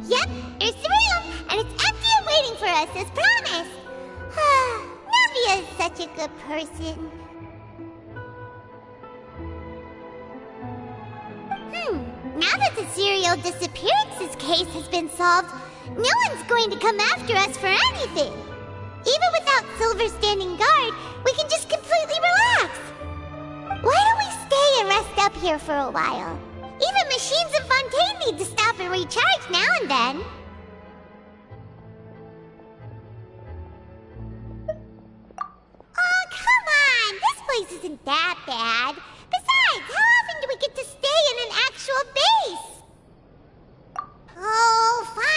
Yep, here's the room, and it's empty and waiting for us as promised. Navia is such a good person. Now that the serial disappearances case has been solved, no one's going to come after us for anything. Even without Silver standing guard, we can just completely relax. Why don't we stay and rest up here for a while? Even machines in Fontaine need to stop and recharge now and then. Oh, come on! This place isn't that bad. Besides, how often do we get to stay in an actual base? Oh, fine.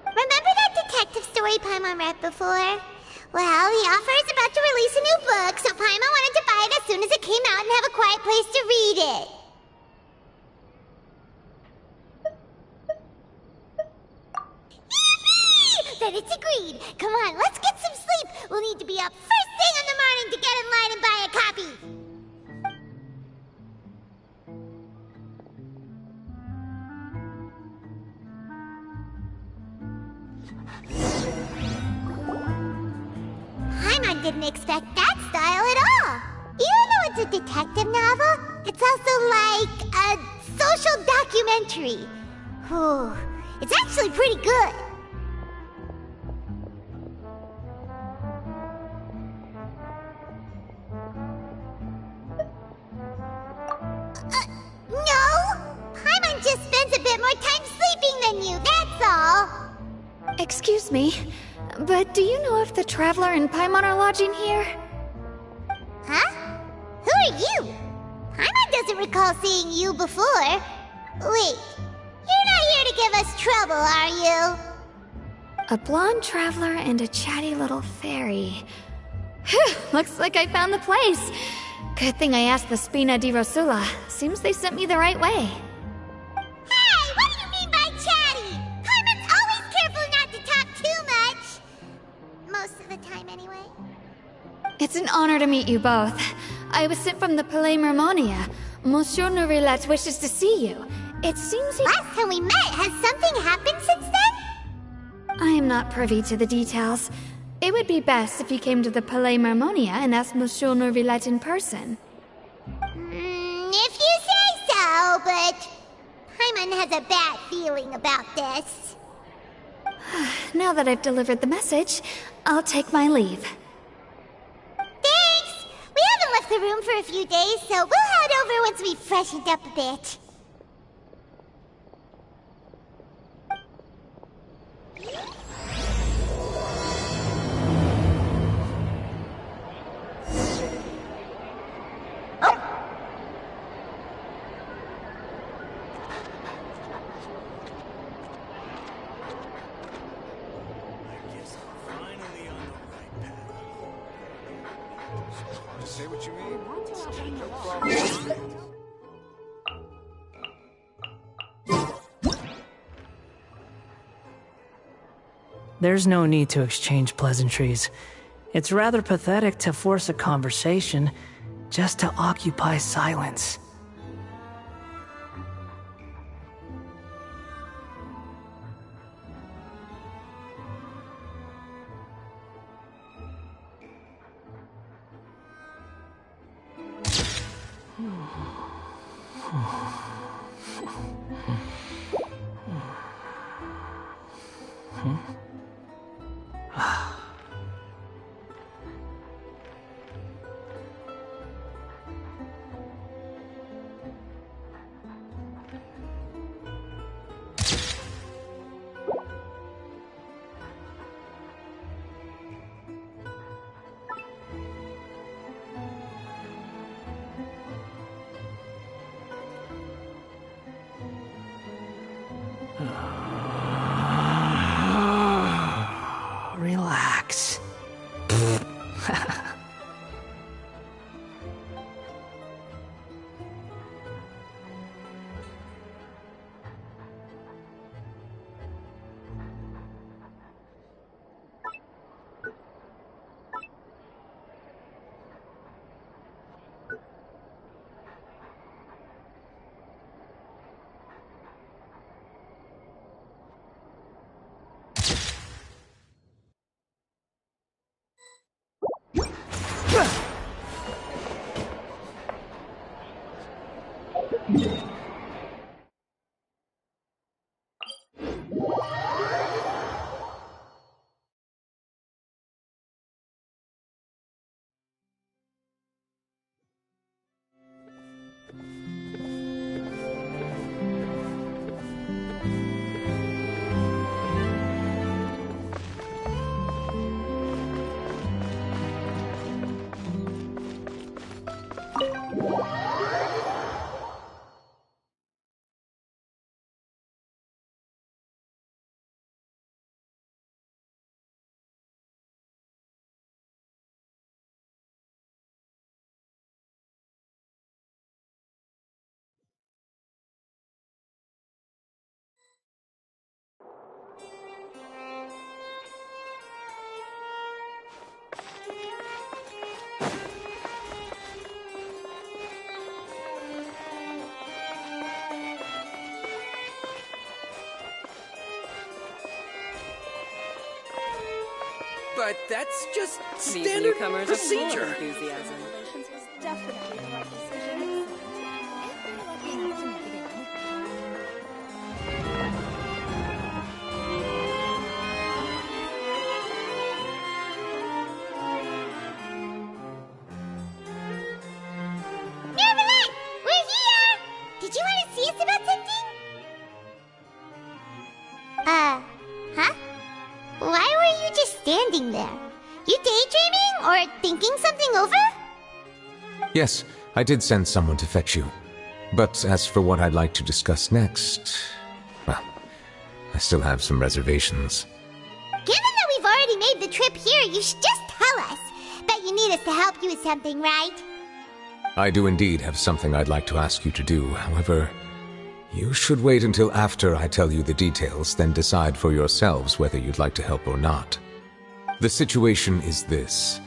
Remember that detective story Paimon read before? Well, the author is about to release a new book, so Paimon wanted to buy it as soon as it came out and have a quiet place to read it. Yippee! Then it's agreed. Come on, let's get some sleep. We'll need to be up first thing in the morning to get in line and buy a copy. Paimon didn't expect that style at all. Even though it's a detective novel, it's also like a social documentary. Whew. It's actually pretty good. No! Paimon just spends a bit more time sleeping than you, that's all. Excuse me, but do you know if the Traveler and Paimon are lodging here? Huh? Who are you? Paimon doesn't recall seeing you before. Wait, you're not here to give us trouble, are you? A blonde traveler and a chatty little fairy. Phew, looks like I found the place. Good thing I asked the Spina di Rosula. Seems they sent me the right way. Hey, what do you mean by chatty? Paimon's always careful not to talk too much. Most of the time, anyway. It's an honor to meet you both. I was sent from the Palais Mermonia. Monsieur Nourilette wishes to see you. It seems he— Last time we met, has something happened since then? I am not privy to the details. It would be best if you came to the Palais Mermonia and asked Monsieur Nourilette in person. If you say so, but Paimon has a bad feeling about this. Now that I've delivered the message, I'll take my leave. Thanks! We haven't left the room for a few days, so we'll head over once we've freshened up a bit. Say what you mean. There's no need to exchange pleasantries. It's rather pathetic to force a conversation just to occupy silence. Relax. but that's just These standard newcomers are full of procedure. enthusiasm. Definitely the right decision. Nervalet! We're here! Did you want to see us about something? Huh? Why were you just standing there? You daydreaming or thinking something over? Yes, I did send someone to fetch you. But as for what I'd like to discuss next, well, I still have some reservations. Given that we've already made the trip here, you should just tell us. Bet you need us to help you with something, right? I do indeed have something I'd like to ask you to do. However, you should wait until after I tell you the details, then decide for yourselves whether you'd like to help or not. The situation is this.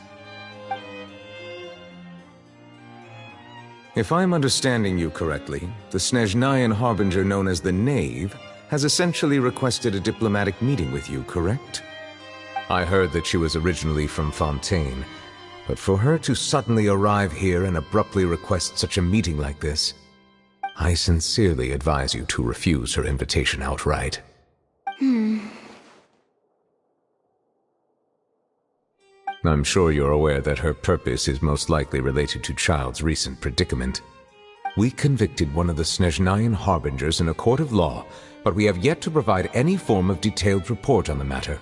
If I'm understanding you correctly, the Snezhnayan Harbinger known as the Knave has essentially requested a diplomatic meeting with you, correct? I heard that she was originally from Fontaine, but for her to suddenly arrive here and abruptly request such a meeting like this, I sincerely advise you to refuse her invitation outright. I'm sure you're aware that her purpose is most likely related to Child's recent predicament. We convicted one of the Snezhnayan Harbingers in a court of law, but we have yet to provide any form of detailed report on the matter.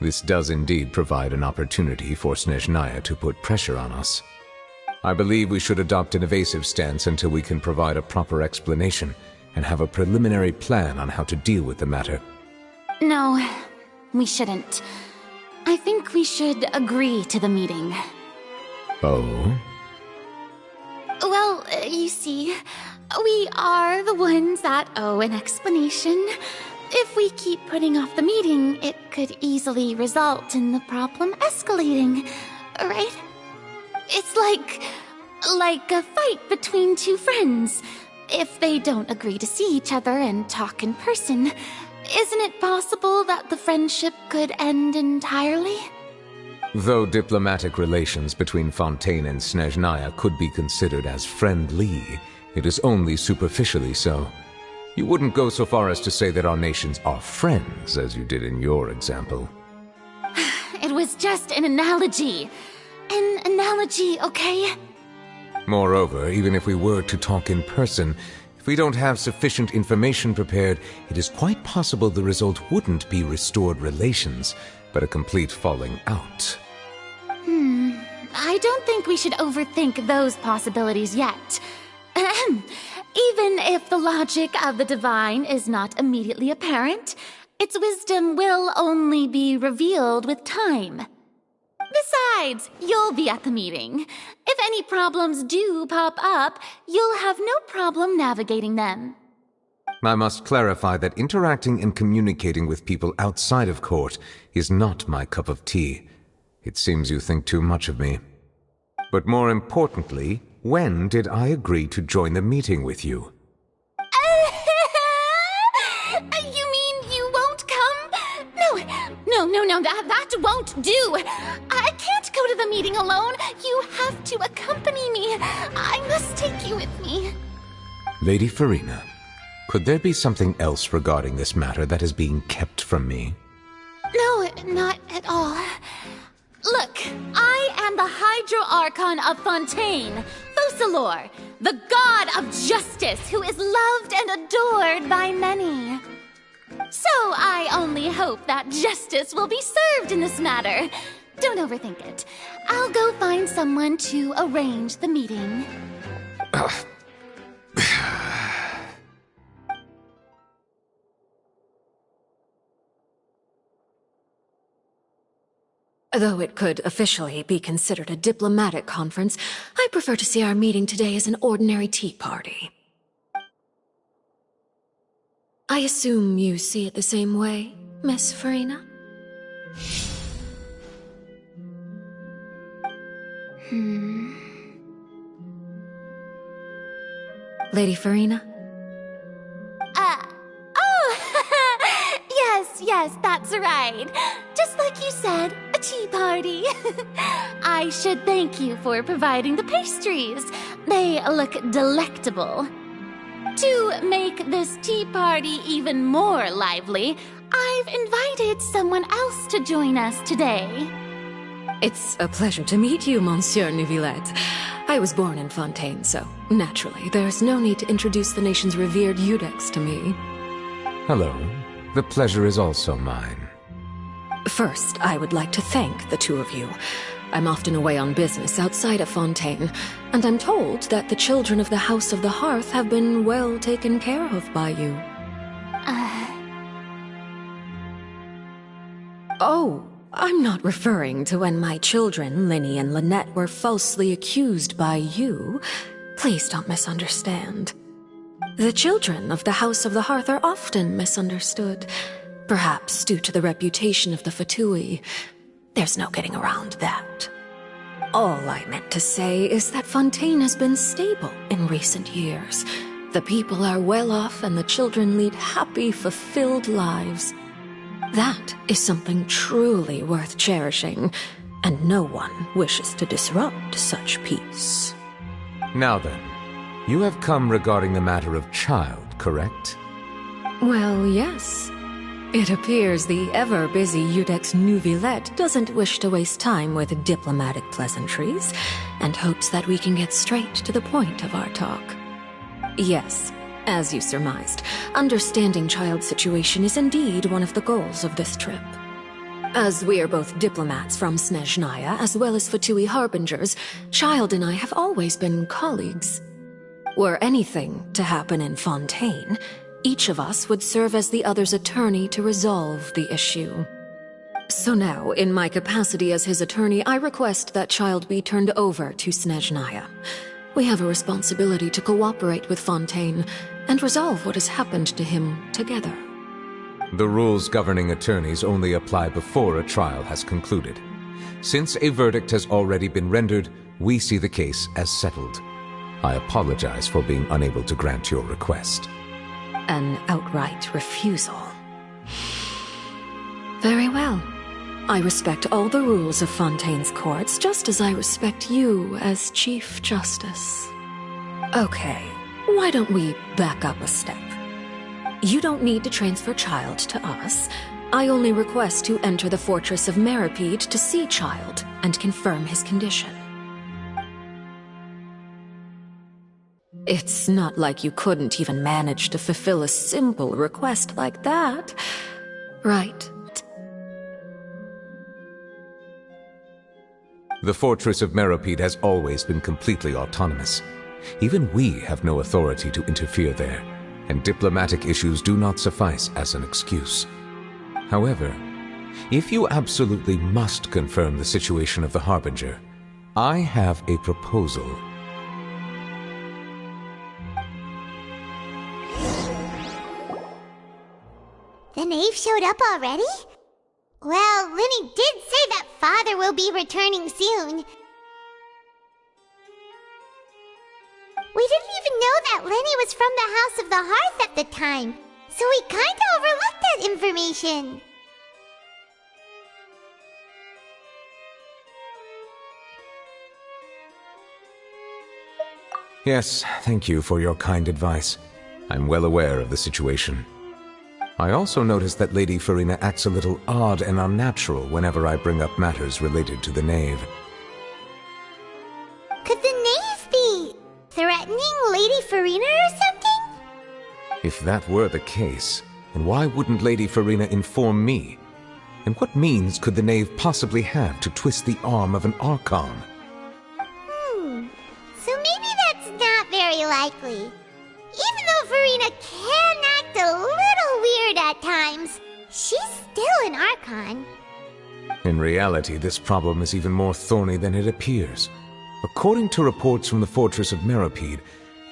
This does indeed provide an opportunity for Snezhnaya to put pressure on us. I believe we should adopt an evasive stance until we can provide a proper explanation and have a preliminary plan on how to deal with the matter. No, we shouldn't. I think we should agree to the meeting. Oh? Well, you see, we are the ones that owe an explanation. If we keep putting off the meeting, it could easily result in the problem escalating, right? It's like a fight between two friends. If they don't agree to see each other and talk in person, isn't it possible that the friendship could end entirely? Though diplomatic relations between Fontaine and Snezhnaya could be considered as friendly, it is only superficially so. You wouldn't go so far as to say that our nations are friends, as you did in your example. It was just an analogy. An analogy, okay? Moreover, even if we were to talk in person, if we don't have sufficient information prepared, it is quite possible the result wouldn't be restored relations, but a complete falling out. I don't think we should overthink those possibilities yet. Even if the logic of the divine is not immediately apparent, its wisdom will only be revealed with time. Besides, you'll be at the meeting. If any problems do pop up, you'll have no problem navigating them. I must clarify that interacting and communicating with people outside of court is not my cup of tea. It seems you think too much of me. But more importantly, when did I agree to join the meeting with you? You mean you won't come? No, that won't do. I can't go to the meeting alone. You have to accompany me. I must take you with me. Lady Farina, could there be something else regarding this matter that is being kept from me? No, not at all. Look, I am the Hydro-Archon of Fontaine, ƑөŨıl, the god of justice who is loved and adored by many. So I only hope that justice will be served in this matter. Don't overthink it. I'll go find someone to arrange the meeting. Though it could officially be considered a diplomatic conference, I prefer to see our meeting today as an ordinary tea party. I assume you see it the same way, Miss Farina? Lady Farina? Yes, that's right. Just like you said, a tea party. I should thank you for providing the pastries. They look delectable. To make this tea party even more lively, I've invited someone else to join us today. It's a pleasure to meet you, Monsieur Neuvillette. I was born in Fontaine, so naturally, there's no need to introduce the nation's revered Iudex to me. Hello. The pleasure is also mine. First, I would like to thank the two of you. I'm often away on business outside of Fontaine, and I'm told that the children of the House of the Hearth have been well taken care of by you. Oh, I'm not referring to when my children, Linny and Lynette, were falsely accused by you. Please don't misunderstand. The children of the House of the Hearth are often misunderstood, perhaps due to the reputation of the ƑөŨΗ. There's no getting around that. All I meant to say is that Fontaine has been stable in recent years. The people are well off and the children lead happy, fulfilled lives. That is something truly worth cherishing, and no one wishes to disrupt such peace. Now then, you have come regarding the matter of child, correct? Well, yes. It appears the ever-busy Iudex Neuvillette doesn't wish to waste time with diplomatic pleasantries, and hopes that we can get straight to the point of our talk. Yes, as you surmised, understanding child's situation is indeed one of the goals of this trip. As we are both diplomats from Snezhnaya as well as Ƒө骝Η harbingers, Child and I have always been colleagues. Were anything to happen in Fontaine, each of us would serve as the other's attorney to resolve the issue. So now, in my capacity as his attorney, I request that Child be turned over to Snezhnaya. We have a responsibility to cooperate with Fontaine and resolve what has happened to him together. The rules governing attorneys only apply before a trial has concluded. Since a verdict has already been rendered, we see the case as settled. I apologize for being unable to grant your request. An outright refusal. Very well. I respect all the rules of Fontaine's courts, just as I respect you as Chief Justice. Okay, why don't we back up a step? You don't need to transfer Child to us. I only request to enter the fortress of Meripede to see Child and confirm his condition. It's not like you couldn't even manage to fulfill a simple request like that, right? The fortress of Meripede has always been completely autonomous. Even we have no authority to interfere there, and diplomatic issues do not suffice as an excuse. However, if you absolutely must confirm the situation of the Harbinger, I have a proposal. The knave showed up already? Well, Linny did say that Father will be returning soon. We didn't even know that Linny was from the House of the Hearth at the time, so we kinda overlooked that information. Yes, thank you for your kind advice. I'm well aware of the situation. I also noticed that Lady Furina acts a little odd and unnatural whenever I bring up matters related to the knave. Could the knave be threatening Lady Furina or something? If that were the case, then why wouldn't Lady Furina inform me? And what means could the knave possibly have to twist the arm of an Archon? So maybe that's not very likely. Even though Furina can act a little weird at times, she's still an Archon. In reality, this problem is even more thorny than it appears. According to reports from the fortress of Meripede,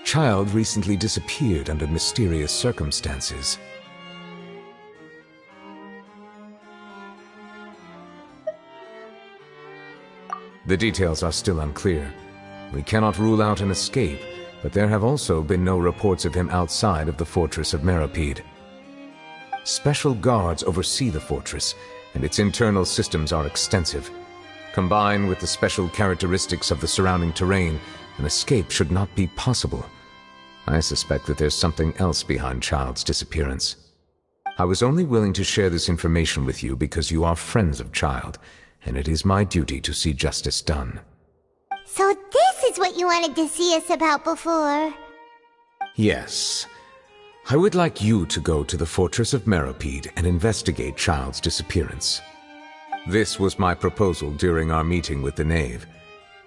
Child recently disappeared under mysterious circumstances. The details are still unclear. We cannot rule out an escape, but there have also been no reports of him outside of the fortress of Meripede. Special guards oversee the fortress, and its internal systems are extensive. Combined with the special characteristics of the surrounding terrain, an escape should not be possible. I suspect that there's something else behind Child's disappearance. I was only willing to share this information with you because you are friends of Child, and it is my duty to see justice done. So this is what you wanted to see us about before? Yes. I would like you to go to the Fortress of Meropide and investigate Child's disappearance. This was my proposal during our meeting with the Knave.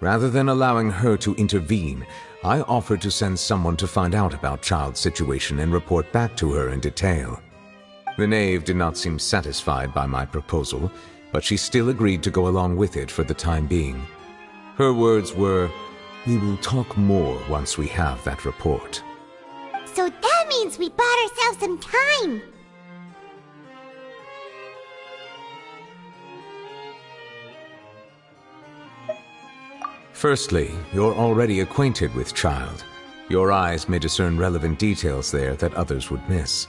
Rather than allowing her to intervene, I offered to send someone to find out about Child's situation and report back to her in detail. The Knave did not seem satisfied by my proposal, but she still agreed to go along with it for the time being. Her words were, "We will talk more once we have that report." So that means we bought ourselves some time! Firstly, you're already acquainted with Child. Your eyes may discern relevant details there that others would miss.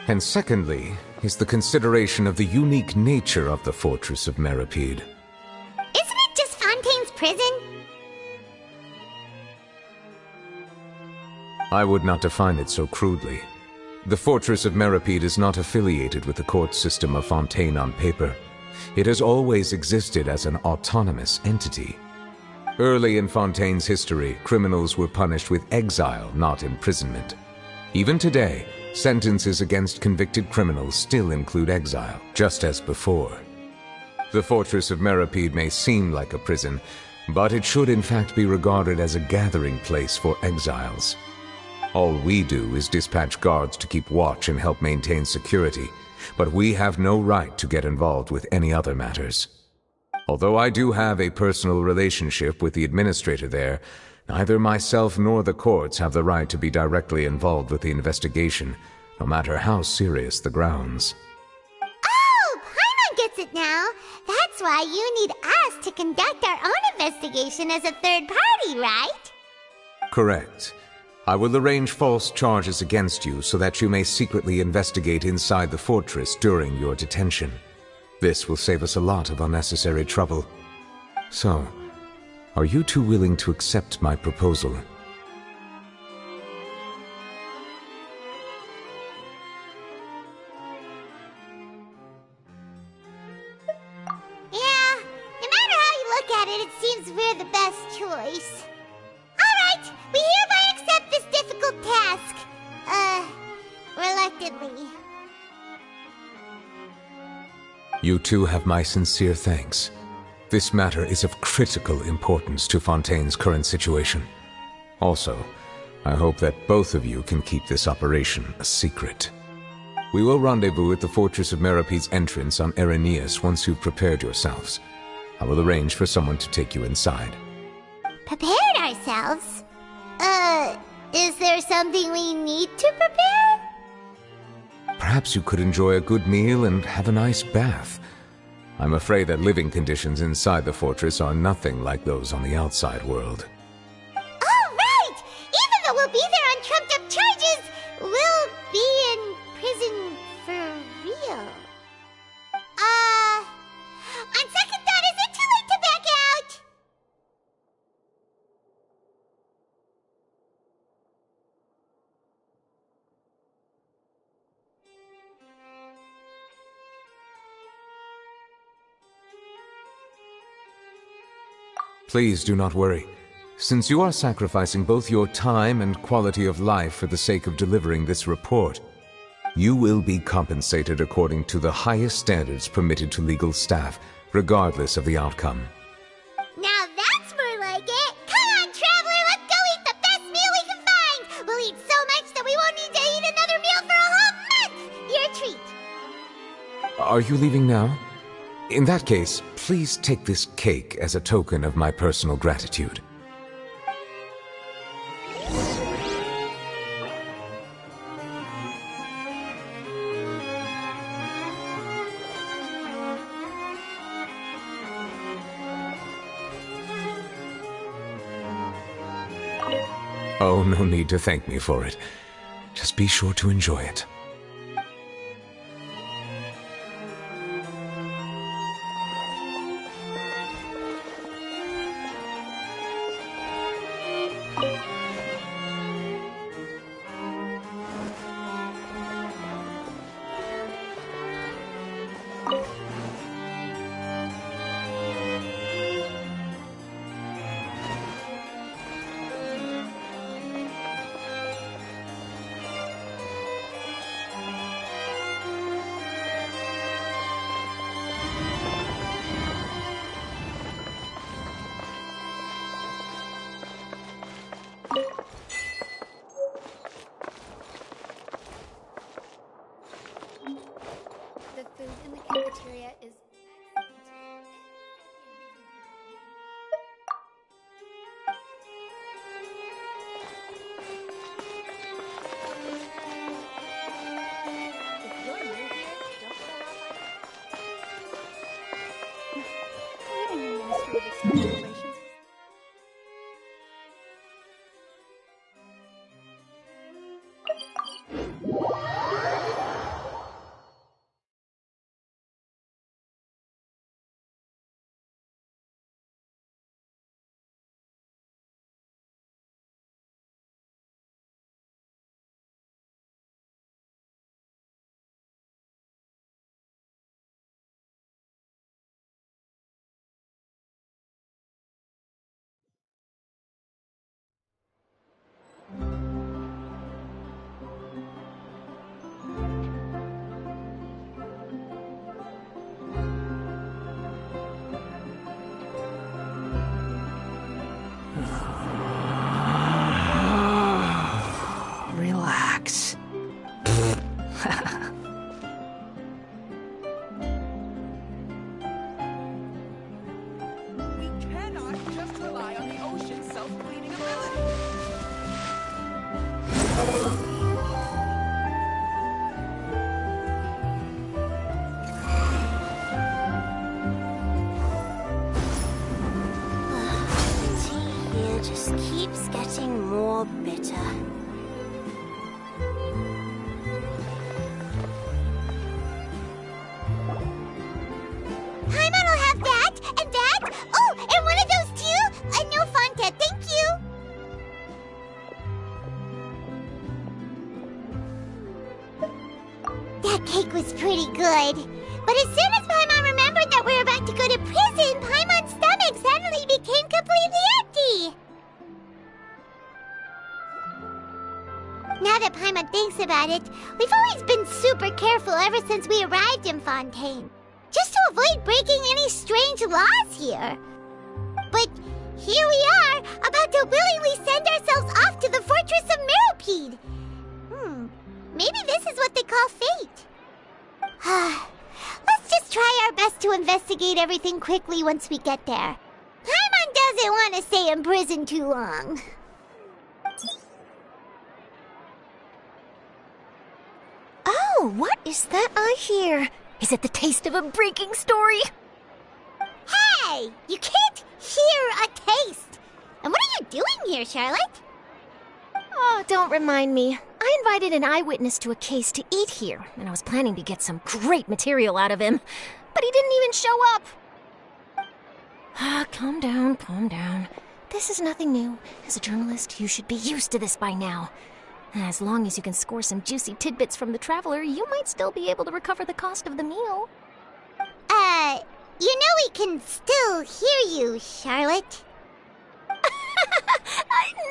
And secondly, is the consideration of the unique nature of the Fortress of Meropide. Isn't it just Fontaine's prison? I would not define it so crudely. The Fortress of Meropide is not affiliated with the court system of Fontaine on paper. It has always existed as an autonomous entity. Early in Fontaine's history, criminals were punished with exile, not imprisonment. Even today, sentences against convicted criminals still include exile, just as before. The Fortress of Meropide may seem like a prison, but it should in fact be regarded as a gathering place for exiles. All we do is dispatch guards to keep watch and help maintain security, but we have no right to get involved with any other matters. Although I do have a personal relationship with the administrator there, neither myself nor the courts have the right to be directly involved with the investigation, no matter how serious the grounds. Oh, Paimon gets it now! That's why you need us to conduct our own investigation as a third party, right? Correct. I will arrange false charges against you so that you may secretly investigate inside the fortress during your detention. This will save us a lot of unnecessary trouble. So, are you two willing to accept my proposal? Yeah, no matter how you look at it, it seems we're the best choice. Alright, we hereby accept this difficult task. Reluctantly. You two have my sincere thanks. This matter is of critical importance to Fontaine's current situation. Also, I hope that both of you can keep this operation a secret. We will rendezvous at the Fortress of Meropide's entrance on Irenaeus once you've prepared yourselves. I will arrange for someone to take you inside. Prepared ourselves? Is there something we need to prepare? Perhaps you could enjoy a good meal and have a nice bath. I'm afraid that living conditions inside the fortress are nothing like those on the outside world. Oh, right! Even though we'll be there on trumped-up charges, we'll be in prison for real. On second thought, is it too late to back out? Please do not worry. Since you are sacrificing both your time and quality of life for the sake of delivering this report, you will be compensated according to the highest standards permitted to legal staff, regardless of the outcome. Now that's more like it! Come on, Traveler, let's go eat the best meal we can find! We'll eat so much that we won't need to eat another meal for a whole month! Your treat! Are you leaving now? In that case, please take this cake as a token of my personal gratitude. Oh, no need to thank me for it. Just be sure to enjoy it. cafeteria is Ministry of External Relations. Relax. We cannot just rely on the ocean's self-cleaning ability. Tea here just keeps getting more bitter. Paimon will have that, and that. Oh, and one of those too. No Fanta, thank you. That cake was pretty good. But as soon as Paimon remembered that we're about to go to prison, Paimon's stomach suddenly became completely empty. Now that Paimon thinks about it, we've always been super careful ever since we arrived in Fontaine. Just to avoid breaking any strange laws here. But here we are, about to willingly send ourselves off to the fortress of Meropide. Maybe this is what they call fate. Let's just try our best to investigate everything quickly once we get there. Paimon doesn't want to stay in prison too long. Oh, what is that I hear? Is it the taste of a breaking story? Hey! You can't hear a taste! And what are you doing here, Charlotte? Oh, don't remind me. I invited an eyewitness to a case to eat here, and I was planning to get some great material out of him. But he didn't even show up. Calm down, calm down. This is nothing new. As a journalist, you should be used to this by now. As long as you can score some juicy tidbits from the traveler, you might still be able to recover the cost of the meal. You know we can still hear you, Charlotte.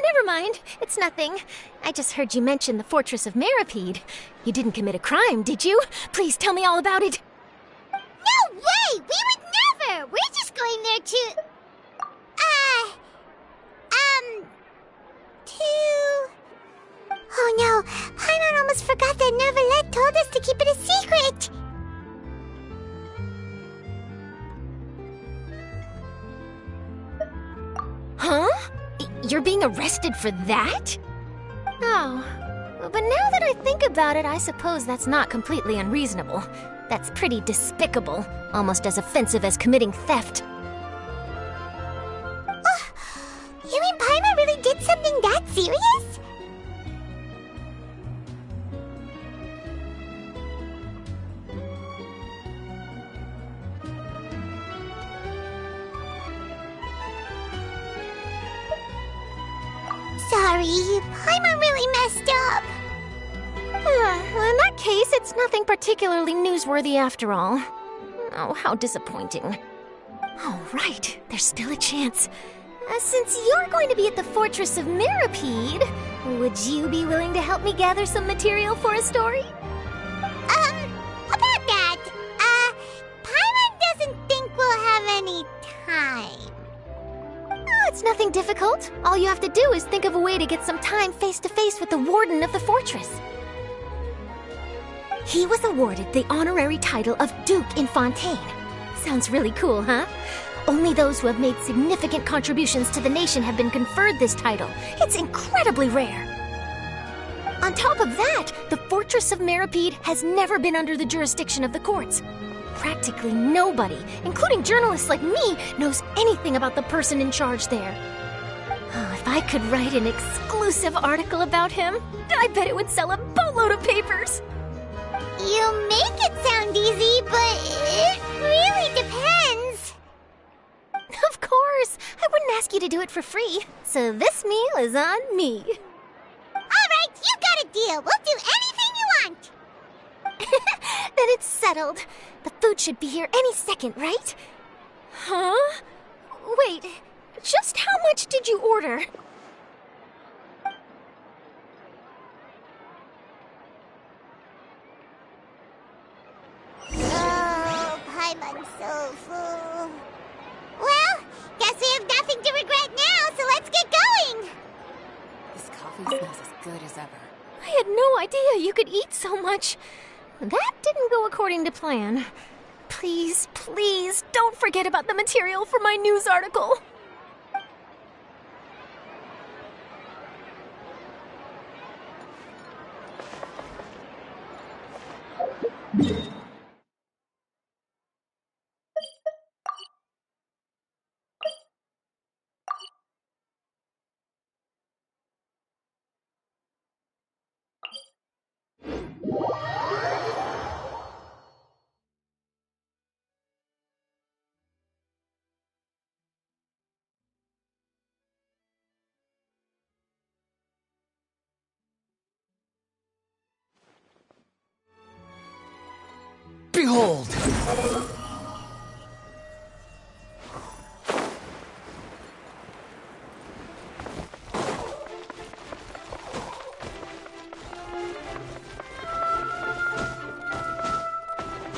Never mind. It's nothing. I just heard you mention the Fortress of Meropide. You didn't commit a crime, did you? Please tell me all about it. No way! We would never! We're just going there to... Oh no, Paimon almost forgot that Neuvillette told us to keep it a secret! Huh? You're being arrested for that? Oh, but now that I think about it, I suppose that's not completely unreasonable. That's pretty despicable, almost as offensive as committing theft. You mean Paimon really did something that serious? Sorry, Paimon really messed up. In that case, it's nothing particularly newsworthy after all. Oh, how disappointing. Oh, right, there's still a chance. Since you're going to be at the Fortress of Meropide, would you be willing to help me gather some material for a story? About that, Paimon doesn't think we'll have any time. Oh, it's nothing difficult. All you have to do is think of a way to get some time face-to-face with the warden of the fortress. He was awarded the honorary title of Duke in Fontaine. Sounds really cool, huh? Only those who have made significant contributions to the nation have been conferred this title. It's incredibly rare. On top of that, the Fortress of Meripede has never been under the jurisdiction of the courts. Practically nobody, including journalists like me, knows anything about the person in charge there. Oh, if I could write an exclusive article about him, I bet it would sell a boatload of papers. You make it sound easy, but it really depends. Of course, I wouldn't ask you to do it for free, so this meal is on me. All right, you got a deal. We'll do anything you want. Then it's settled. The food should be here any second, right? Huh? Wait, just how much did you order? Oh, Paimon's so full. Well, guess we have nothing to regret now, so let's get going. This coffee smells as good as ever. I had no idea you could eat so much. That didn't go according to plan. Please, please, don't forget about the material for my news article. Behold!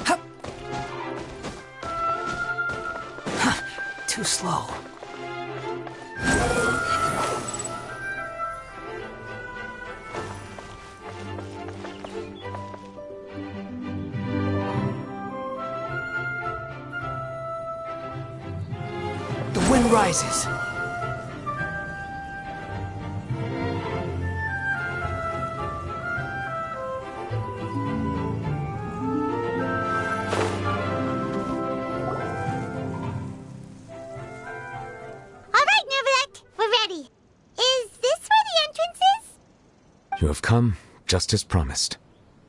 Hup. Too slow. The wind rises. You have come, just as promised.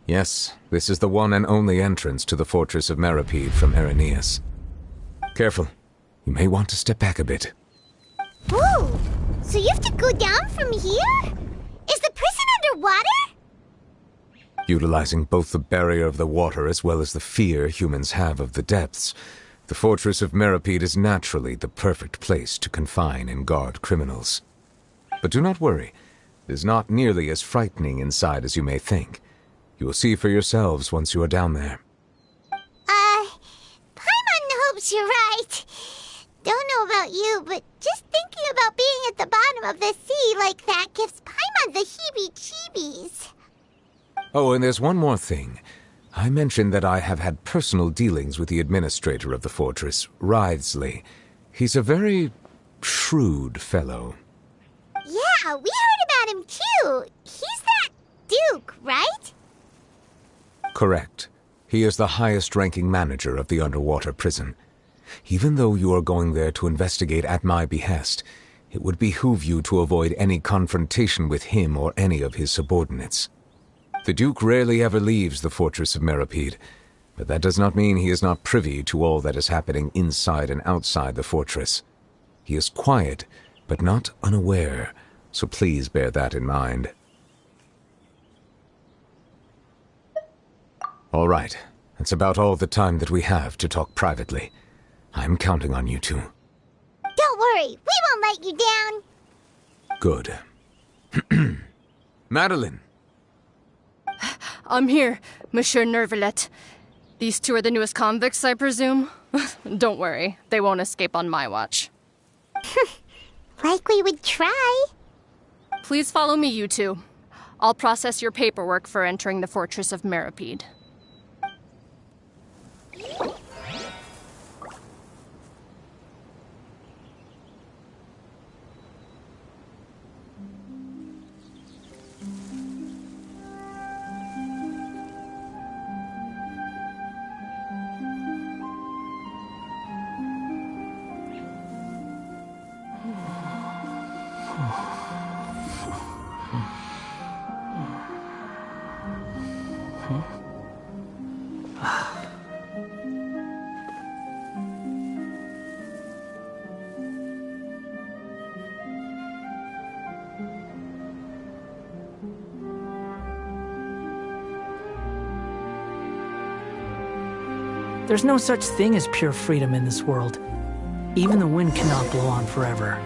Yes, this is the one and only entrance to the Fortress of Meripede from Irenaeus. Careful. You may want to step back a bit. Whoa! So you have to go down from here? Is the prison underwater? Utilizing both the barrier of the water as well as the fear humans have of the depths, the Fortress of Meripede is naturally the perfect place to confine and guard criminals. But do not worry. It is not nearly as frightening inside as you may think. You will see for yourselves once you are down there. Paimon hopes you're right. Don't know about you, but just thinking about being at the bottom of the sea like that gives Paimon the heebie-jeebies. Oh, and there's one more thing. I mentioned that I have had personal dealings with the administrator of the fortress, Writhsley. He's a very shrewd fellow. Yeah, we heard about him too. He's that Duke, right? Correct. He is the highest-ranking manager of the underwater prison. Even though you are going there to investigate at my behest, it would behoove you to avoid any confrontation with him or any of his subordinates. The Duke rarely ever leaves the Fortress of Meripede, but that does not mean he is not privy to all that is happening inside and outside the fortress. He is quiet, but not unaware, so please bear that in mind. All right, that's about all the time that we have to talk privately. I'm counting on you two. Don't worry, we won't let you down. Good. Madeline! I'm here, Monsieur Nervalet. These two are the newest convicts, I presume? Don't worry, they won't escape on my watch. Like we would try. Please follow me, you two. I'll process your paperwork for entering the Fortress of Meripede. There's no such thing as pure freedom in this world. Even the wind cannot blow on forever.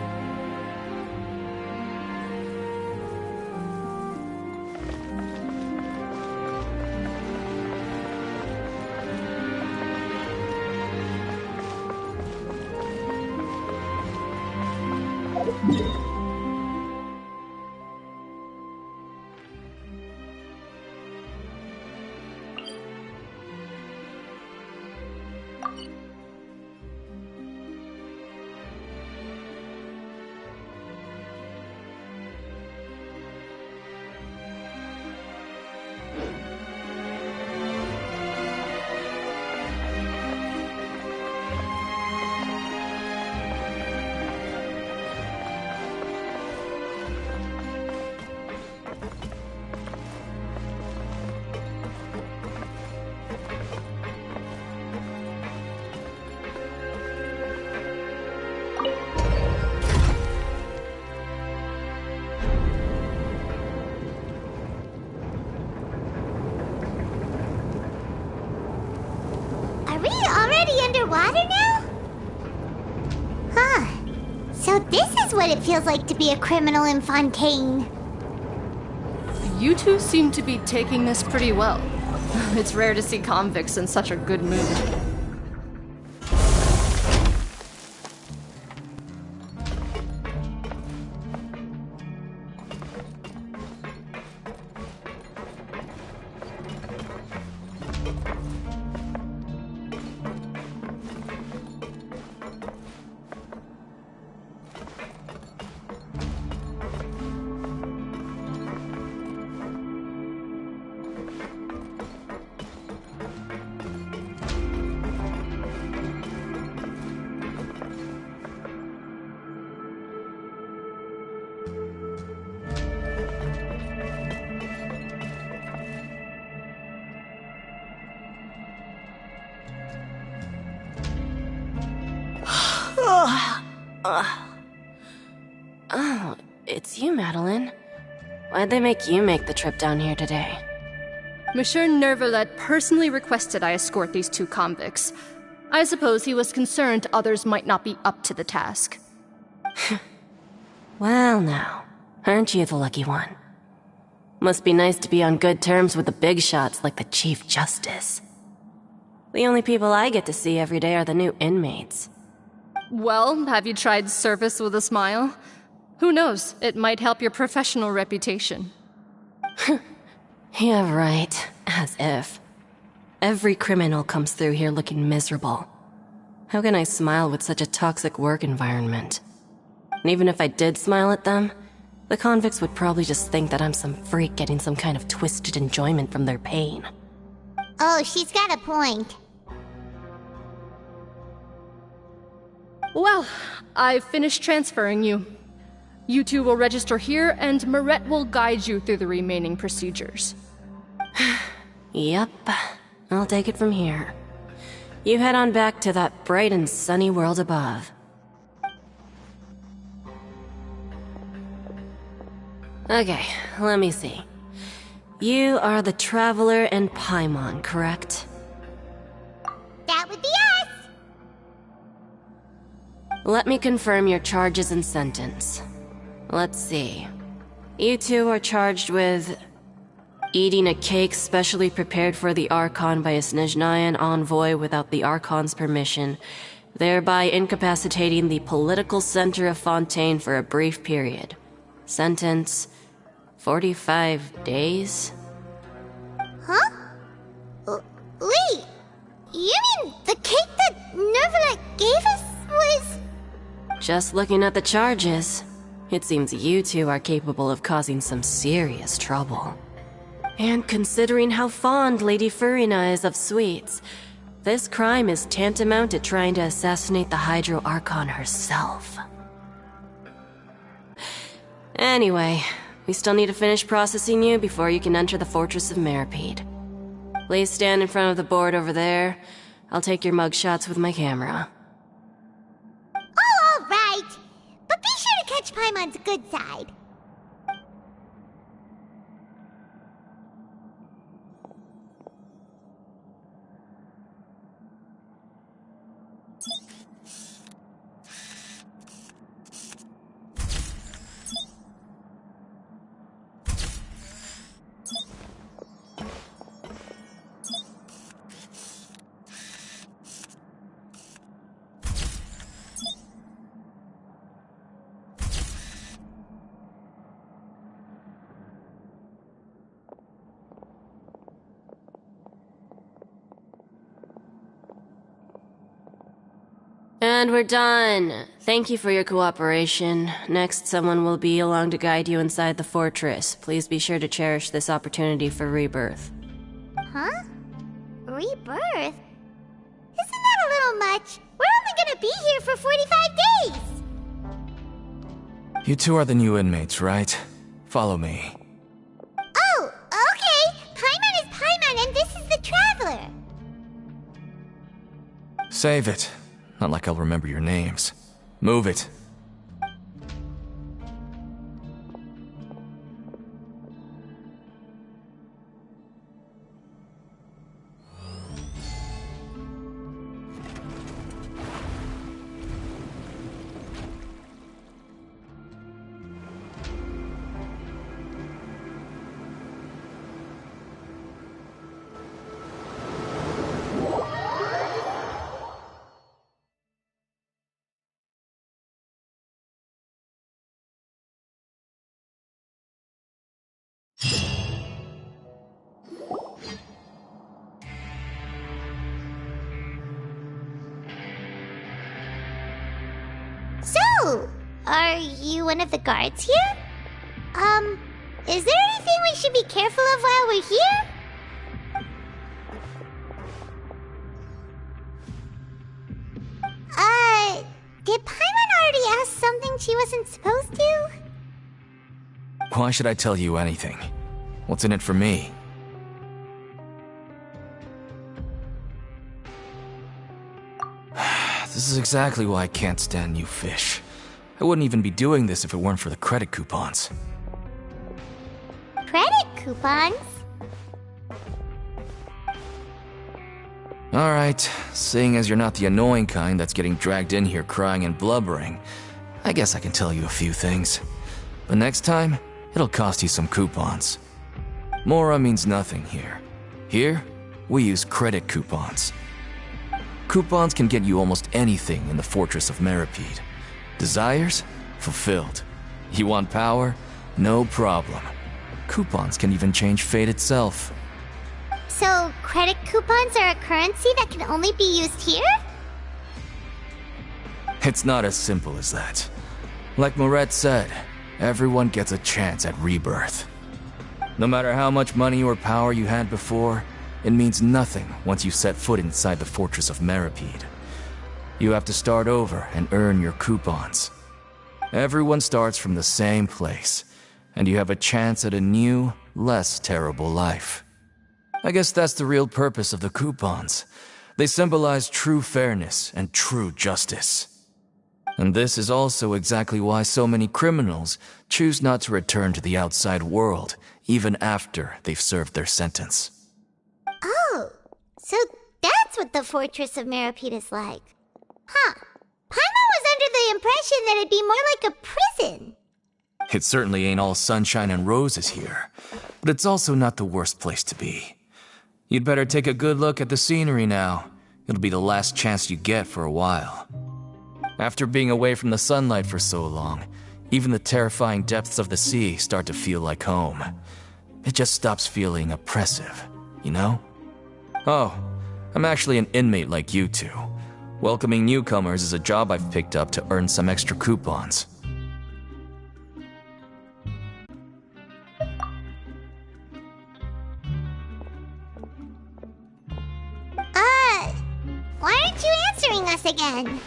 Underwater now? Huh. So this is what it feels like to be a criminal in Fontaine. You two seem to be taking this pretty well. It's rare to see convicts in such a good mood. Oh, it's you, Madeline. Why'd they make you make the trip down here today? Monsieur Nervalet personally requested I escort these two convicts. I suppose he was concerned others might not be up to the task. Well now, aren't you the lucky one? Must be nice to be on good terms with the big shots like the Chief Justice. The only people I get to see every day are the new inmates. Well, have you tried service with a smile? Who knows, it might help your professional reputation. Yeah, right. As if. Every criminal comes through here looking miserable. How can I smile with such a toxic work environment? And even if I did smile at them, the convicts would probably just think that I'm some freak getting some kind of twisted enjoyment from their pain. Oh, she's got a point. Well, I've finished transferring you. You two will register here, and Marette will guide you through the remaining procedures. Yep, I'll take it from here. You head on back to that bright and sunny world above. Okay, let me see. You are the Traveler and Paimon, correct? That would be us! Let me confirm your charges and sentence. Let's see. You two are charged with eating a cake specially prepared for the Archon by a Snezhnayan envoy without the Archon's permission, thereby incapacitating the political center of Fontaine for a brief period. Sentence: 45 days? Huh? Wait, you mean Just looking at the charges, it seems you two are capable of causing some serious trouble. And considering how fond Lady ƑөŨÿö is of sweets, this crime is tantamount to trying to assassinate the Hydro Archon herself. Anyway, we still need to finish processing you before you can enter the Fortress of Meripede. Please stand in front of the board over there. I'll take your mugshots with my camera. Oh, all right. But be sure to catch Paimon's good side. And we're done. Thank you for your cooperation. Next, someone will be along to guide you inside the fortress. Please be sure to cherish this opportunity for rebirth. Huh? Rebirth? Isn't that a little much? We're only gonna be here for 45 days! You two are the new inmates, right? Follow me. Oh, okay! Paimon is Paimon and this is the Traveler! Save it. Not like I'll remember your names. Move it. So, are you one of the guards here? Is there anything we should be careful of while we're here? Did Paimon already ask something she wasn't supposed to? Why should I tell you anything? What's in it for me? This is exactly why I can't stand new fish. I wouldn't even be doing this if it weren't for the credit coupons. Credit coupons? Alright, seeing as you're not the annoying kind that's getting dragged in here crying and blubbering, I guess I can tell you a few things. But next time, it'll cost you some coupons. Mora means nothing here. Here, we use credit coupons. Coupons can get you almost anything in the Fortress of Meripede. Desires? Fulfilled. You want power? No problem. Coupons can even change fate itself. So, credit coupons are a currency that can only be used here? It's not as simple as that. Like Moret said, everyone gets a chance at rebirth. No matter how much money or power you had before, it means nothing once you set foot inside the Fortress of Meripede. You have to start over and earn your coupons. Everyone starts from the same place, and you have a chance at a new, less terrible life. I guess that's the real purpose of the coupons. They symbolize true fairness and true justice. And this is also exactly why so many criminals choose not to return to the outside world, even after they've served their sentence. Oh, so that's what the Fortress of Meripede is like. Huh. Paimon was under the impression that it'd be more like a prison. It certainly ain't all sunshine and roses here, but it's also not the worst place to be. You'd better take a good look at the scenery now. It'll be the last chance you get for a while. After being away from the sunlight for so long, even the terrifying depths of the sea start to feel like home. It just stops feeling oppressive, you know? Oh, I'm actually an inmate like you two. Welcoming newcomers is a job I've picked up to earn some extra coupons. Why aren't you answering us again?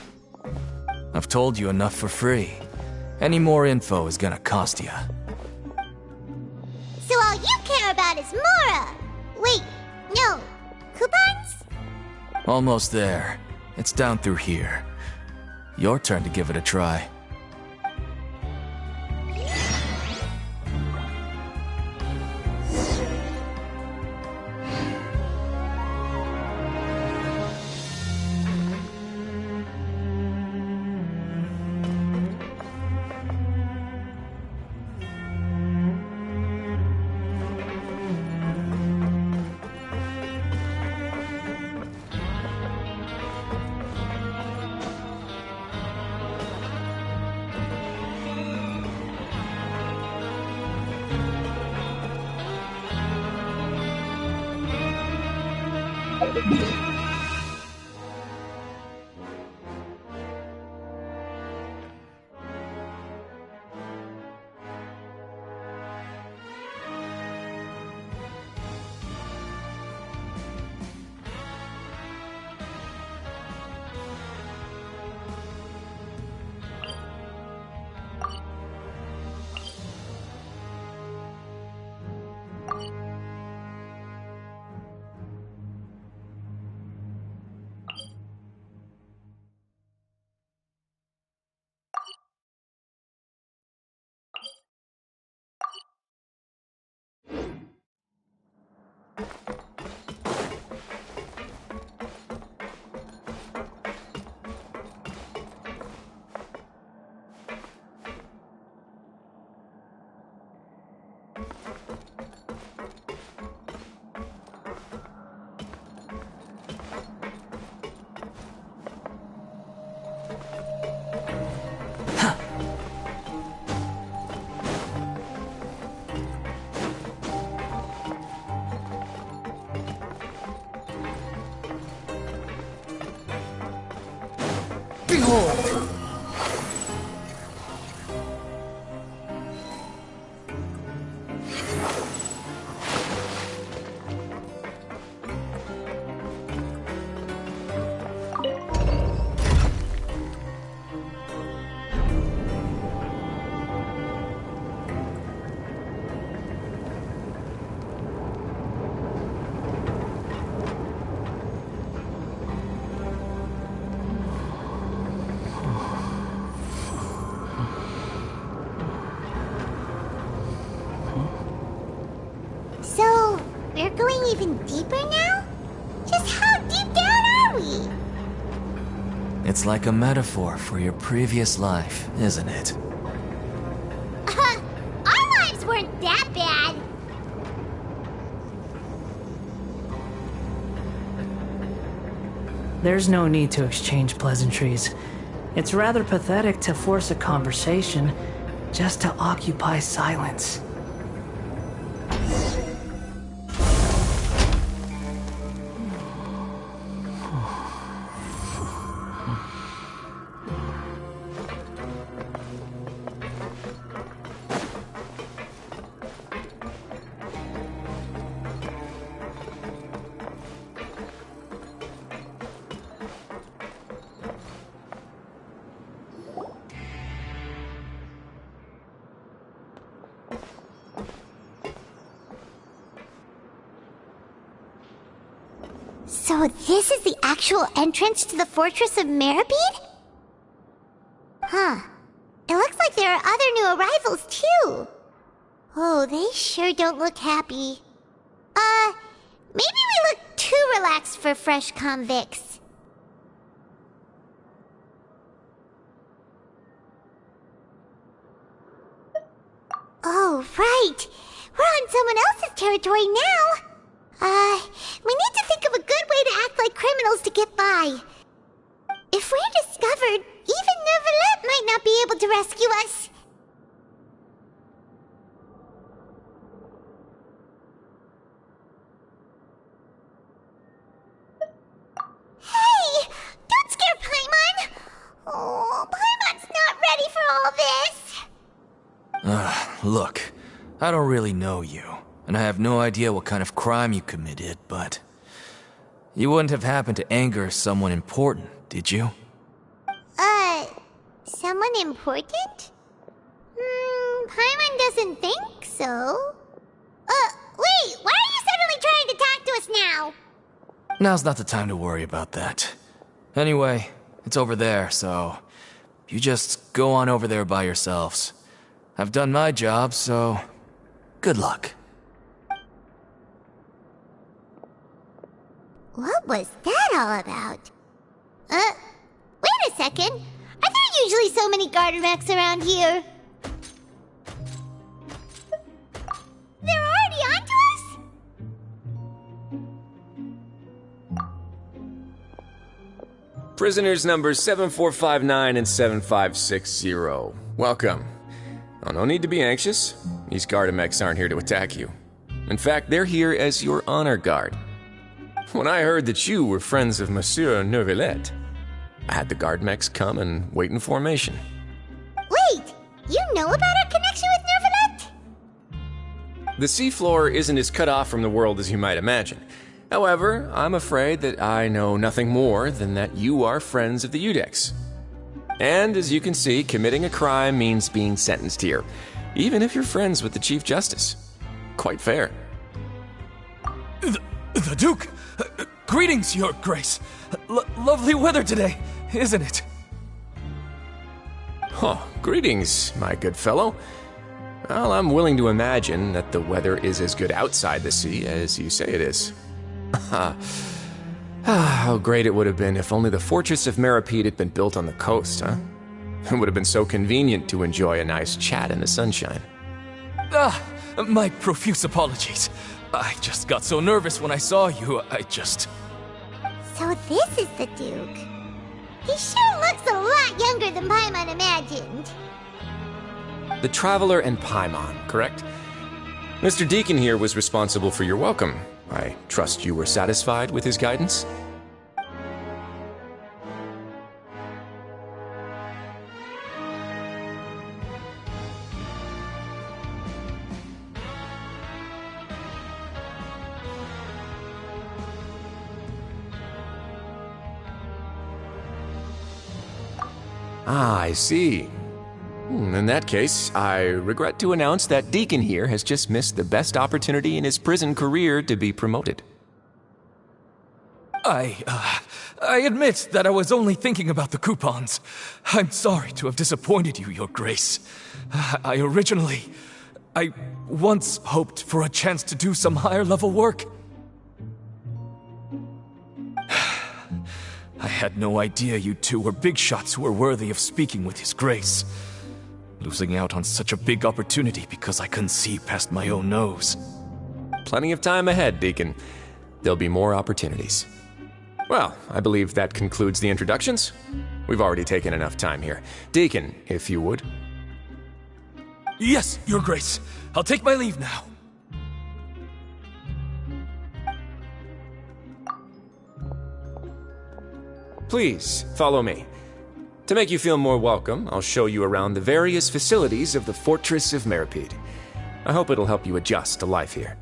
I've told you enough for free. Any more info is gonna cost you. So all you care about is Mora! Wait, no. Coupons? Almost there. It's down through here. Your turn to give it a try. Behold! So, we're going even deeper now? Just how deep down are we? It's like a metaphor for your previous life, isn't it? Our lives weren't that bad. There's no need to exchange pleasantries. It's rather pathetic to force a conversation just to occupy silence. So this is the actual entrance to the Fortress of Meribed? Huh. It looks like there are other new arrivals, too. Oh, they sure don't look happy. Maybe we look too relaxed for fresh convicts. Oh, right. We're on someone else's territory now. We need to think of a good way to act like criminals to get by. If we're discovered, even Neuvillette might not be able to rescue us. Hey! Don't scare Look, I don't really know you, and I have no idea what kind of crime you committed, but you wouldn't have happened to anger someone important, did you? Someone important? Paimon doesn't think so. Wait, why are you suddenly trying to talk to us now? Now's not the time to worry about that. Anyway, it's over there, so you just go on over there by yourselves. I've done my job, so good luck. What was that all about? Wait a second. Are there usually so many garter mechs around here? They're already onto us? Prisoners numbers 7459 and 7560. Welcome. Oh, no need to be anxious. These Gardamex aren't here to attack you. In fact, they're here as your honor guard. When I heard that you were friends of Monsieur Neuvillette, I had the Gardamex come and wait in formation. Wait, you know about our connection with Neuvillette? The seafloor isn't as cut off from the world as you might imagine. However, I'm afraid that I know nothing more than that you are friends of the Iudex. And as you can see, committing a crime means being sentenced here, even if you're friends with the Chief Justice. Quite fair. The Duke! Greetings, Your Grace. Lovely weather today, isn't it? Oh, greetings, my good fellow. Well, I'm willing to imagine that the weather is as good outside the sea as you say it is. How great it would have been if only the fortress of Meripede had been built on the coast, huh? It would have been so convenient to enjoy a nice chat in the sunshine. My profuse apologies. I just got so nervous when I saw you, So this is the Duke. He sure looks a lot younger than Paimon imagined. The Traveler and Paimon, correct? Mr. Deacon here was responsible for your welcome. I trust you were satisfied with his guidance? Ah, I see. In that case, I regret to announce that Deacon here has just missed the best opportunity in his prison career to be promoted. I admit that I was only thinking about the coupons. I'm sorry to have disappointed you, Your Grace. I once hoped for a chance to do some higher-level work. I had no idea you two were big shots who were worthy of speaking with His Grace. Losing out on such a big opportunity because I couldn't see past my own nose. Plenty of time ahead, Deacon. There'll be more opportunities. Well, I believe that concludes the introductions. We've already taken enough time here. Deacon, if you would. Yes, Your Grace. I'll take my leave now. Please, follow me. To make you feel more welcome, I'll show you around the various facilities of the Fortress of Meripede. I hope it'll help you adjust to life here.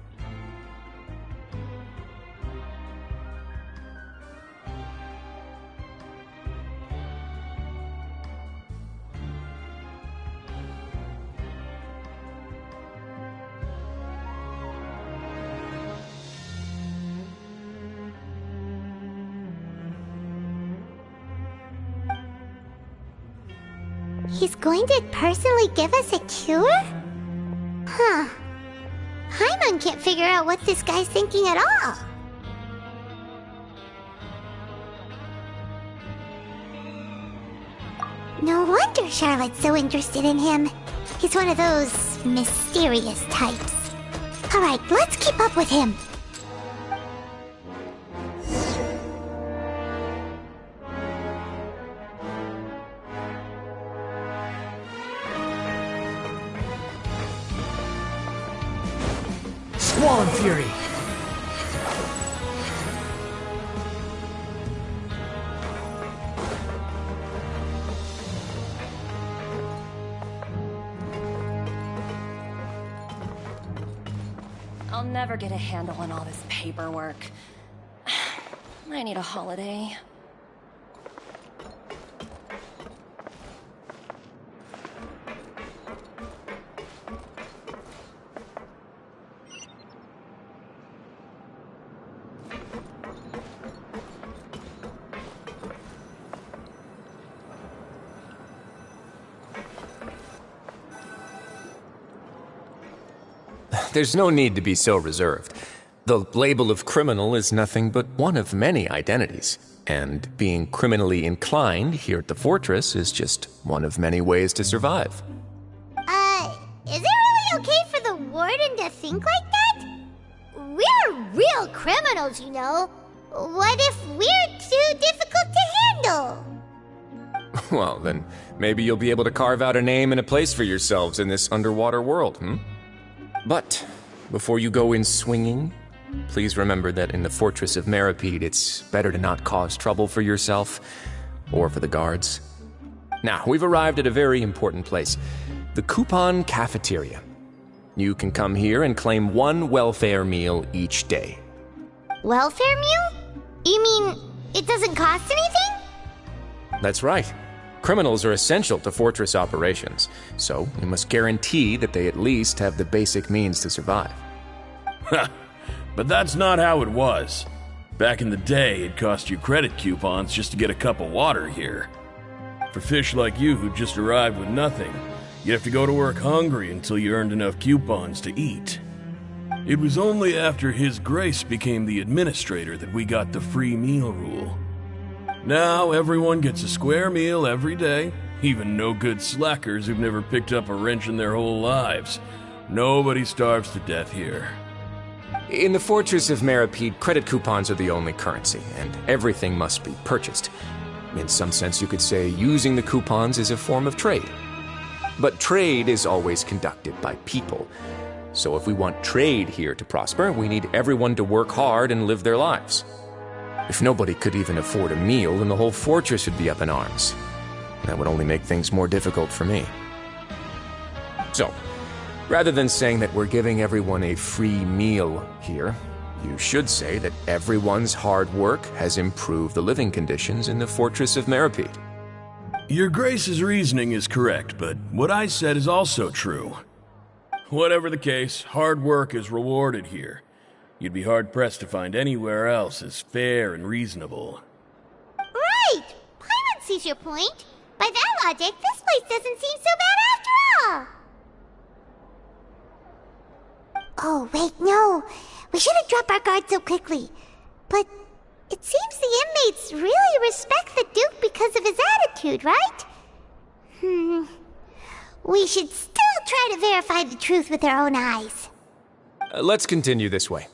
He's going to personally give us a cure? Huh. Paimon can't figure out what this guy's thinking at all. No wonder Charlotte's so interested in him. He's one of those mysterious types. Alright, let's keep up with him. Squall Fury! never get a handle on all this paperwork. I need a holiday. There's no need to be so reserved. The label of criminal is nothing but one of many identities, and being criminally inclined here at the fortress is just one of many ways to survive. Is it really okay for the warden to think like that? We're real criminals, you know. What if we're too difficult to handle? Well, then maybe you'll be able to carve out a name and a place for yourselves in this underwater world, But before you go in swinging, please remember that in the Fortress of Meripede, it's better to not cause trouble for yourself or for the guards. Now, we've arrived at a very important place, the Coupon Cafeteria. You can come here and claim one welfare meal each day. Welfare meal? You mean it doesn't cost anything? That's right. Criminals are essential to Fortress operations, so we must guarantee that they at least have the basic means to survive. But that's not how it was. Back in the day, it cost you credit coupons just to get a cup of water here. For fish like you who just arrived with nothing, you'd have to go to work hungry until you earned enough coupons to eat. It was only after His Grace became the administrator that we got the free meal rule. Now everyone gets a square meal every day, even no-good slackers who've never picked up a wrench in their whole lives. Nobody starves to death here. In the Fortress of Meripede, credit coupons are the only currency, and everything must be purchased. In some sense, you could say using the coupons is a form of trade. But trade is always conducted by people. So if we want trade here to prosper, we need everyone to work hard and live their lives. If nobody could even afford a meal, then the whole fortress would be up in arms. That would only make things more difficult for me. So, rather than saying that we're giving everyone a free meal here, you should say that everyone's hard work has improved the living conditions in the Fortress of Meripede. Your Grace's reasoning is correct, but what I said is also true. Whatever the case, hard work is rewarded here. You'd be hard-pressed to find anywhere else as fair and reasonable. Right! Paimon sees your point. By that logic, this place doesn't seem so bad after all. Oh, wait, no. We shouldn't drop our guard so quickly. But it seems the inmates really respect the Duke because of his attitude, right? We should still try to verify the truth with our own eyes. Let's continue this way.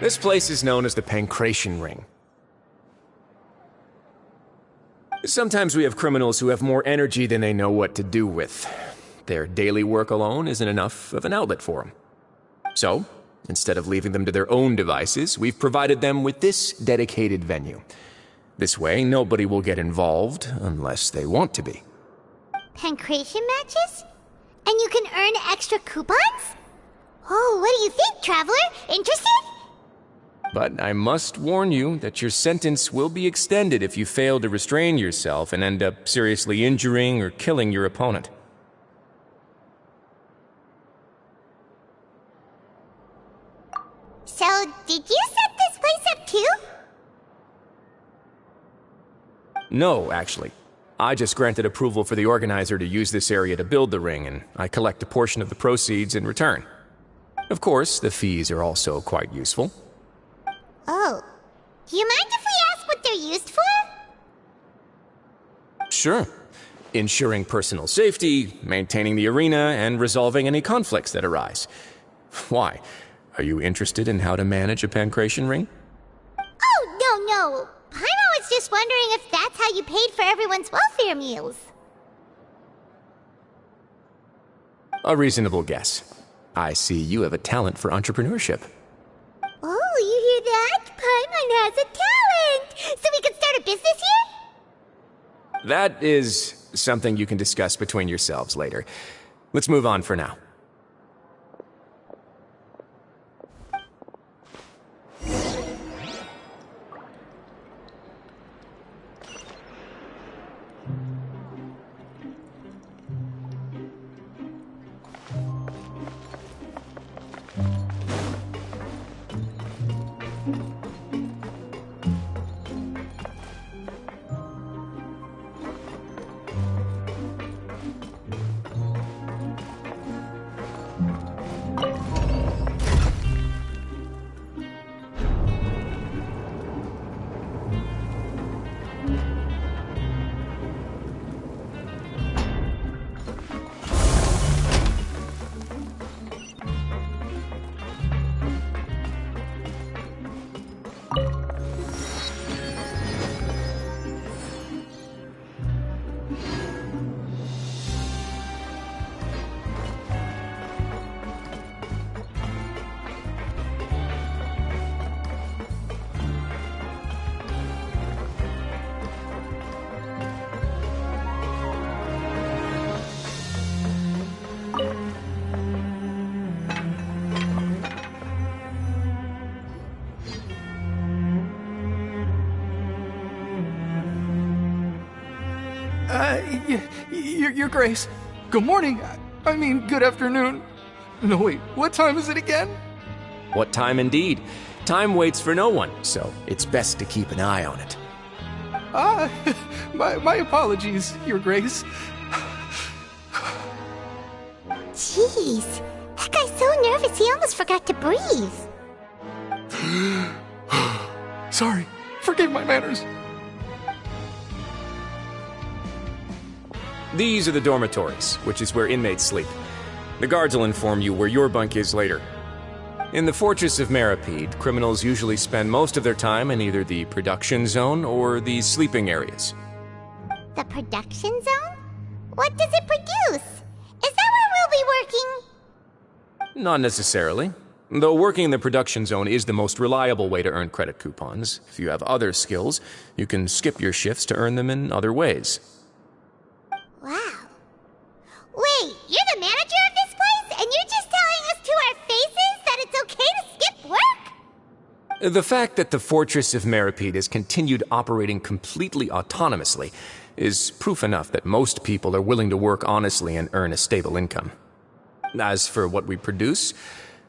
This place is known as the Pancration Ring. Sometimes we have criminals who have more energy than they know what to do with. Their daily work alone isn't enough of an outlet for them. So, instead of leaving them to their own devices, we've provided them with this dedicated venue. This way, nobody will get involved unless they want to be. Pancration matches? And you can earn extra coupons? Oh, what do you think, Traveler? Interested? But I must warn you that your sentence will be extended if you fail to restrain yourself and end up seriously injuring or killing your opponent. So, did you set this place up too? No, actually. I just granted approval for the organizer to use this area to build the ring, and I collect a portion of the proceeds in return. Of course, the fees are also quite useful. Oh. Do you mind if we ask what they're used for? Sure. Ensuring personal safety, maintaining the arena, and resolving any conflicts that arise. Why? Are you interested in how to manage a pancration ring? Oh, no. Paimon was just wondering if that's how you paid for everyone's welfare meals. A reasonable guess. I see you have a talent for entrepreneurship. Oh, you hear that? Paimon has a talent! So we can start a business here? That is something you can discuss between yourselves later. Let's move on for now. Your Grace. Good morning. I mean, good afternoon. No, wait, what time is it again? What time indeed? Time waits for no one, so it's best to keep an eye on it. My apologies, Your Grace. Jeez, that guy's so nervous he almost forgot to breathe. Sorry, forgive my manners. These are the dormitories, which is where inmates sleep. The guards will inform you where your bunk is later. In the Fortress of Meripede, criminals usually spend most of their time in either the production zone or the sleeping areas. The production zone? What does it produce? Is that where we'll be working? Not necessarily. Though working in the production zone is the most reliable way to earn credit coupons, if you have other skills, you can skip your shifts to earn them in other ways. Wow. Wait, you're the manager of this place, and you're just telling us to our faces that it's okay to skip work? The fact that the Fortress of Meripede has continued operating completely autonomously is proof enough that most people are willing to work honestly and earn a stable income. As for what we produce,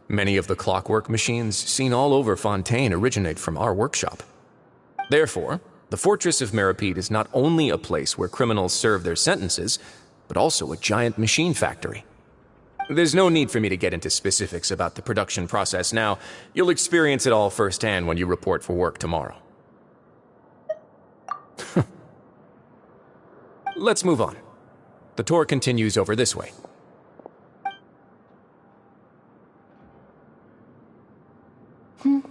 many of the clockwork machines seen all over Fontaine originate from our workshop. Therefore, the Fortress of Meripede is not only a place where criminals serve their sentences, but also a giant machine factory. There's no need for me to get into specifics about the production process now. You'll experience it all firsthand when you report for work tomorrow. Let's move on. The tour continues over this way. You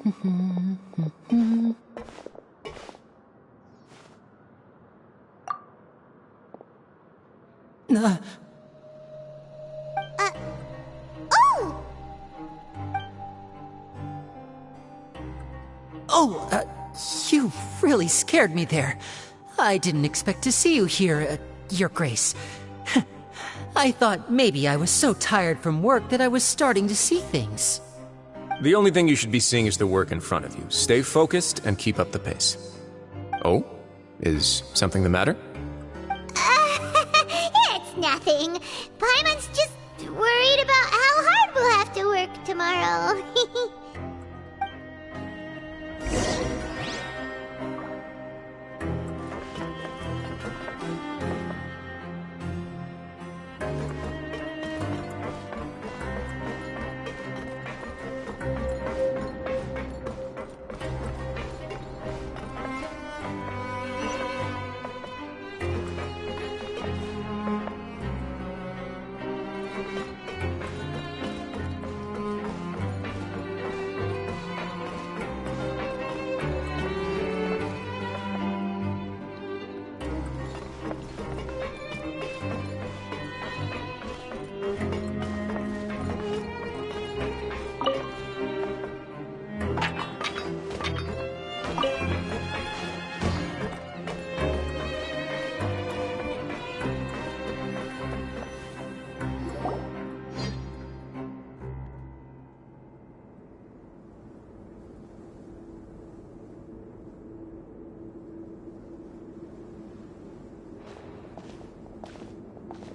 really scared me there. I didn't expect to see you here, Your Grace. I thought maybe I was so tired from work that I was starting to see things. The only thing you should be seeing is the work in front of you. Stay focused and keep up the pace. Oh? Is something the matter? It's nothing. Paimon's just worried about how hard we'll have to work tomorrow.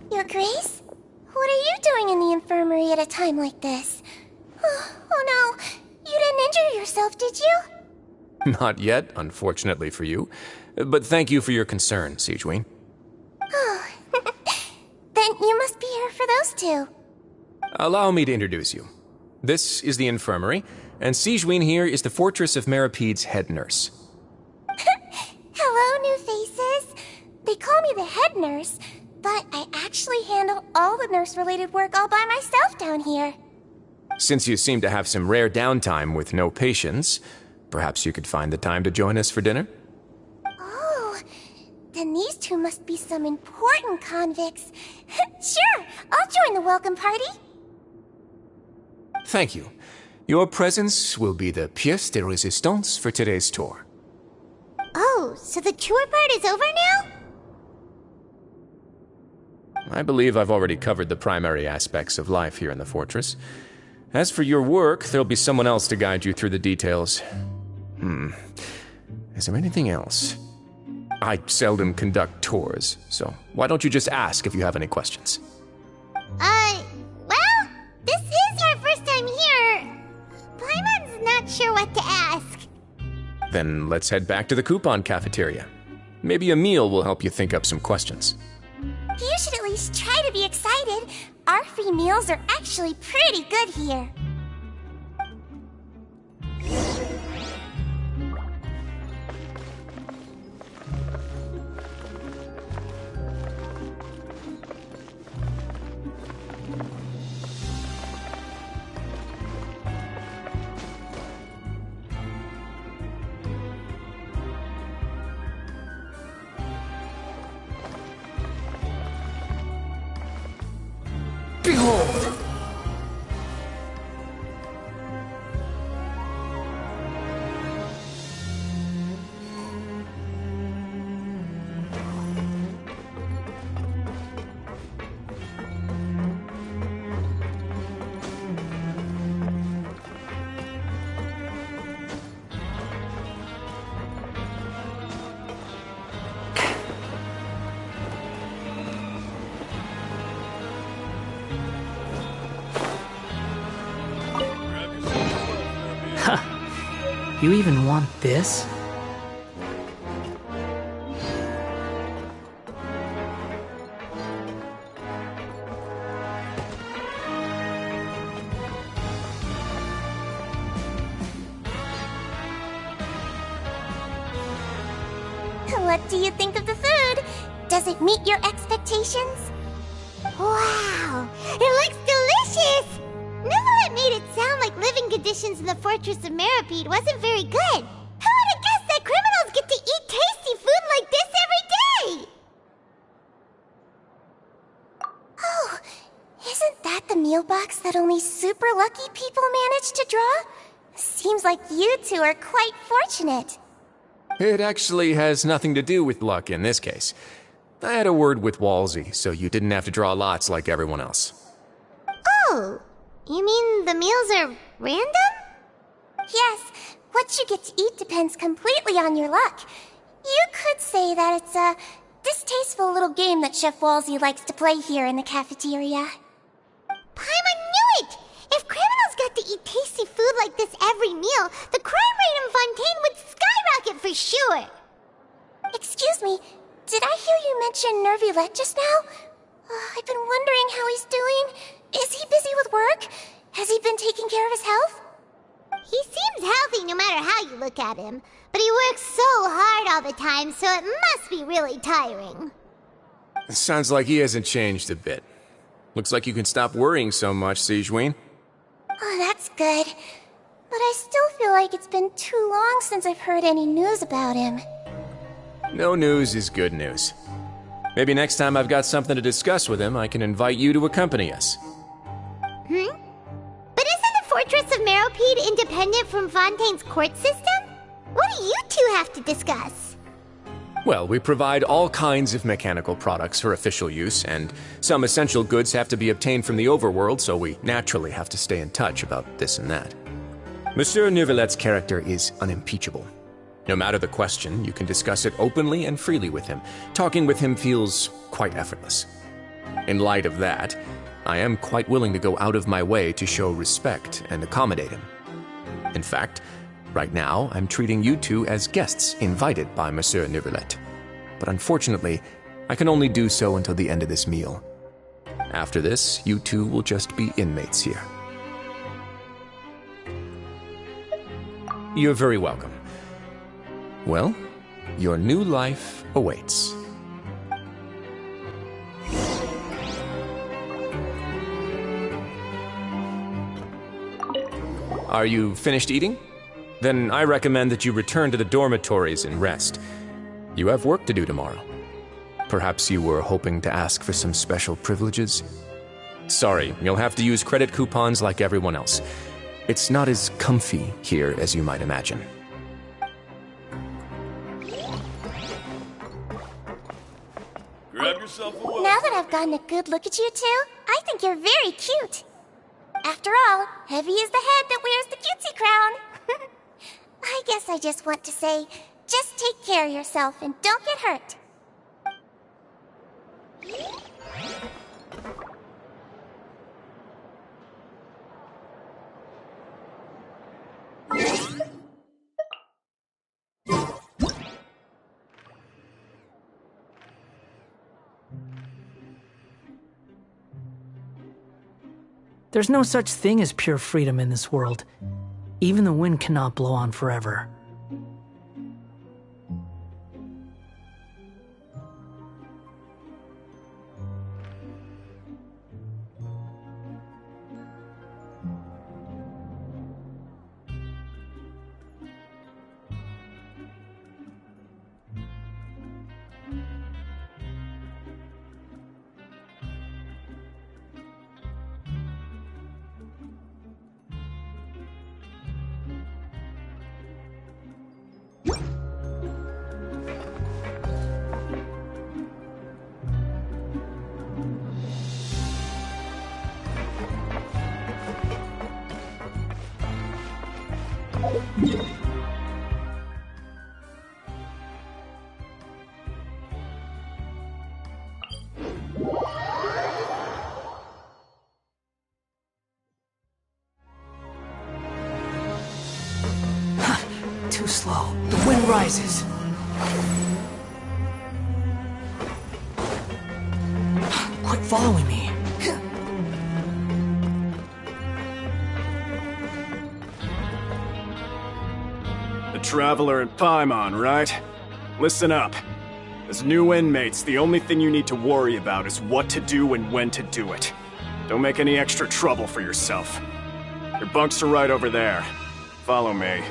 Your Grace? What are you doing in the infirmary at a time like this? Oh no, you didn't injure yourself, did you? Not yet, unfortunately for you. But thank you for your concern, Sijween. Oh, then you must be here for those two. Allow me to introduce you. This is the infirmary, and Sijween here is the Fortress of Meripede's head nurse. Hello, new faces. They call me the head nurse, but I actually handle all the nurse-related work all by myself down here. Since you seem to have some rare downtime with no patients, perhaps you could find the time to join us for dinner? Oh, then these two must be some important convicts. Sure, I'll join the welcome party. Thank you. Your presence will be the pièce de résistance for today's tour. Oh, so the tour part is over now? I believe I've already covered the primary aspects of life here in the fortress. As for your work, there'll be someone else to guide you through the details. Is there anything else? I seldom conduct tours, so why don't you just ask if you have any questions? Well, this is our first time here. Paimon's not sure what to ask. Then let's head back to the coupon cafeteria. Maybe a meal will help you think up some questions. You should at least try to be excited. Our free meals are actually pretty good here. Behold! You even want this? What do you think of the food? Does it meet your expectations? Wow, it looks delicious! Never it made it sound like living conditions in the Fortress of Meropide wasn't very good. Who would have guessed that criminals get to eat tasty food like this every day? Oh, isn't that the meal box that only super lucky people manage to draw? Seems like you two are quite fortunate. It actually has nothing to do with luck in this case. I had a word with Walsey, so you didn't have to draw lots like everyone else. Oh, you mean the meals are random? Yes, what you get to eat depends completely on your luck. You could say that it's a distasteful little game that Chef Walsey likes to play here in the cafeteria. Paimon knew it! If criminals got to eat tasty food like this every meal, the crime rate in Fontaine would skyrocket for sure! Excuse me, did I hear you mention Nervulette just now? I've been wondering how he's doing. Is he busy with work? Has he been taking care of his health? He seems healthy no matter how you look at him, but he works so hard all the time, so it must be really tiring. Sounds like he hasn't changed a bit. Looks like you can stop worrying so much, Sigewinne. Oh, that's good. But I still feel like it's been too long since I've heard any news about him. No news is good news. Maybe next time I've got something to discuss with him, I can invite you to accompany us. But isn't the Fortress of Meropide independent from Fontaine's court system? What do you two have to discuss? Well, we provide all kinds of mechanical products for official use, and some essential goods have to be obtained from the overworld, so we naturally have to stay in touch about this and that. Monsieur Neuvillette's character is unimpeachable. No matter the question, you can discuss it openly and freely with him. Talking with him feels quite effortless. In light of that, I am quite willing to go out of my way to show respect and accommodate him. In fact, right now, I'm treating you two as guests invited by Monsieur Neuvillette. But unfortunately, I can only do so until the end of this meal. After this, you two will just be inmates here. You're very welcome. Well, your new life awaits. Are you finished eating? Then I recommend that you return to the dormitories and rest. You have work to do tomorrow. Perhaps you were hoping to ask for some special privileges? Sorry, you'll have to use credit coupons like everyone else. It's not as comfy here as you might imagine. Grab yourself a walk. Now that I've gotten a good look at you two, I think you're very cute. After all, heavy is the head that wears the cutesy crown. I guess I just want to say, just take care of yourself and don't get hurt. There's no such thing as pure freedom in this world. Even the wind cannot blow on forever. Too slow. The wind rises. Quit following me. The Traveler and Paimon, right? Listen up. As new inmates, the only thing you need to worry about is what to do and when to do it. Don't make any extra trouble for yourself. Your bunks are right over there. Follow me.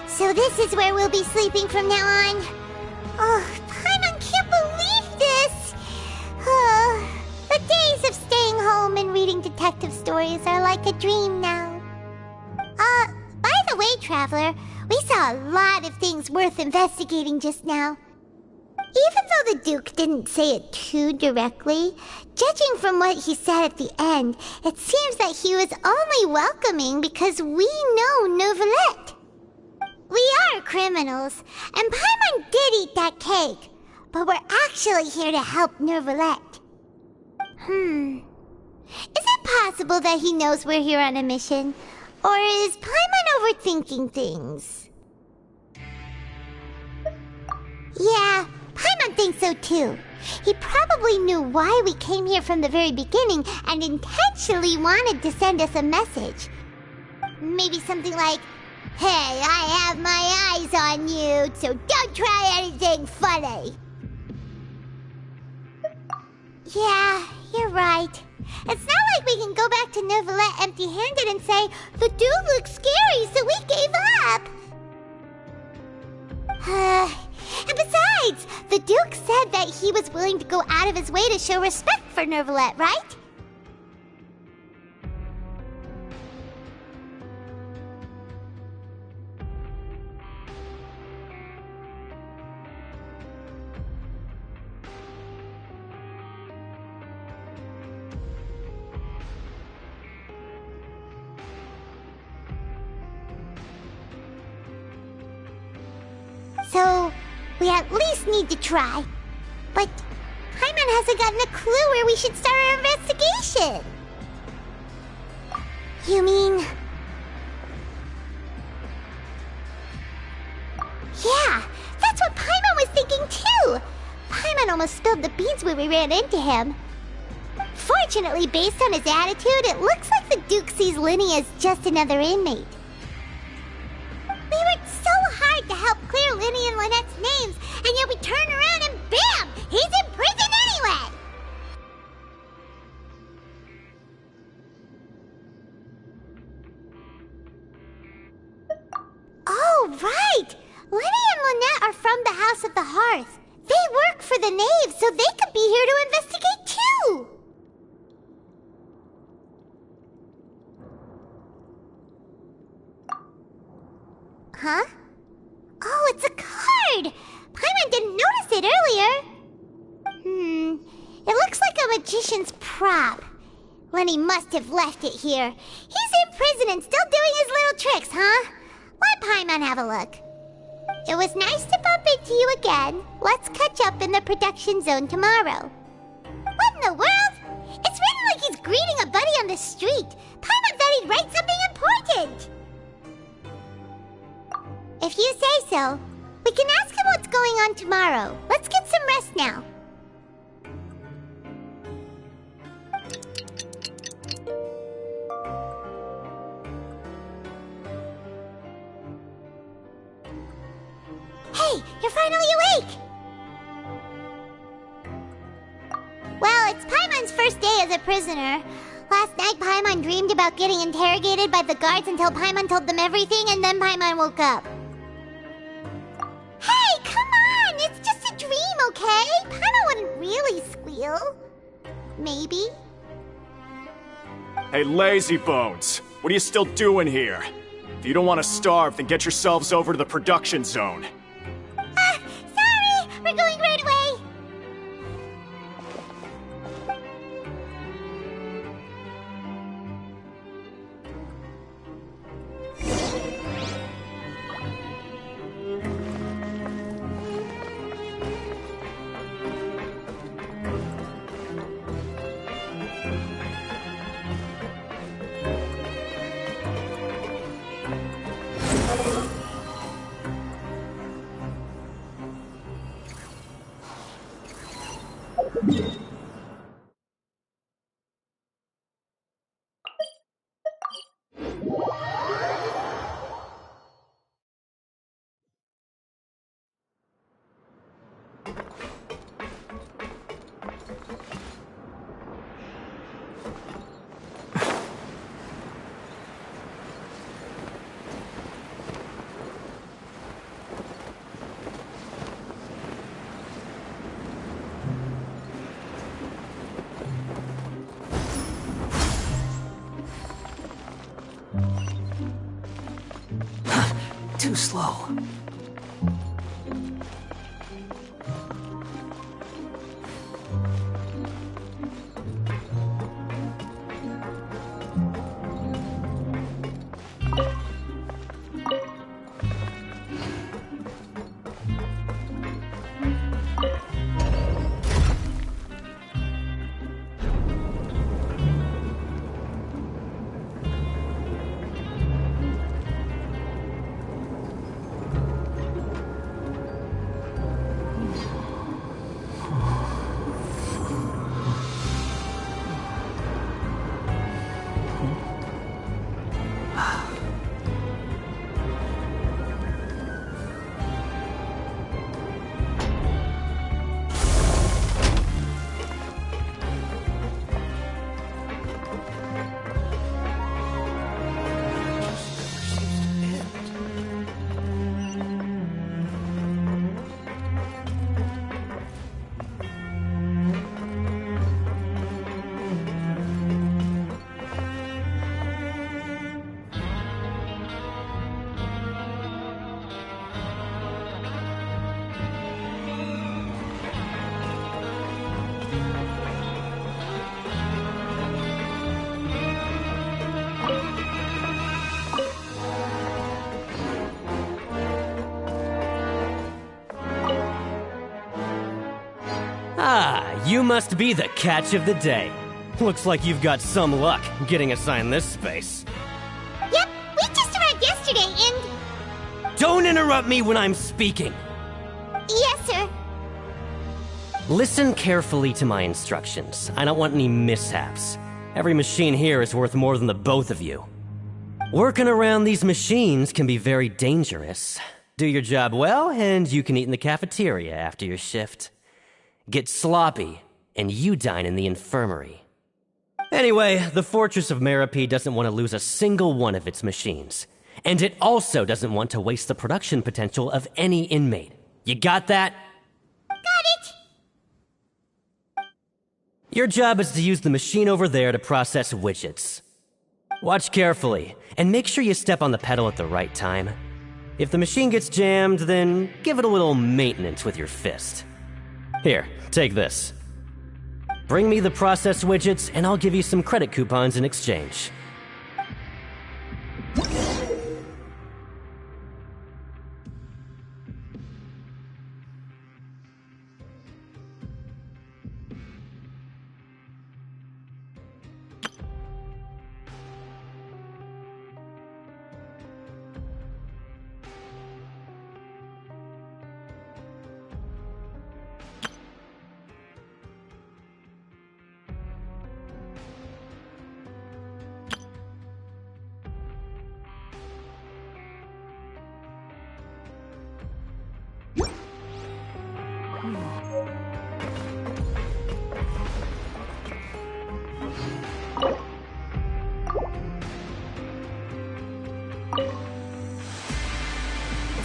So this is where we'll be sleeping from now on. Oh, Paimon can't believe this! The days of staying home and reading detective stories are like a dream now. By the way, Traveler, we saw a lot of things worth investigating just now. Even though the Duke didn't say it too directly, judging from what he said at the end, it seems that he was only welcoming because we know Neuvillette. We are criminals, and Paimon did eat that cake, but we're actually here to help Neuvillette. Is it possible that he knows we're here on a mission? Or is Paimon overthinking things? Yeah, Paimon thinks so too. He probably knew why we came here from the very beginning and intentionally wanted to send us a message. Maybe something like, "Hey, I have my eyes on you, so don't try anything funny." Yeah, you're right. It's not like we can go back to Neuvillette empty-handed and say, "The dude looks scary, so we gave up." And besides, the Duke said that he was willing to go out of his way to show respect for Neuvillette, right? So, we at least need to try. But Paimon hasn't gotten a clue where we should start our investigation. You mean... Yeah, that's what Paimon was thinking too. Paimon almost spilled the beans when we ran into him. Fortunately, based on his attitude, it looks like the Duke sees Linny as just another inmate. We worked so hard to help clear Linny and Lynette's names, and yet we turn around and bam! He's in prison anyway! Oh, right! Linny and Lynette are from the House of the Hearth. They work for the Knave, so they could be here to investigate too! Huh? Oh, it's a card! Paimon didn't notice it earlier. It looks like a magician's prop. Lenny must have left it here. He's in prison and still doing his little tricks, huh? Let Paimon have a look. It was nice to bump into you again. Let's catch up in the production zone tomorrow. What in the world? It's written like he's greeting a buddy on the street. Paimon thought he'd write something important. If you say so, we can ask him what's going on tomorrow. Let's get some rest now. Hey, you're finally awake! Well, it's Paimon's first day as a prisoner. Last night, Paimon dreamed about getting interrogated by the guards until Paimon told them everything, and then Paimon woke up. Hey, come on! It's just a dream, okay? Paimon wouldn't really squeal. Maybe. Hey, lazy bones! What are you still doing here? If you don't want to starve, then get yourselves over to the production zone. Sorry! We're going right away! too slow. Ah, you must be the catch of the day. Looks like you've got some luck getting assigned this space. Yep, we just arrived yesterday and... Don't interrupt me when I'm speaking! Yes, sir. Listen carefully to my instructions. I don't want any mishaps. Every machine here is worth more than the both of you. Working around these machines can be very dangerous. Do your job well, and you can eat in the cafeteria after your shift. Get sloppy, and you dine in the infirmary. Anyway, the Fortress of Meropide doesn't want to lose a single one of its machines. And it also doesn't want to waste the production potential of any inmate. You got that? Got it! Your job is to use the machine over there to process widgets. Watch carefully, and make sure you step on the pedal at the right time. If the machine gets jammed, then give it a little maintenance with your fist. Here, take this. Bring me the process widgets, and I'll give you some credit coupons in exchange.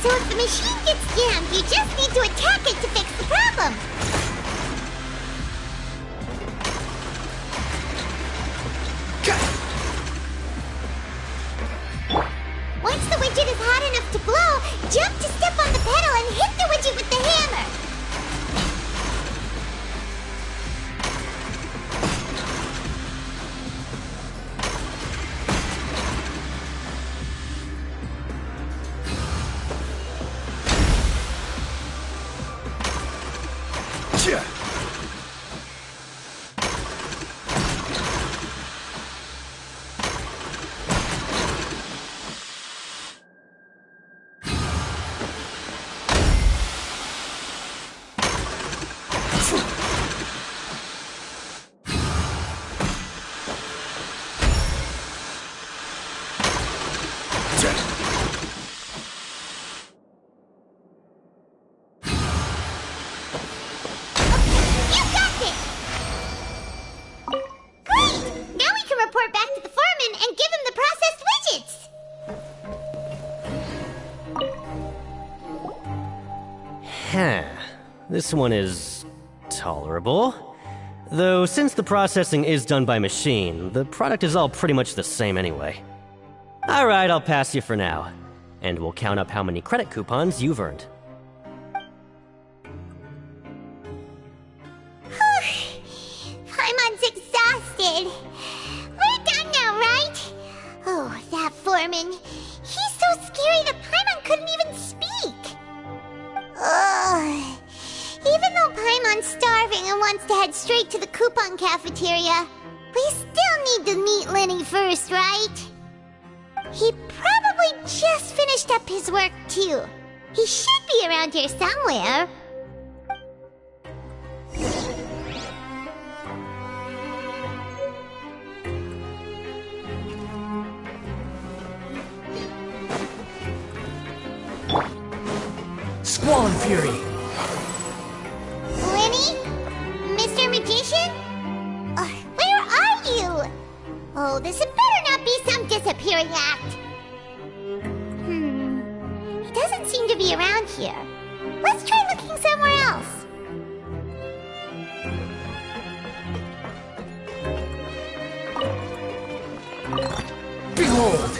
So if the machine gets jammed, you just need to attack it to fix the problem. Once the widget is hot enough to blow, jump to step on the pedal and hit the widget with the hammer. This one is tolerable. Though since the processing is done by machine, the product is all pretty much the same anyway. Alright, I'll pass you for now. and we'll count up how many credit coupons you've earned. Paimon's exhausted. We're done now, right? Oh, that foreman. He's so scary that Paimon couldn't even speak. Ugh. Even though Paimon's starving and wants to head straight to the coupon cafeteria, we still need to meet Lenny first, right? He probably just finished up his work, too. He should be around here somewhere. Squall and Fury! Lenny? Mr. Magician? Where are you? Oh, this had better not be some disappearing act. He doesn't seem to be around here. Let's try looking somewhere else. Behold!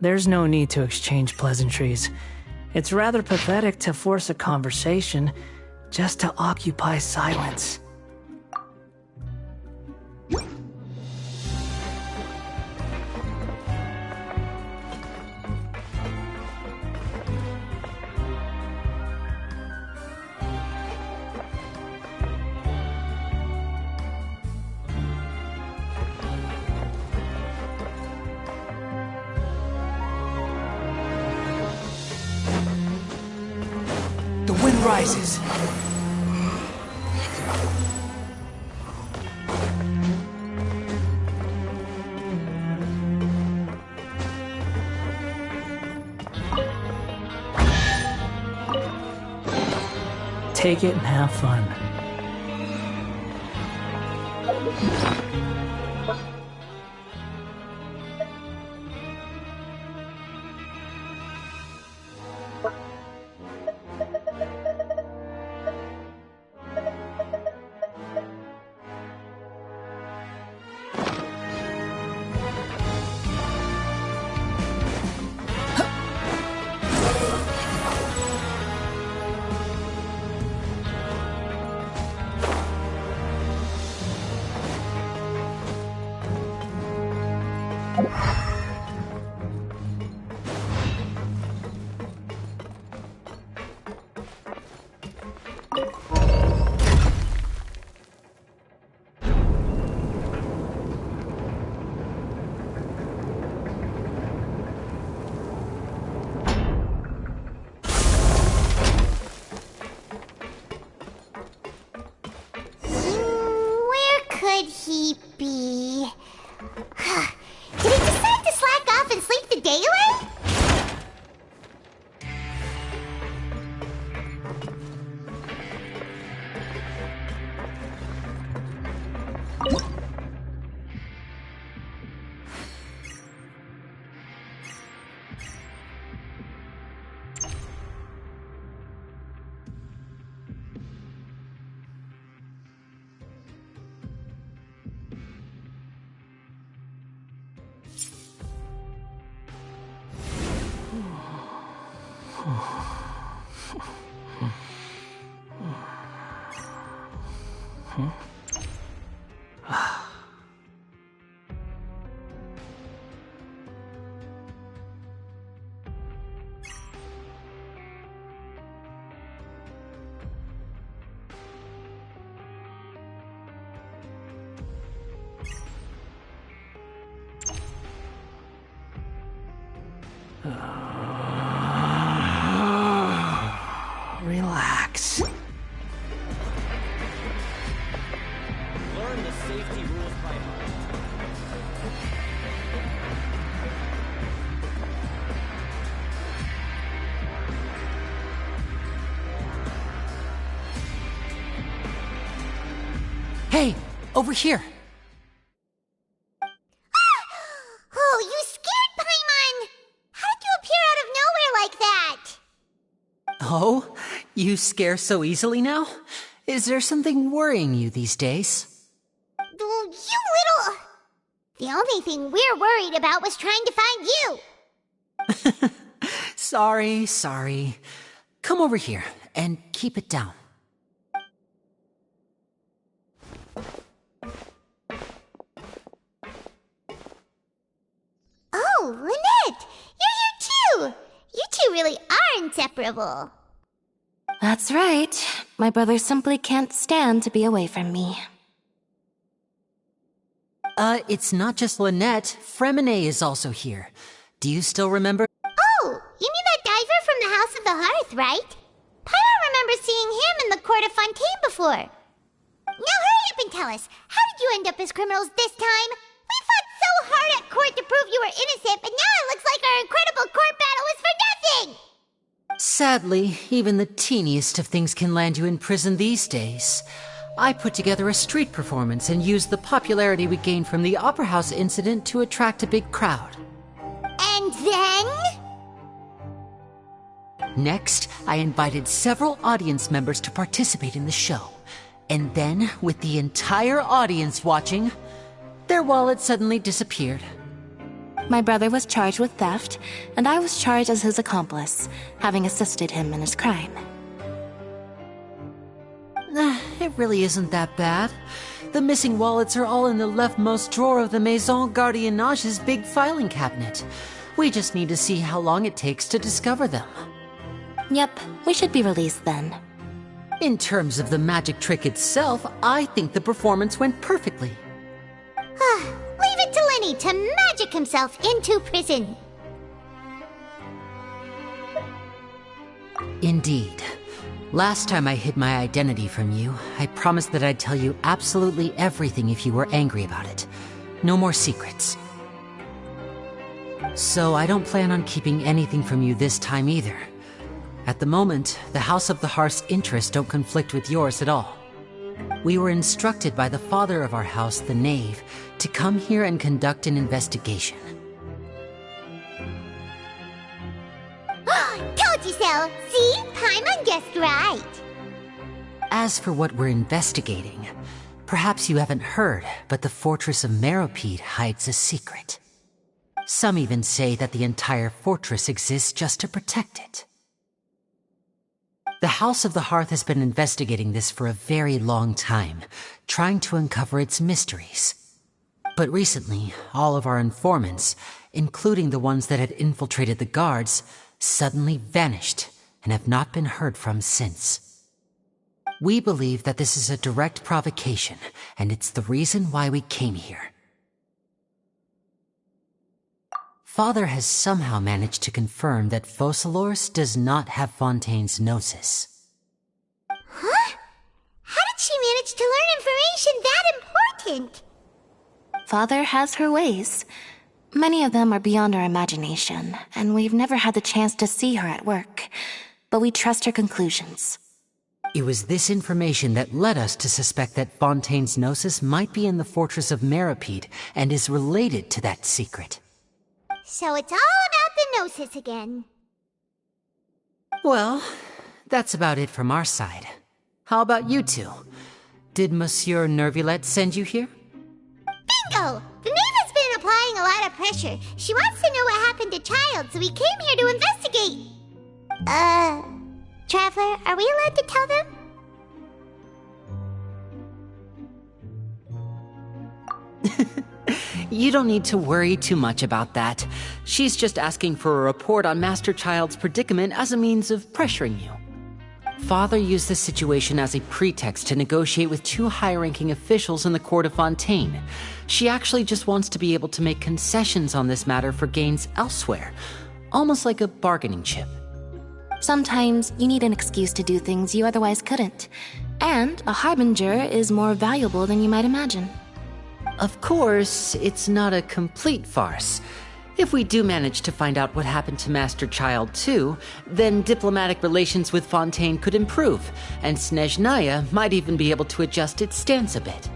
There's no need to exchange pleasantries. It's rather pathetic to force a conversation just to occupy silence. The wind rises. Take it and have fun. Where could he be? Did he decide to slack off and sleep the day away? Relax. Learn the safety rules by heart. Hey, over here. Oh, you scared Paimon! How did you appear out of nowhere like that? Oh, you scare so easily now? Is there something worrying you these days? You little... The only thing we're worried about was trying to find you. Sorry. Come over here and keep it down. Oh, Lynette! You're here too! You two really are inseparable. That's right. My brother simply can't stand to be away from me. It's not just Lynette. Fremine is also here. Do you still remember? Oh, you mean that diver from the House of the Hearth, right? Pyro remembers seeing him in the Court of Fontaine before. Now hurry up and tell us, how did you end up as criminals this time? We fought so hard at court to prove you were innocent, but now it looks like our incredible court battle was for nothing! Sadly, even the teeniest of things can land you in prison these days. I put together a street performance and used the popularity we gained from the Opera House incident to attract a big crowd. And then? Next, I invited several audience members to participate in the show. And then, with the entire audience watching, their wallet suddenly disappeared. My brother was charged with theft, and I was charged as his accomplice, having assisted him in his crime. It really isn't that bad. The missing wallets are all in the leftmost drawer of the Maison Gardiennage's big filing cabinet. We just need to see how long it takes to discover them. Yep, we should be released then. In terms of the magic trick itself, I think the performance went perfectly. Leave it to Lenny to magic himself into prison. Indeed. Last time I hid my identity from you, I promised that I'd tell you absolutely everything if you were angry about it. No more secrets. So I don't plan on keeping anything from you this time either. At the moment, the House of the Hearth's interests don't conflict with yours at all. We were instructed by the father of our house, the Knave, to come here and conduct an investigation. Told you so! See? Paimon guessed right. As for what we're investigating, perhaps you haven't heard, but the fortress of Meropide hides a secret. Some even say that the entire fortress exists just to protect it. The House of the Hearth has been investigating this for a very long time, trying to uncover its mysteries. But recently, all of our informants, including the ones that had infiltrated the guards, suddenly vanished and have not been heard from since. We believe that this is a direct provocation, and it's the reason why we came here. Father has somehow managed to confirm that Focalors does not have Fontaine's gnosis. Huh? How did she manage to learn information that important? Father has her ways. Many of them are beyond our imagination, and we've never had the chance to see her at work. But we trust her conclusions. It was this information that led us to suspect that Fontaine's gnosis might be in the fortress of Meropide and is related to that secret. So it's all about the gnosis again. Well, that's about it from our side. How about you two? Did Monsieur Nervulette send you here? Bingo! The Knave has been applying a lot of pressure. She wants to know what happened to Child, so we came here to investigate. Traveler, are we allowed to tell them? You don't need to worry too much about that. She's just asking for a report on Master Child's predicament as a means of pressuring you. Father used this situation as a pretext to negotiate with two high-ranking officials in the court of Fontaine. She actually just wants to be able to make concessions on this matter for gains elsewhere. almost like a bargaining chip. Sometimes you need an excuse to do things you otherwise couldn't. And a harbinger is more valuable than you might imagine. Of course, it's not a complete farce. If we do manage to find out what happened to Master Child 2, then diplomatic relations with Fontaine could improve, and Snezhnaya might even be able to adjust its stance a bit.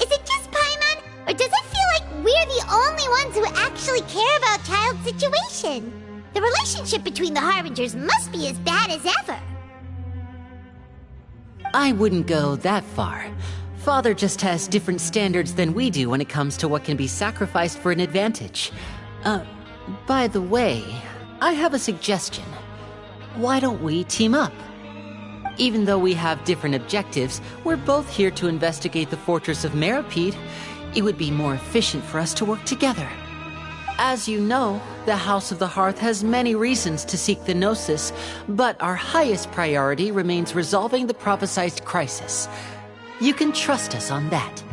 Is it just Paimon, or does it feel like we're the only ones who actually care about Child's situation? The relationship between the Harbingers must be as bad as ever. I wouldn't go that far. Father just has different standards than we do when it comes to what can be sacrificed for an advantage. By the way, I have a suggestion. Why don't we team up? Even though we have different objectives, we're both here to investigate the fortress of Meropide. It would be more efficient for us to work together. As you know, the House of the Hearth has many reasons to seek the Gnosis, but our highest priority remains resolving the prophesized crisis. You can trust us on that.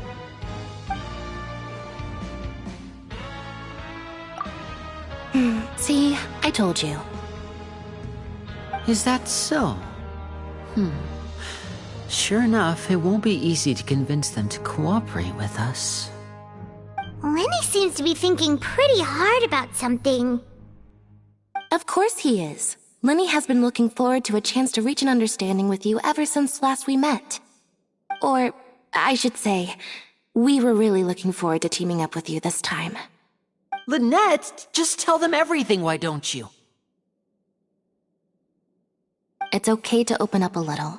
See, I told you. Is that so? Sure enough, it won't be easy to convince them to cooperate with us. Lenny seems to be thinking pretty hard about something. Of course he is. Lenny has been looking forward to a chance to reach an understanding with you ever since last we met. Or, I should say, we were really looking forward to teaming up with you this time. Lynette, just tell them everything, why don't you? It's okay to open up a little.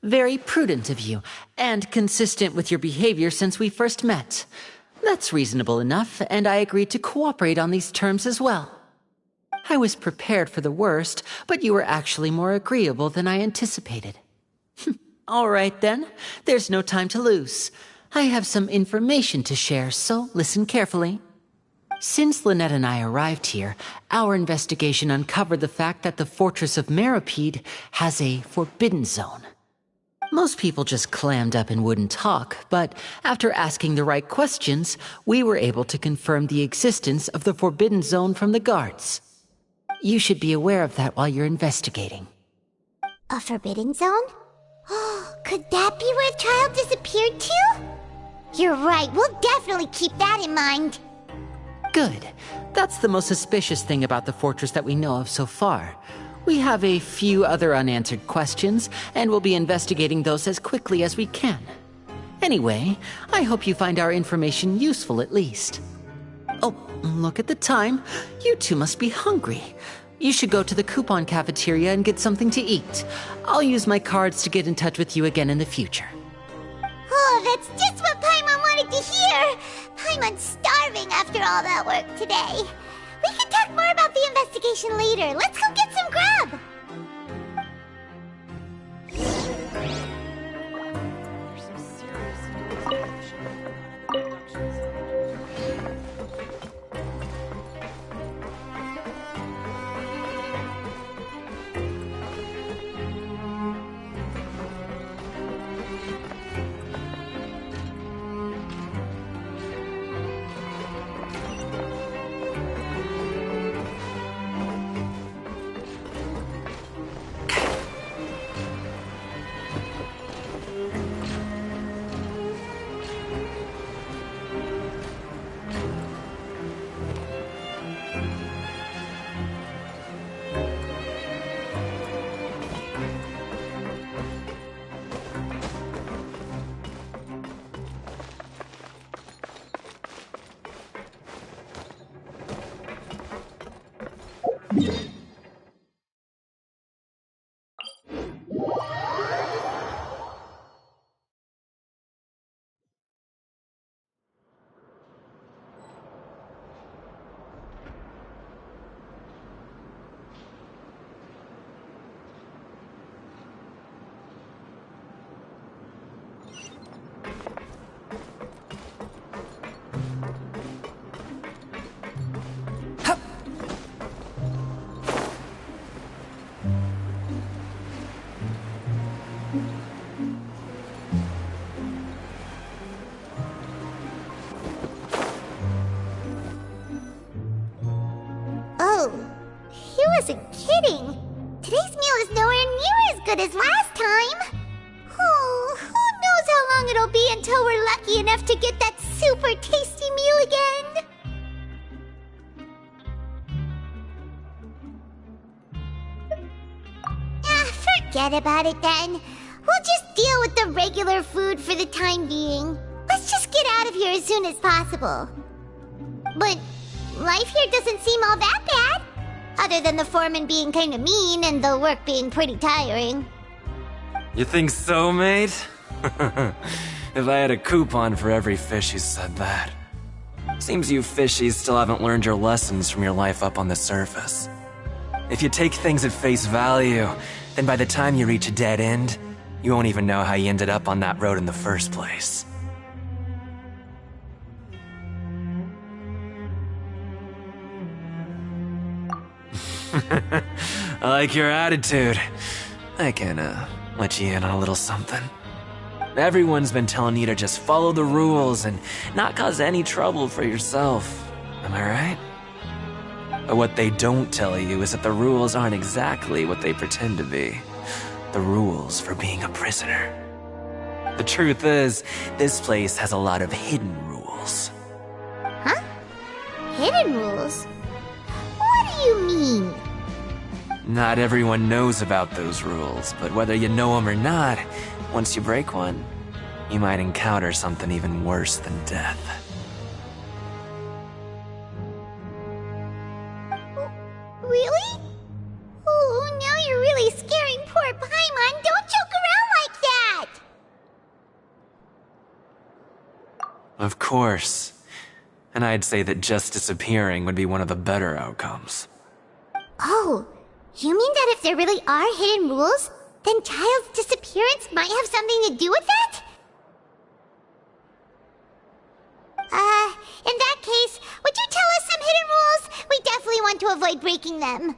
Very prudent of you, and consistent with your behavior since we first met. That's reasonable enough, and I agreed to cooperate on these terms as well. I was prepared for the worst, but you were actually more agreeable than I anticipated. All right then, there's no time to lose. I have some information to share, so listen carefully. Since Lynette and I arrived here, our investigation uncovered the fact that the Fortress of Meropide has a forbidden zone. Most people just clammed up and wouldn't talk, but after asking the right questions, we were able to confirm the existence of the forbidden zone from the guards. You should be aware of that while you're investigating. A forbidden zone? Could that be where Child disappeared to? You're right, we'll definitely keep that in mind. Good. That's the most suspicious thing about the fortress that we know of so far. We have a few other unanswered questions, and we'll be investigating those as quickly as we can. Anyway, I hope you find our information useful at least. Oh, look at the time. You two must be hungry. You should go to the coupon cafeteria and get something to eat. I'll use my cards to get in touch with you again in the future. Oh, that's just what Paimon wanted to hear! Paimon's starving after all that work today. We can talk more about the investigation later. Let's go get some grub! good as last time. Oh, who knows how long it'll be until we're lucky enough to get that super tasty meal again. Forget about it then. We'll just deal with the regular food for the time being. Let's just get out of here as soon as possible. But life here doesn't seem all that bad. Other than the foreman being kinda mean and the work being pretty tiring. You think so, mate? If I had a coupon for every fish who said that. Seems you fishies still haven't learned your lessons from your life up on the surface. If you take things at face value, then by the time you reach a dead end, you won't even know how you ended up on that road in the first place. I like your attitude. I can, let you in on a little something. Everyone's been telling you to just follow the rules and not cause any trouble for yourself. Am I right? But what they don't tell you is that the rules aren't exactly what they pretend to be. The rules for being a prisoner. The truth is, this place has a lot of hidden rules. Huh? Hidden rules? What do you mean? Not everyone knows about those rules, but whether you know them or not, once you break one, you might encounter something even worse than death. Really? Oh, now you're really scaring poor Paimon. Don't joke around like that! Of course. And I'd say that just disappearing would be one of the better outcomes. Oh, you mean that if there really are hidden rules, then Child's disappearance might have something to do with that? In that case, would you tell us some hidden rules? We definitely want to avoid breaking them.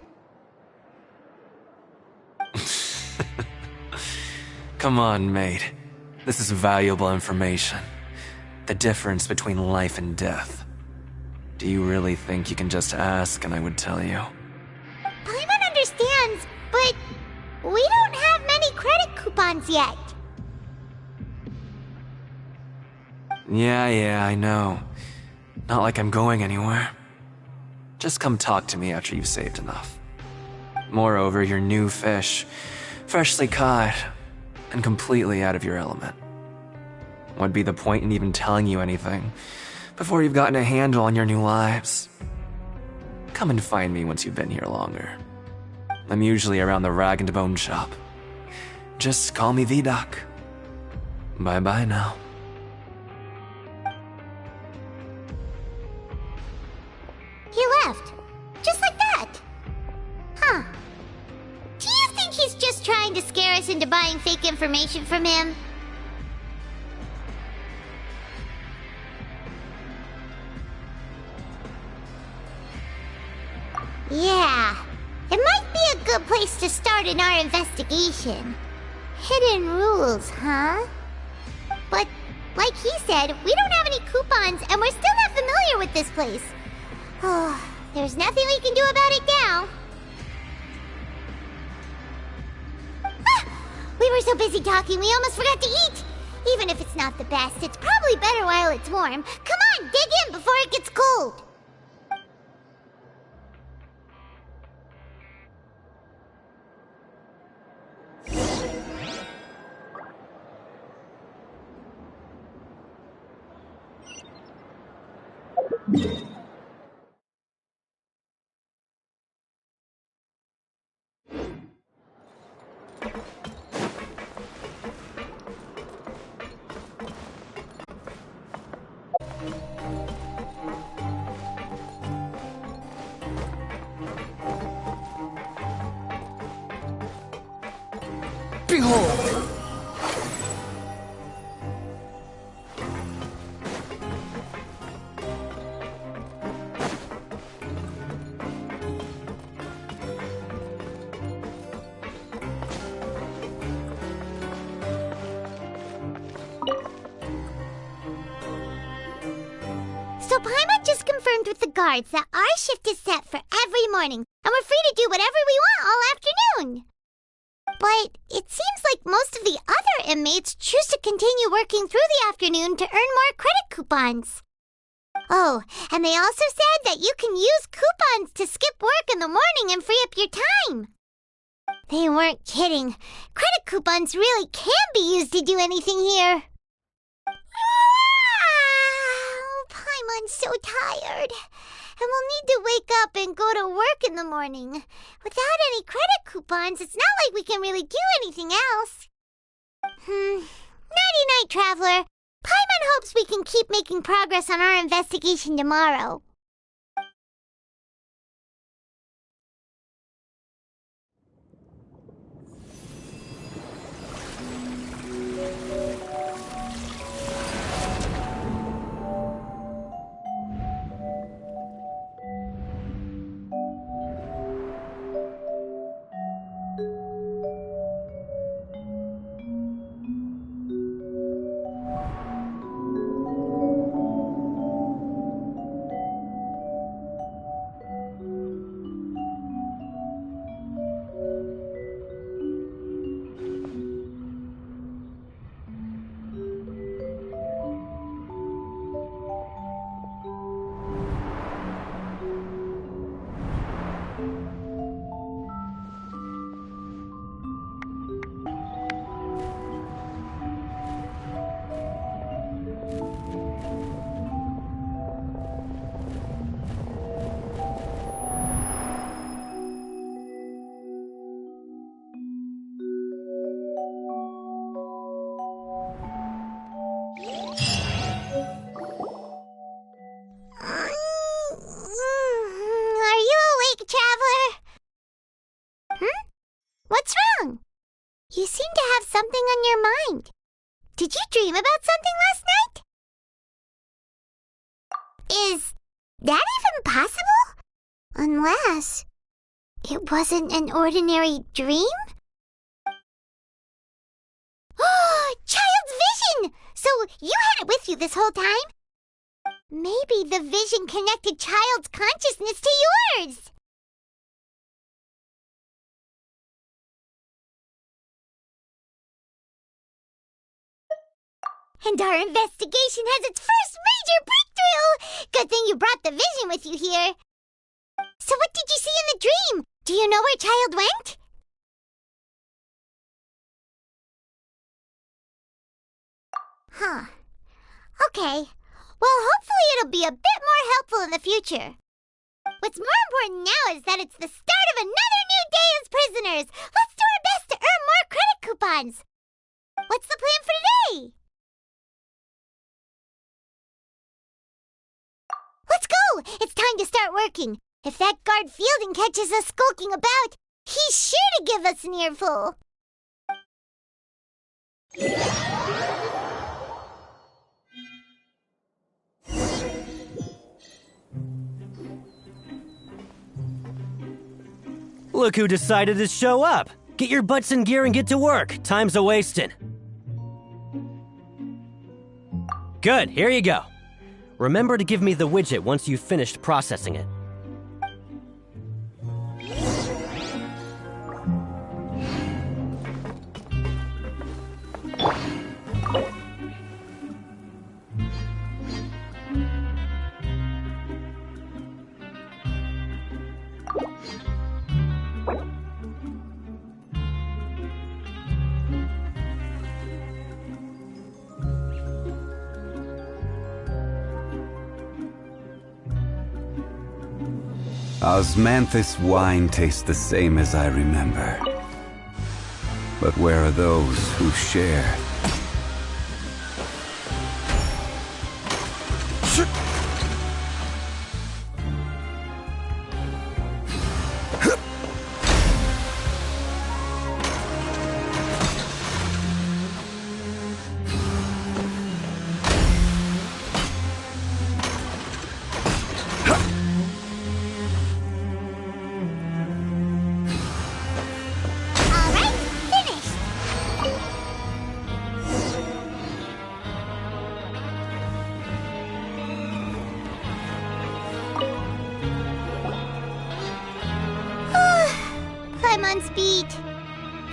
Come on, mate. This is valuable information. The difference between life and death. Do you really think you can just ask and I would tell you? Paimon understands, but we don't have many credit coupons yet. Yeah, I know. Not like I'm going anywhere. Just come talk to me after you've saved enough. Moreover, you're new fish, freshly caught, and completely out of your element. What'd be the point in even telling you anything before you've gotten a handle on your new lives? Come and find me once you've been here longer. I'm usually around the rag and bone shop. Just call me VOD. Bye-bye now. He left. Just like that. Huh. Do you think he's just trying to scare us into buying fake information from him? Yeah. It might be a good place to start in our investigation. Hidden rules, huh? But, like he said, we don't have any coupons and we're still not familiar with this place. Oh, there's nothing we can do about it now. Ah, we were so busy talking, we almost forgot to eat. Even if it's not the best, it's probably better while it's warm. Come on, dig in before it gets cold. Behold! So Paimon just confirmed with the guards that our shift is set for every morning, and we're free to do whatever we want all afternoon. But it seems like most of the other inmates choose to continue working through the afternoon to earn more credit coupons. Oh, and they also said that you can use coupons to skip work in the morning and free up your time. They weren't kidding. Credit coupons really can be used to do anything here. Paimon's so tired. And we'll need to wake up and go to work in the morning. Without any credit coupons, it's not like we can really do anything else. Nighty-night, Traveler. Paimon hopes we can keep making progress on our investigation tomorrow. What's wrong? You seem to have something on your mind. Did you dream about something last night? Is that even possible? Unless it wasn't an ordinary dream? Oh, Child's vision! So you had it with you this whole time? Maybe the vision connected Child's consciousness to yours. And our investigation has its first major breakthrough! Good thing you brought the vision with you here. So what did you see in the dream? Do you know where Child went? Huh. Okay. Well, hopefully it'll be a bit more helpful in the future. What's more important now is that it's the start of another new day as prisoners. Let's do our best to earn more credit coupons. What's the plan for today? Let's go! It's time to start working. If that guard Fielding catches us skulking about, he's sure to give us an earful. Look who decided to show up! Get your butts in gear and get to work. Time's a-wasting. Good, here you go. Remember to give me the widget once you've finished processing it. Osmanthus wine tastes the same as I remember. But where are those who share?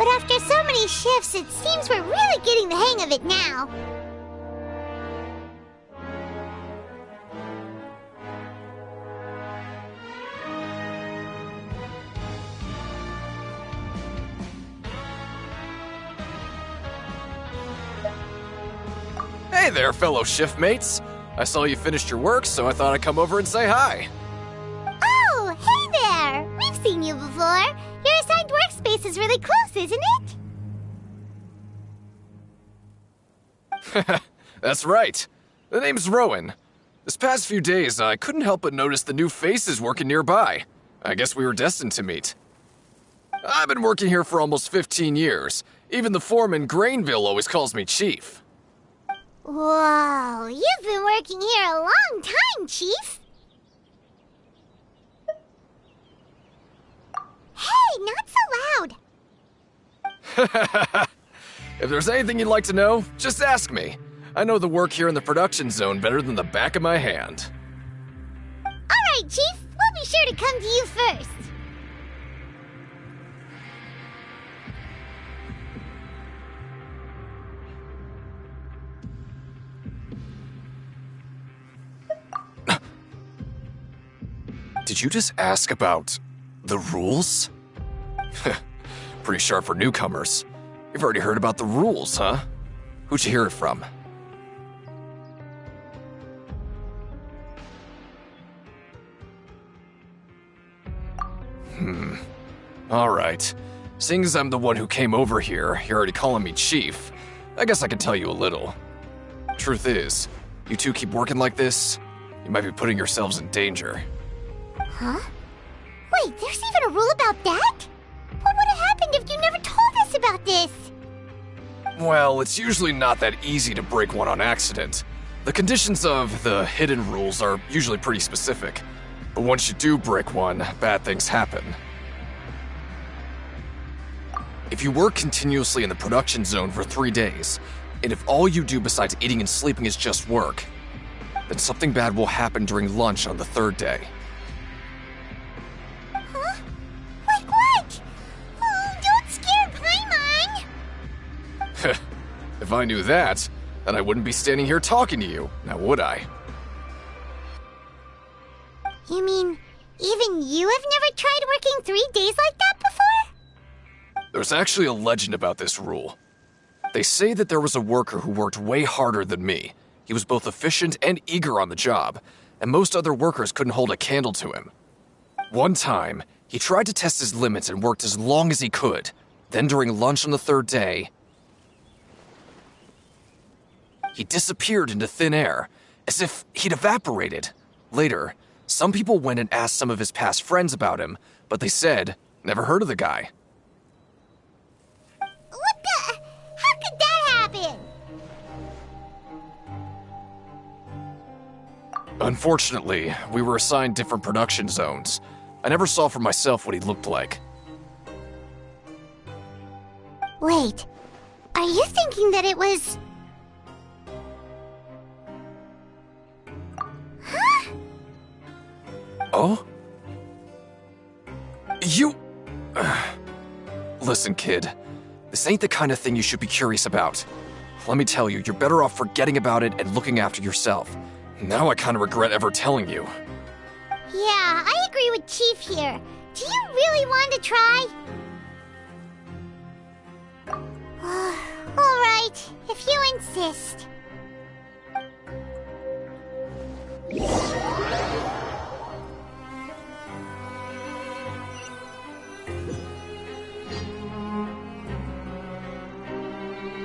but after so many shifts, it seems we're really getting the hang of it now. Hey there, fellow shiftmates. I saw you finished your work, so I thought I'd come over and say hi. Oh, hey there! We've seen you before. Your assigned workspace is really close, isn't it? That's right. The name's Rowan. This past few days, I couldn't help but notice the new faces working nearby. I guess we were destined to meet. I've been working here for almost 15 years. Even the foreman, Grainville, always calls me Chief. Whoa, you've been working here a long time, Chief. Hey, not so loud. If there's anything you'd like to know, just ask me. I know the work here in the production zone better than the back of my hand. All right, Chief. We'll be sure to come to you first. Did you just ask about the rules? Pretty sharp for newcomers. You've already heard about the rules, huh? Who'd you hear it from? Alright. Seeing as I'm the one who came over here, you're already calling me Chief. I guess I can tell you a little. Truth is, you two keep working like this, you might be putting yourselves in danger. Huh? Wait, there's even a rule about that? What would have happened if you never told us about this? Well, it's usually not that easy to break one on accident. The conditions of the hidden rules are usually pretty specific. But once you do break one, bad things happen. If you work continuously in the production zone for 3 days, and if all you do besides eating and sleeping is just work, then something bad will happen during lunch on the 3rd day. Huh? Like what? Oh, don't scare Paimon! If I knew that, then I wouldn't be standing here talking to you, now would I? You mean, even you have never tried working 3 days like that before? There's actually a legend about this rule. They say that there was a worker who worked way harder than me. He was both efficient and eager on the job, and most other workers couldn't hold a candle to him. One time, he tried to test his limits and worked as long as he could. Then during lunch on the 3rd day, he disappeared into thin air, as if he'd evaporated. Later, some people went and asked some of his past friends about him, but they said, never heard of the guy. What the? How could that happen? Unfortunately, we were assigned different production zones. I never saw for myself what he looked like. Wait, are you thinking that it was... Huh? Oh? You... Listen, kid. This ain't the kind of thing you should be curious about. Let me tell you, you're better off forgetting about it and looking after yourself. Now I kind of regret ever telling you. Yeah, I agree with Chief here. Do you really want to try? Alright, if you insist.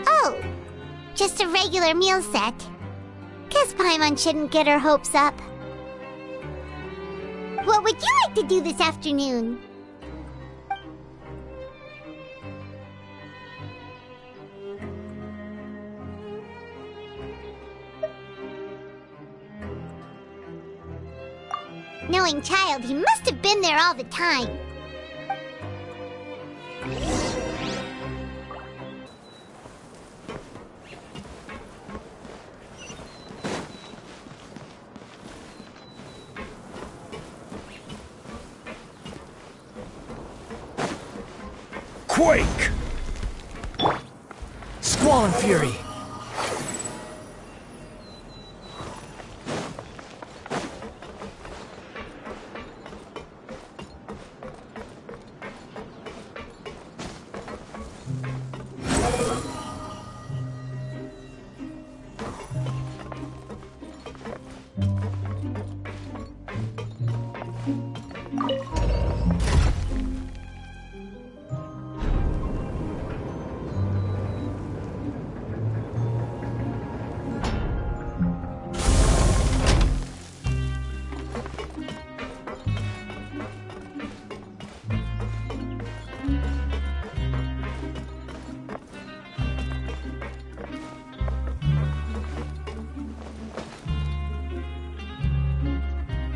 Oh, just a regular meal set. Guess Paimon shouldn't get her hopes up. What would you like to do this afternoon? Knowing Child, he must have been there all the time. Quake! Fallen Fury.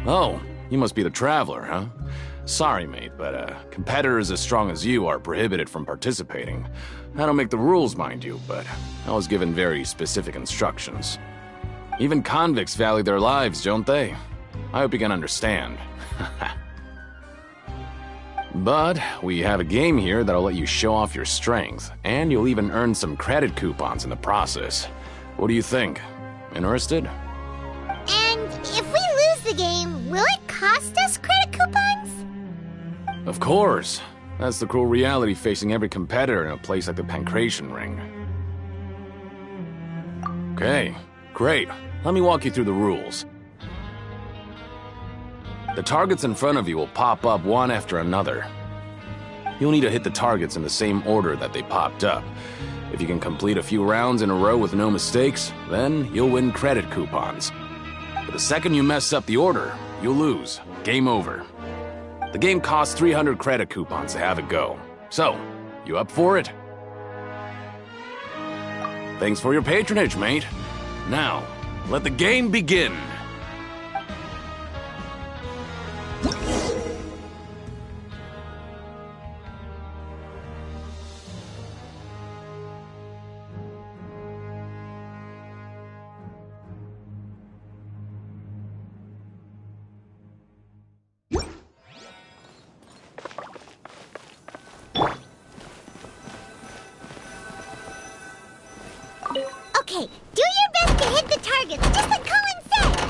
Oh, you must be the Traveler, huh? Sorry, mate, but competitors as strong as you are prohibited from participating. I don't make the rules, mind you, but I was given very specific instructions. Even convicts value their lives, don't they? I hope you can understand. But we have a game here that'll let you show off your strength, and you'll even earn some credit coupons in the process. What do you think? Interested? And if we lose the game, will it cost us credit coupons? Of course. That's the cruel reality facing every competitor in a place like the Pancration Ring. Okay, great. Let me walk you through the rules. The targets in front of you will pop up one after another. You'll need to hit the targets in the same order that they popped up. If you can complete a few rounds in a row with no mistakes, then you'll win credit coupons. But the second you mess up the order, you'll lose. Game over. The game costs 300 credit coupons to have it go. So, you up for it? Thanks for your patronage, mate. Now, let the game begin. Okay, do your best to hit the targets, just like Colin said!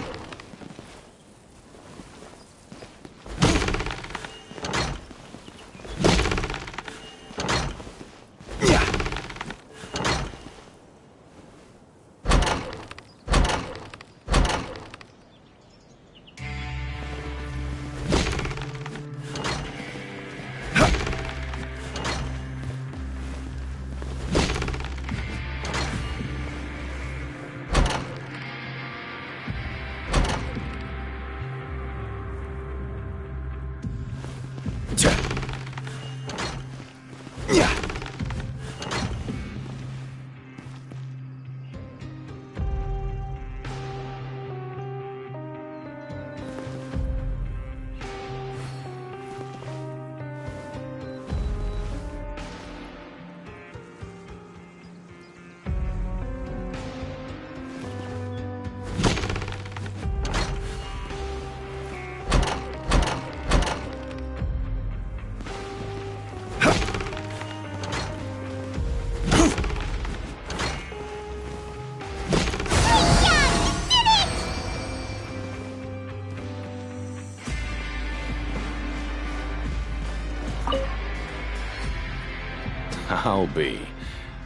I'll be.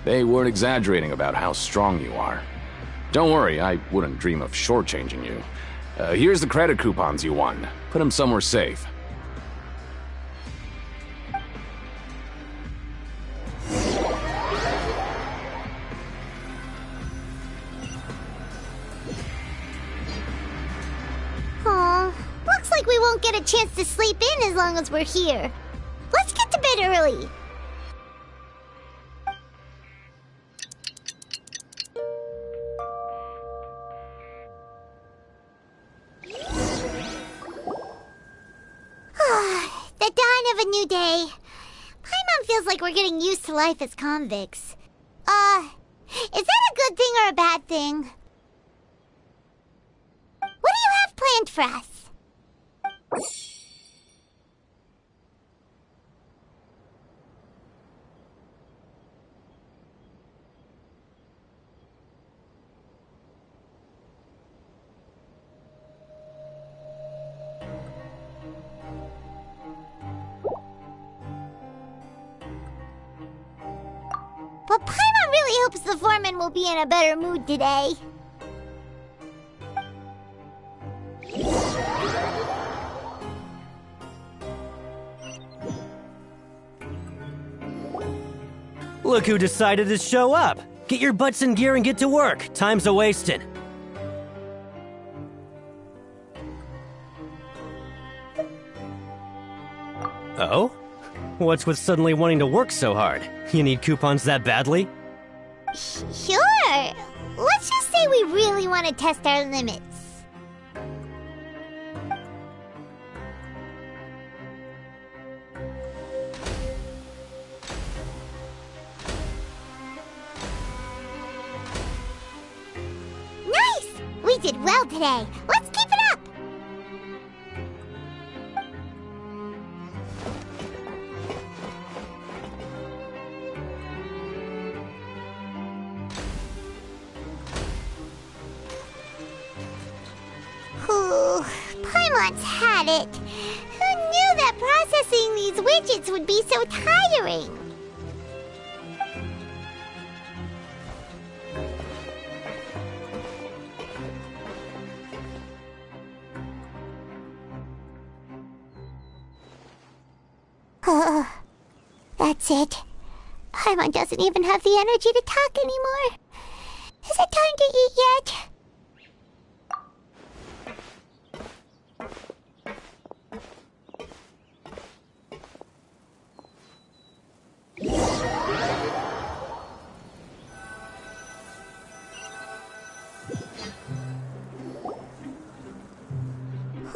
They weren't exaggerating about how strong you are. Don't worry, I wouldn't dream of shortchanging you. Here's the credit coupons you won. Put them somewhere safe. Aw, looks like we won't get a chance to sleep in as long as we're here. Let's get to bed early. The dawn of a new day. Paimon feels like we're getting used to life as convicts. Is that a good thing or a bad thing? What do you have planned for us? the foreman will be in a better mood today. Look who decided to show up! Get your butts in gear and get to work. Time's a-wasting. Oh? What's with suddenly wanting to work so hard? You need coupons that badly? Sure. Let's just say we really want to test our limits. Nice! We did well today. Let's keep it up! Paimon's had it. Who knew that processing these widgets would be so tiring? That's it. Paimon doesn't even have the energy to talk anymore. Is it time to eat yet?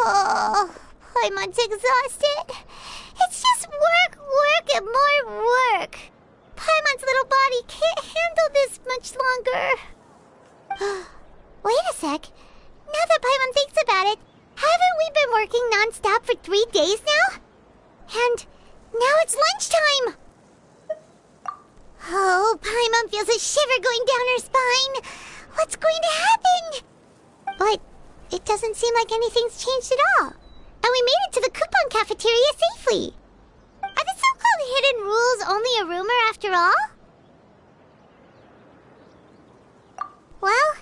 Oh, Paimon's exhausted. It's just work, and more work. Paimon's little body can't handle this much longer. Wait a sec. Now that Paimon thinks about it, haven't we been working non-stop for 3 days now? And now it's lunchtime. Oh, Paimon feels a shiver going down her spine. What's going to happen? But it doesn't seem like anything's changed at all. And we made it to the coupon cafeteria safely. Are the so-called hidden rules only a rumor after all? Well,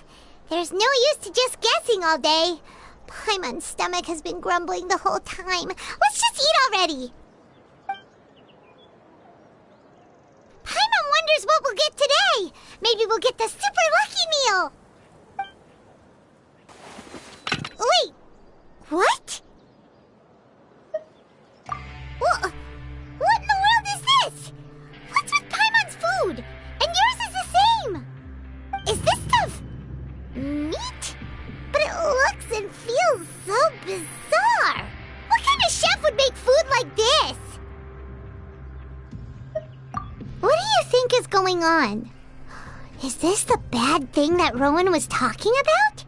there's no use to just guessing all day. Paimon's stomach has been grumbling the whole time. Let's just eat already. Paimon wonders what we'll get today. Maybe we'll get the super lucky meal. Wait, what? What in the world is this? What's with Paimon's food? And yours is the same. Is this stuff meat? But it looks and feels so bizarre. What kind of chef would make food like this? What do you think is going on? Is this the bad thing that Rowan was talking about?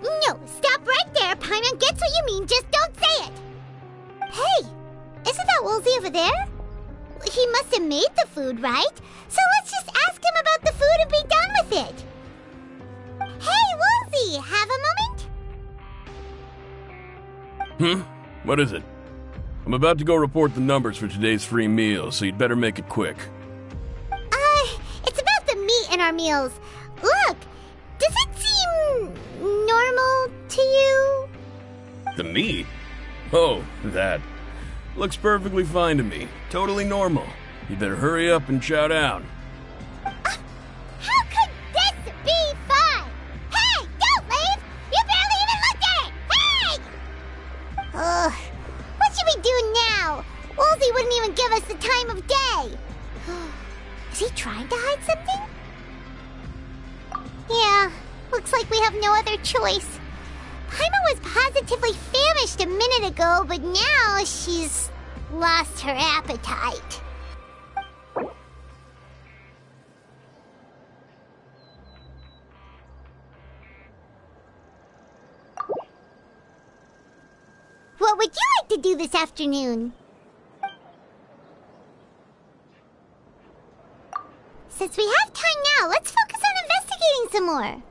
No, stop right there. Paimon gets what you mean, just don't say it. Hey, isn't that Woolsey over there? He must have made the food, right? So let's just ask him about the food and be done with it. Hey, Woolsey, have a moment? What is it? I'm about to go report the numbers for today's free meal, so you'd better make it quick. It's about the meat in our meals. Look, does it seem normal to you? The meat? Oh, that. Looks perfectly fine to me. Totally normal. You better hurry up and chow down. How could this be fun? Hey, don't leave! You barely even looked at it! Hey! What should we do now? Woolsey wouldn't even give us the time of day. Is he trying to hide something? Yeah, looks like we have no other choice. Paimon was positively famished a minute ago, but now she's lost her appetite. What would you like to do this afternoon? Since we have time now, let's focus on investigating some more.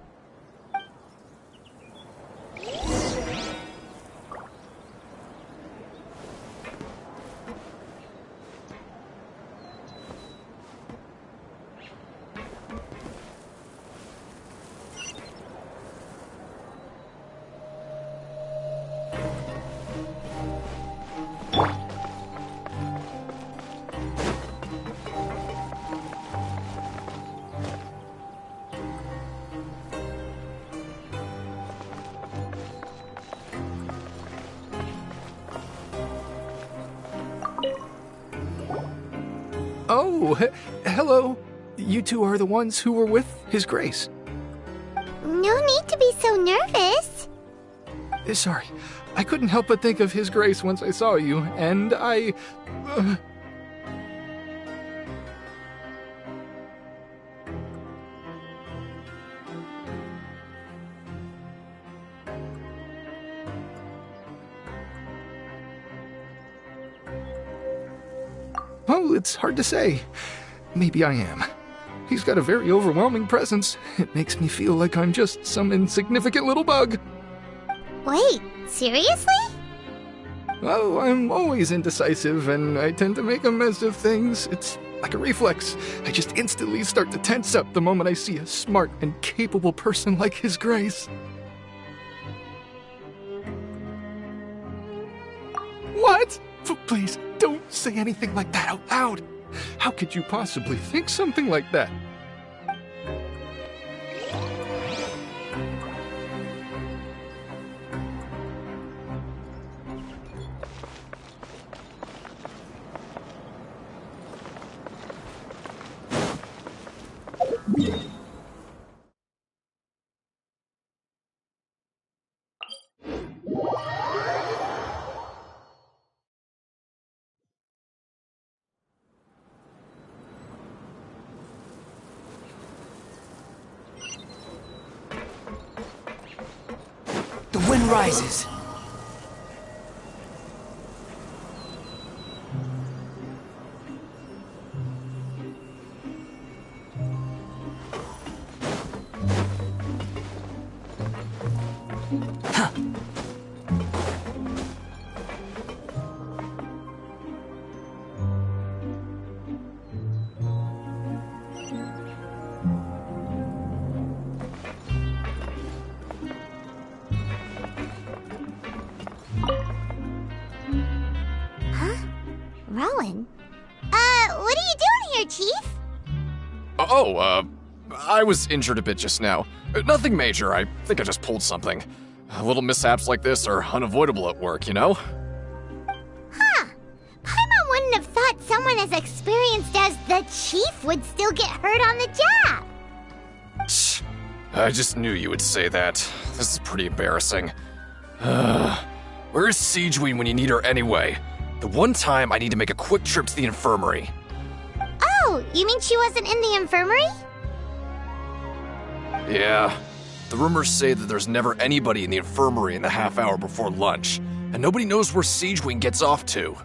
Oh, hello. You two are the ones who were with His Grace. No need to be so nervous. Sorry, I couldn't help but think of His Grace once I saw you, and I... Oh, it's hard to say. Maybe I am. He's got a very overwhelming presence. It makes me feel like I'm just some insignificant little bug. Wait, seriously? Oh, I'm always indecisive, and I tend to make a mess of things. It's like a reflex. I just instantly start to tense up the moment I see a smart and capable person like His Grace. What? Please, don't say anything like that out loud. How could you possibly think something like that? The wind rises. Rowan? What are you doing here, Chief? I was injured a bit just now. Nothing major, I think I just pulled something. Little mishaps like this are unavoidable at work, you know? Huh. Paimon wouldn't have thought someone as experienced as the Chief would still get hurt on the job. Shh. I just knew you would say that. This is pretty embarrassing. Where's Siegewein when you need her anyway? The one time I need to make a quick trip to the infirmary. Oh, you mean she wasn't in the infirmary? Yeah. The rumors say that there's never anybody in the infirmary in the half hour before lunch, and nobody knows where Siegewein gets off to.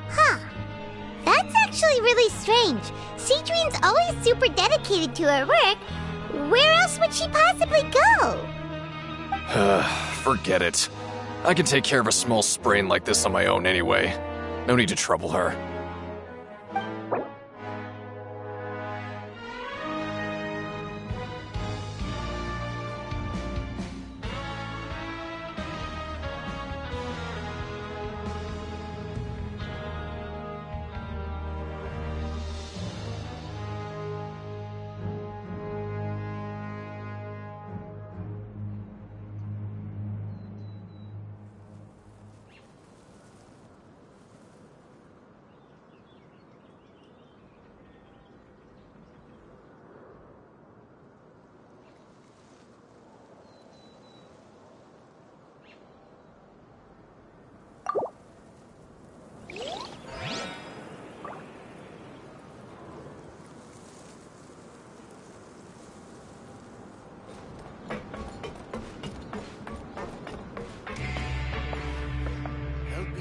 Huh. That's actually really strange. Siegewein's always super dedicated to her work. Where else would she possibly go? Forget it. I can take care of a small sprain like this on my own anyway. No need to trouble her.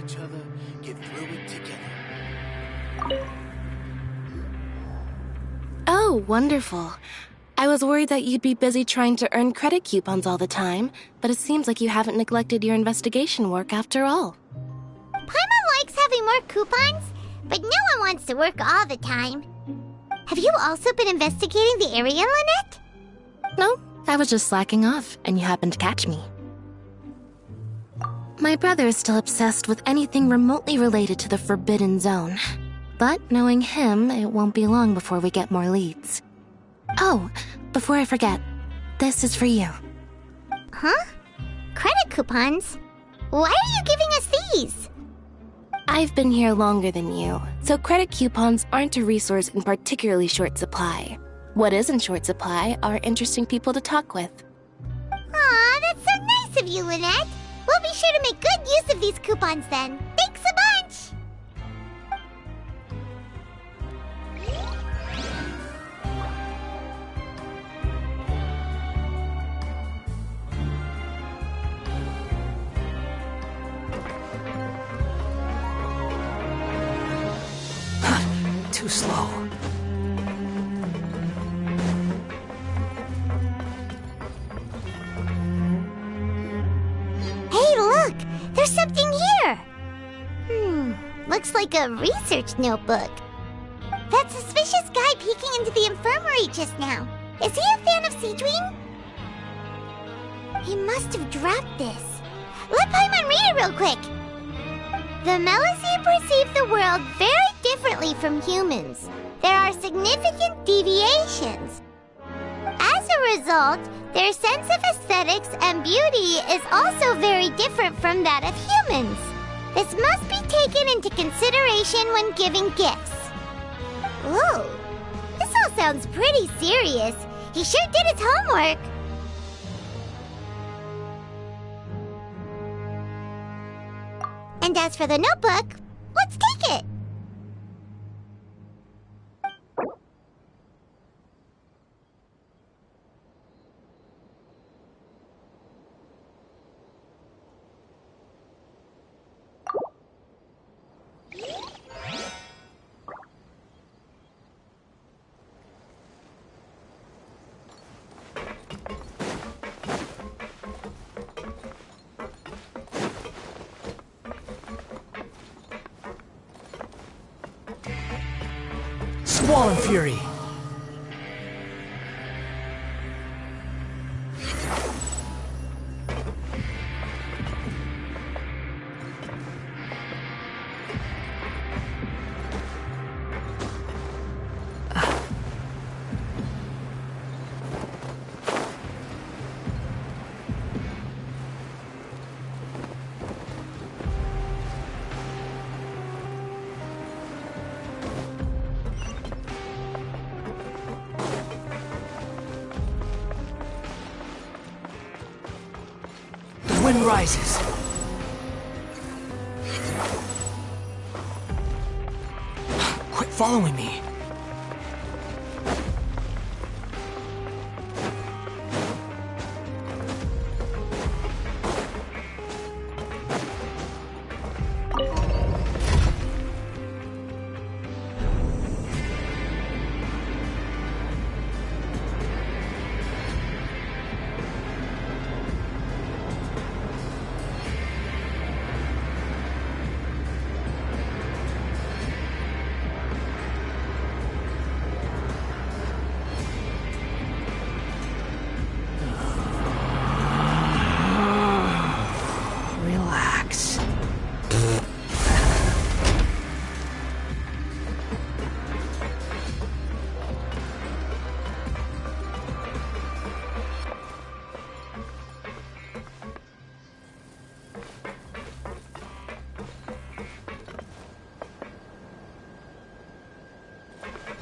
Each other, get through it together. Oh, wonderful. I was worried that you'd be busy trying to earn credit coupons all the time, but it seems like you haven't neglected your investigation work after all. Paimon likes having more coupons, but no one wants to work all the time. Have you also been investigating the area, Lynette? No, I was just slacking off, and you happened to catch me. My brother is still obsessed with anything remotely related to the Forbidden Zone. But knowing him, it won't be long before we get more leads. Oh, before I forget, this is for you. Huh? Credit coupons? Why are you giving us these? I've been here longer than you, so credit coupons aren't a resource in particularly short supply. What is in short supply are interesting people to talk with. Aw, that's so nice of you, Lynette. We'll be sure to make good use of these coupons then. Thanks a bunch! Too slow. Hey, look! There's something here! Looks like a research notebook. That suspicious guy peeking into the infirmary just now. Is he a fan of Siegewing? He must have dropped this. Let Paimon read it real quick! The Melusine perceive the world very differently from humans. There are significant deviations. As a result, their sense of aesthetics and beauty is also very different from that of humans. This must be taken into consideration when giving gifts. Ooh, this all sounds pretty serious. He sure did his homework. And as for the notebook, let's take it. Squall and Fury. Wind rises. Quit following me. Relax.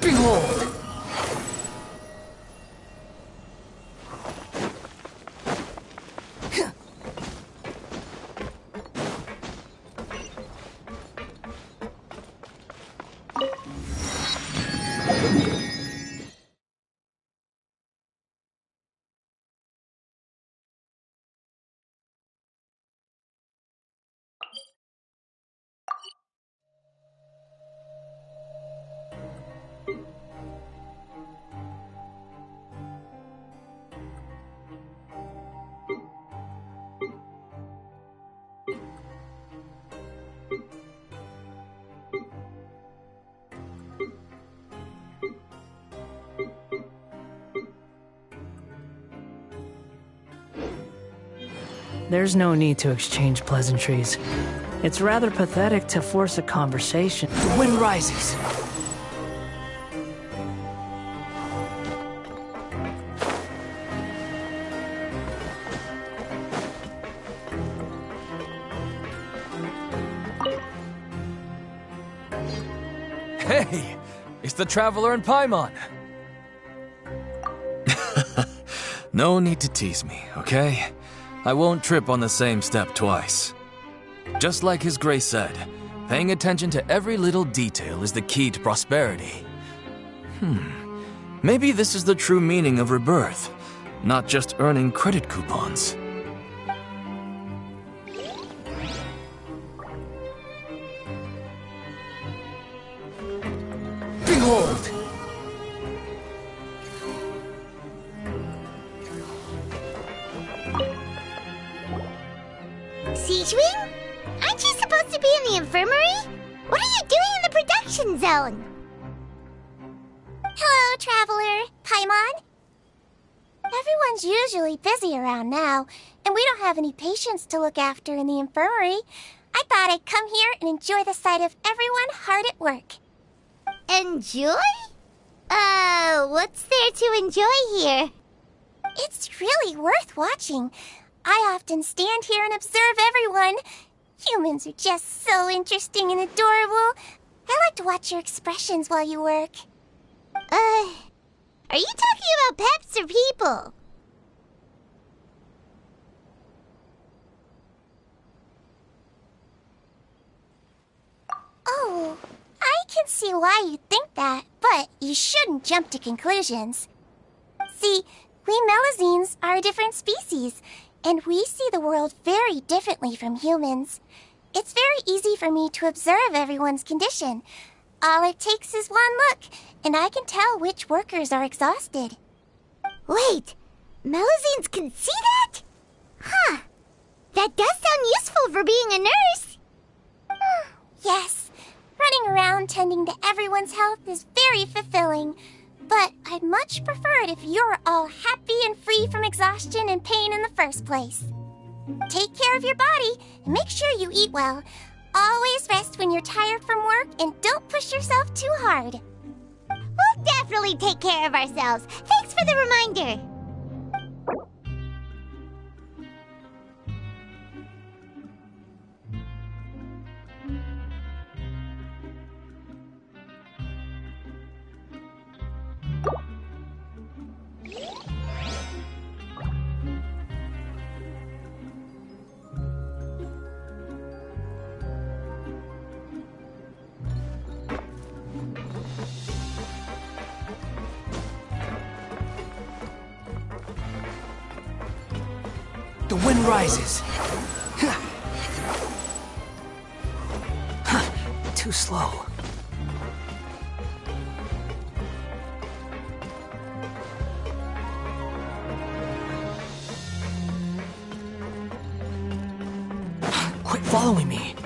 Behold! There's no need to exchange pleasantries. It's rather pathetic to force a conversation. The wind rises. Hey, it's the Traveler and Paimon. No need to tease me, okay? I won't trip on the same step twice. Just like His Grace said, paying attention to every little detail is the key to prosperity. Maybe this is the true meaning of rebirth, not just earning credit coupons. Behold! Siegewing? Aren't you supposed to be in the infirmary? What are you doing in the production zone? Hello, Traveler. Paimon? Everyone's usually busy around now, and we don't have any patients to look after in the infirmary. I thought I'd come here and enjoy the sight of everyone hard at work. Enjoy? What's there to enjoy here? It's really worth watching. I often stand here and observe everyone. Humans are just so interesting and adorable. I like to watch your expressions while you work. Are you talking about pets or people? Oh, I can see why you think that, but you shouldn't jump to conclusions. See, we Melazines are a different species, and we see the world very differently from humans. It's very easy for me to observe everyone's condition. All it takes is one look, and I can tell which workers are exhausted. Wait, Melazines can see that? Huh. That does sound useful for being a nurse. Yes, running around tending to everyone's health is very fulfilling. But I'd much prefer it if you're all happy and free from exhaustion and pain in the first place. Take care of your body and make sure you eat well. Always rest when you're tired from work and don't push yourself too hard. We'll definitely take care of ourselves. Thanks for the reminder. The wind rises. Too slow. Quit following me.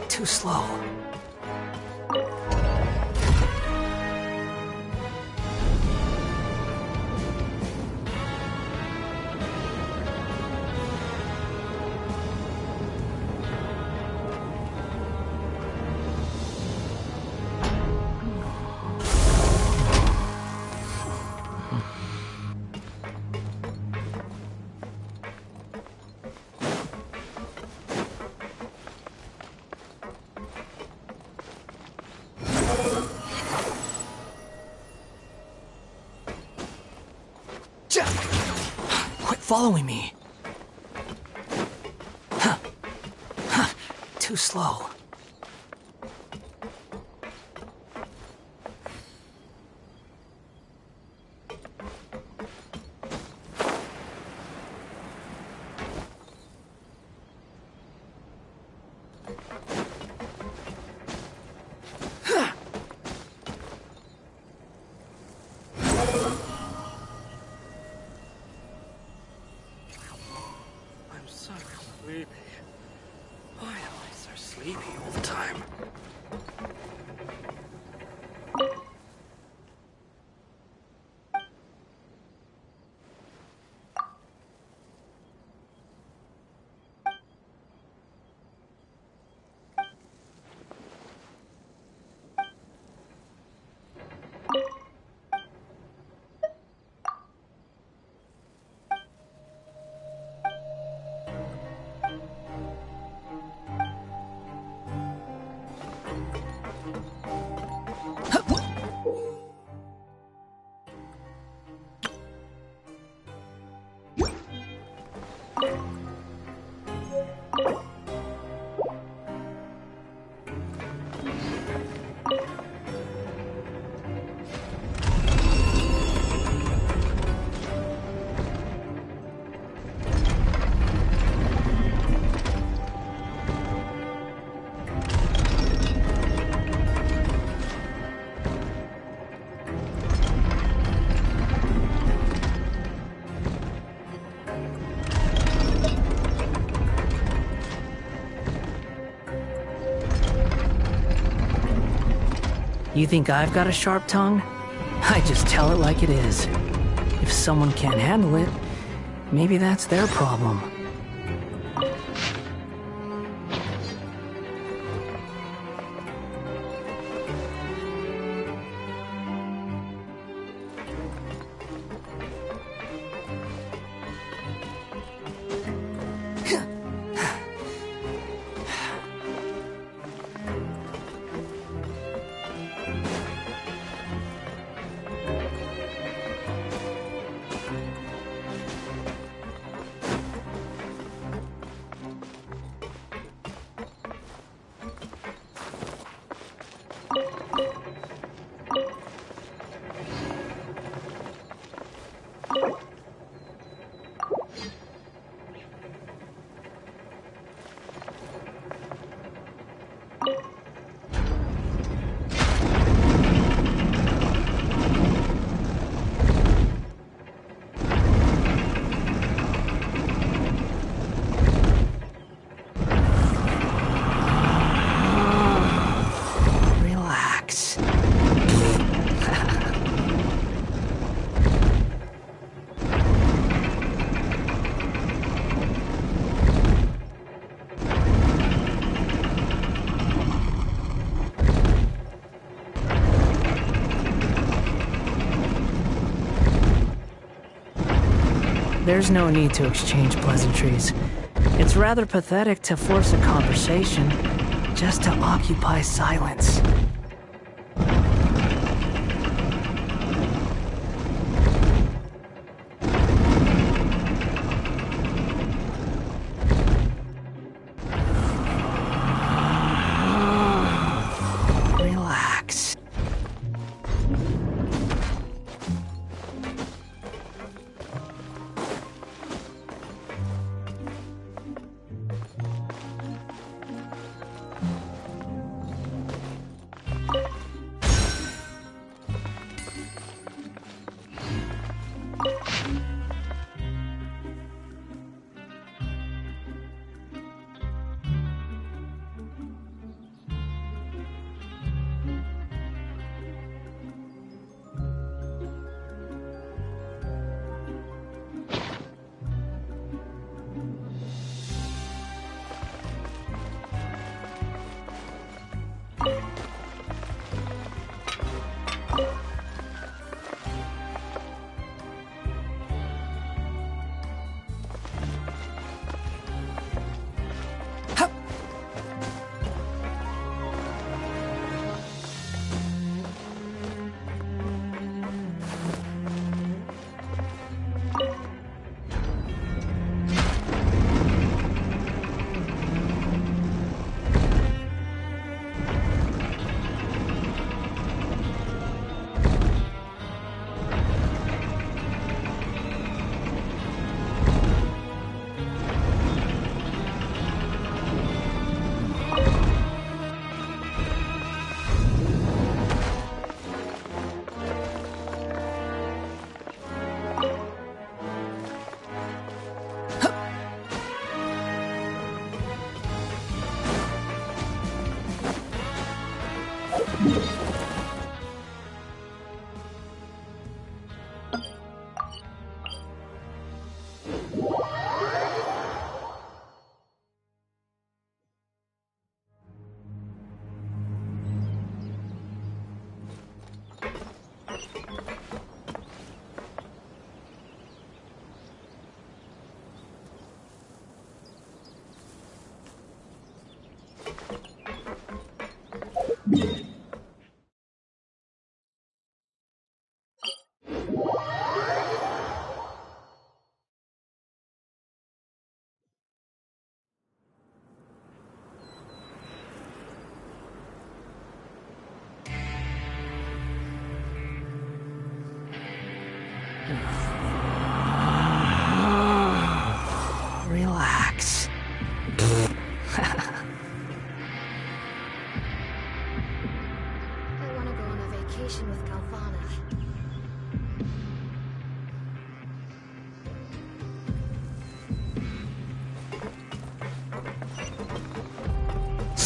Too slow. Quit following me. Too slow. Sleepy. Why am I so sleepy all the time? You think I've got a sharp tongue? I just tell it like it is. If someone can't handle it, maybe that's their problem. There's no need to exchange pleasantries. It's rather pathetic to force a conversation just to occupy silence. Relax.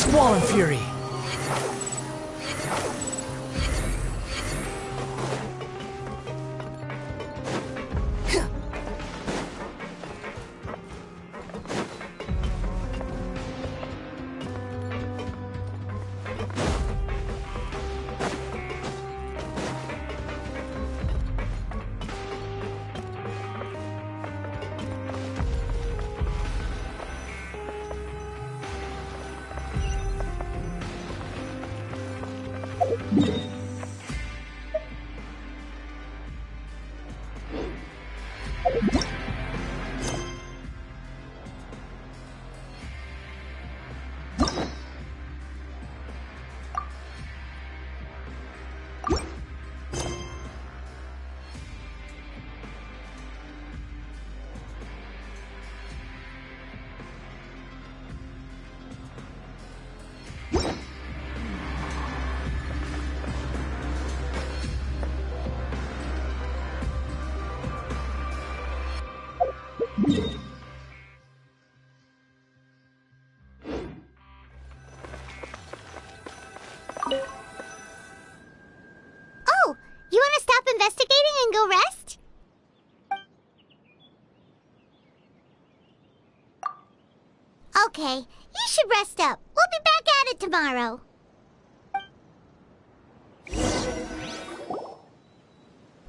Swollen Fury. Oh, you want to stop investigating and go rest? Okay, you should rest up. We'll be back at it tomorrow.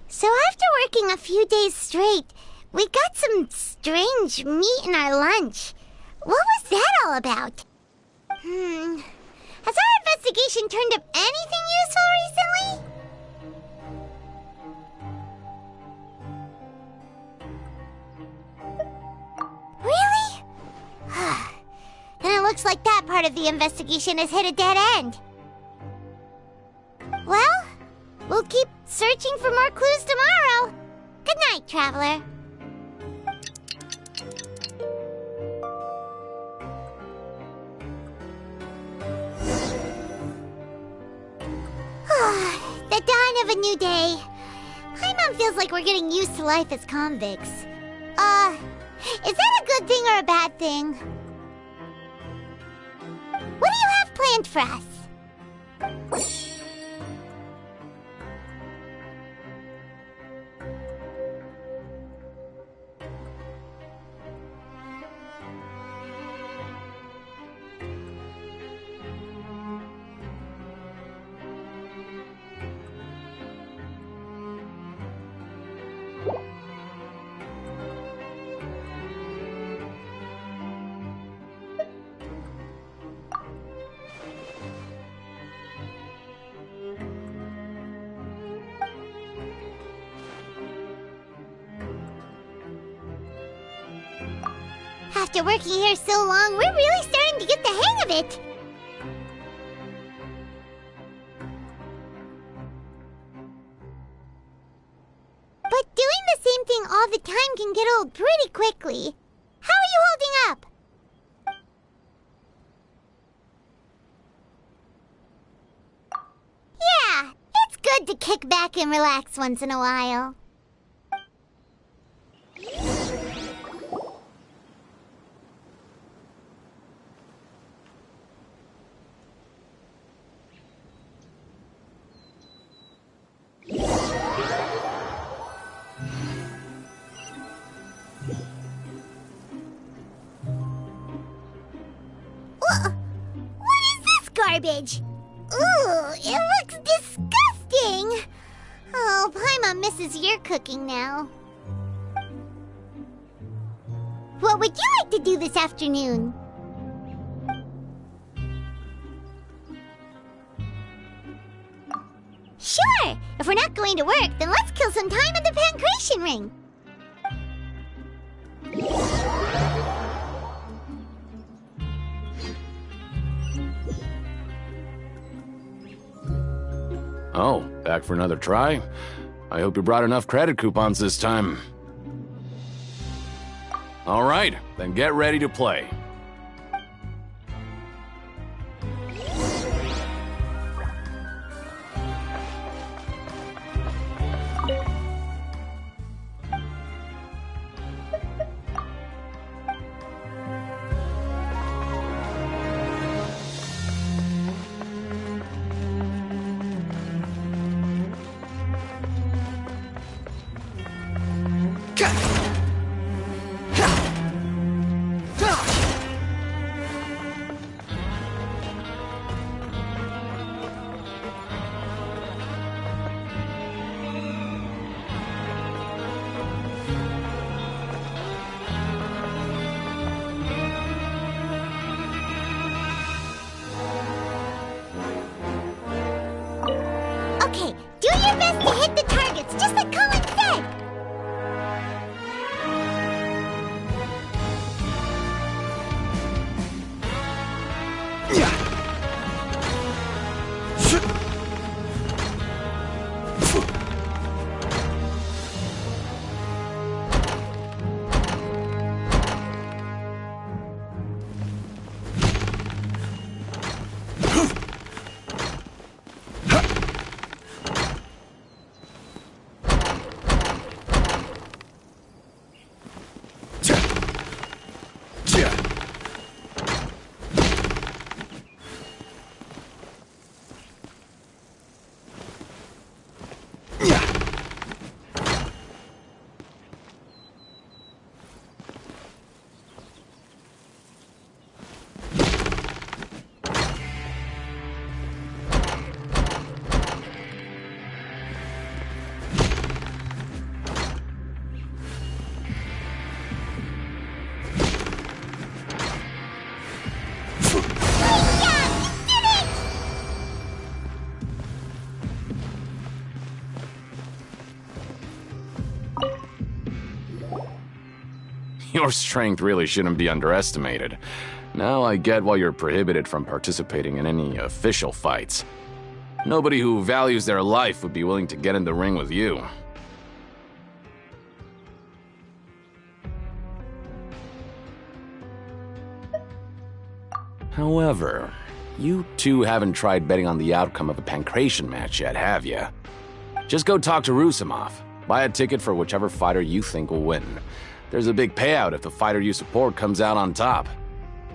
So after working a few days straight, we got some strange meat in our lunch. What was that all about? Has our investigation turned up anything useful recently? Really? Then it looks like that part of the investigation has hit a dead end. Well, we'll keep searching for more clues tomorrow. Good night, Traveler. The dawn of a new day. Paimon feels like we're getting used to life as convicts. Is that a good thing or a bad thing? What do you have planned for us? After working here so long, we're really starting to get the hang of it. But doing the same thing all the time can get old pretty quickly. How are you holding up? Yeah, it's good to kick back and relax once in a while. What is this garbage? Ooh, it looks disgusting! Oh, Paimon misses your cooking now. What would you like to do this afternoon? Sure! If we're not going to work, then let's kill some time at the Pancration Ring. Oh, back for another try? I hope you brought enough credit coupons this time. All right, then get ready to play. Your strength really shouldn't be underestimated. Now I get why you're prohibited from participating in any official fights. Nobody who values their life would be willing to get in the ring with you. However, you two haven't tried betting on the outcome of a Pancration match yet, have you? Just go talk to Rååsimov. Buy a ticket for whichever fighter you think will win. There's a big payout if the fighter you support comes out on top.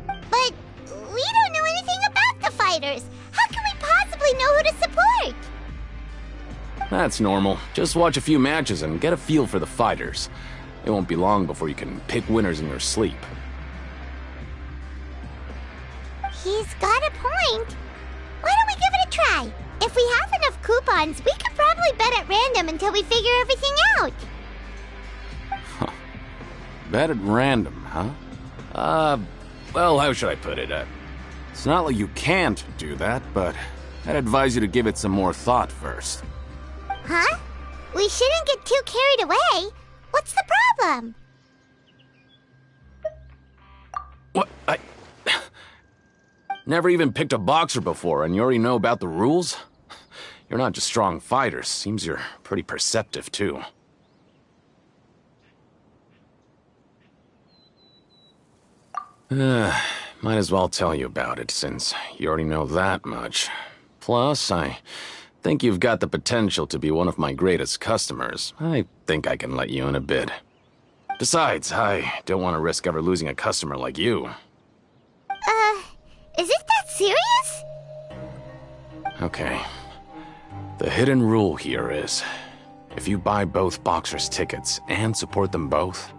But we don't know anything about the fighters. How can we possibly know who to support? That's normal. Just watch a few matches and get a feel for the fighters. It won't be long before you can pick winners in your sleep. He's got a point. Why don't we give it a try? If we have enough coupons, we could probably bet at random until we figure everything out. Bet at random, huh? Well, how should I put it? It's not like you can't do that, but I'd advise you to give it some more thought first. Huh? We shouldn't get too carried away. What's the problem? What? Never even picked a boxer before, and you already know about the rules? You're not just strong fighters. Seems you're pretty perceptive, too. Might as well tell you about it, since you already know that much. Plus, I think you've got the potential to be one of my greatest customers. I think I can let you in a bid. Besides, I don't want to risk ever losing a customer like you. Is it that serious? Okay. The hidden rule here is, if you buy both boxers' tickets and support them both,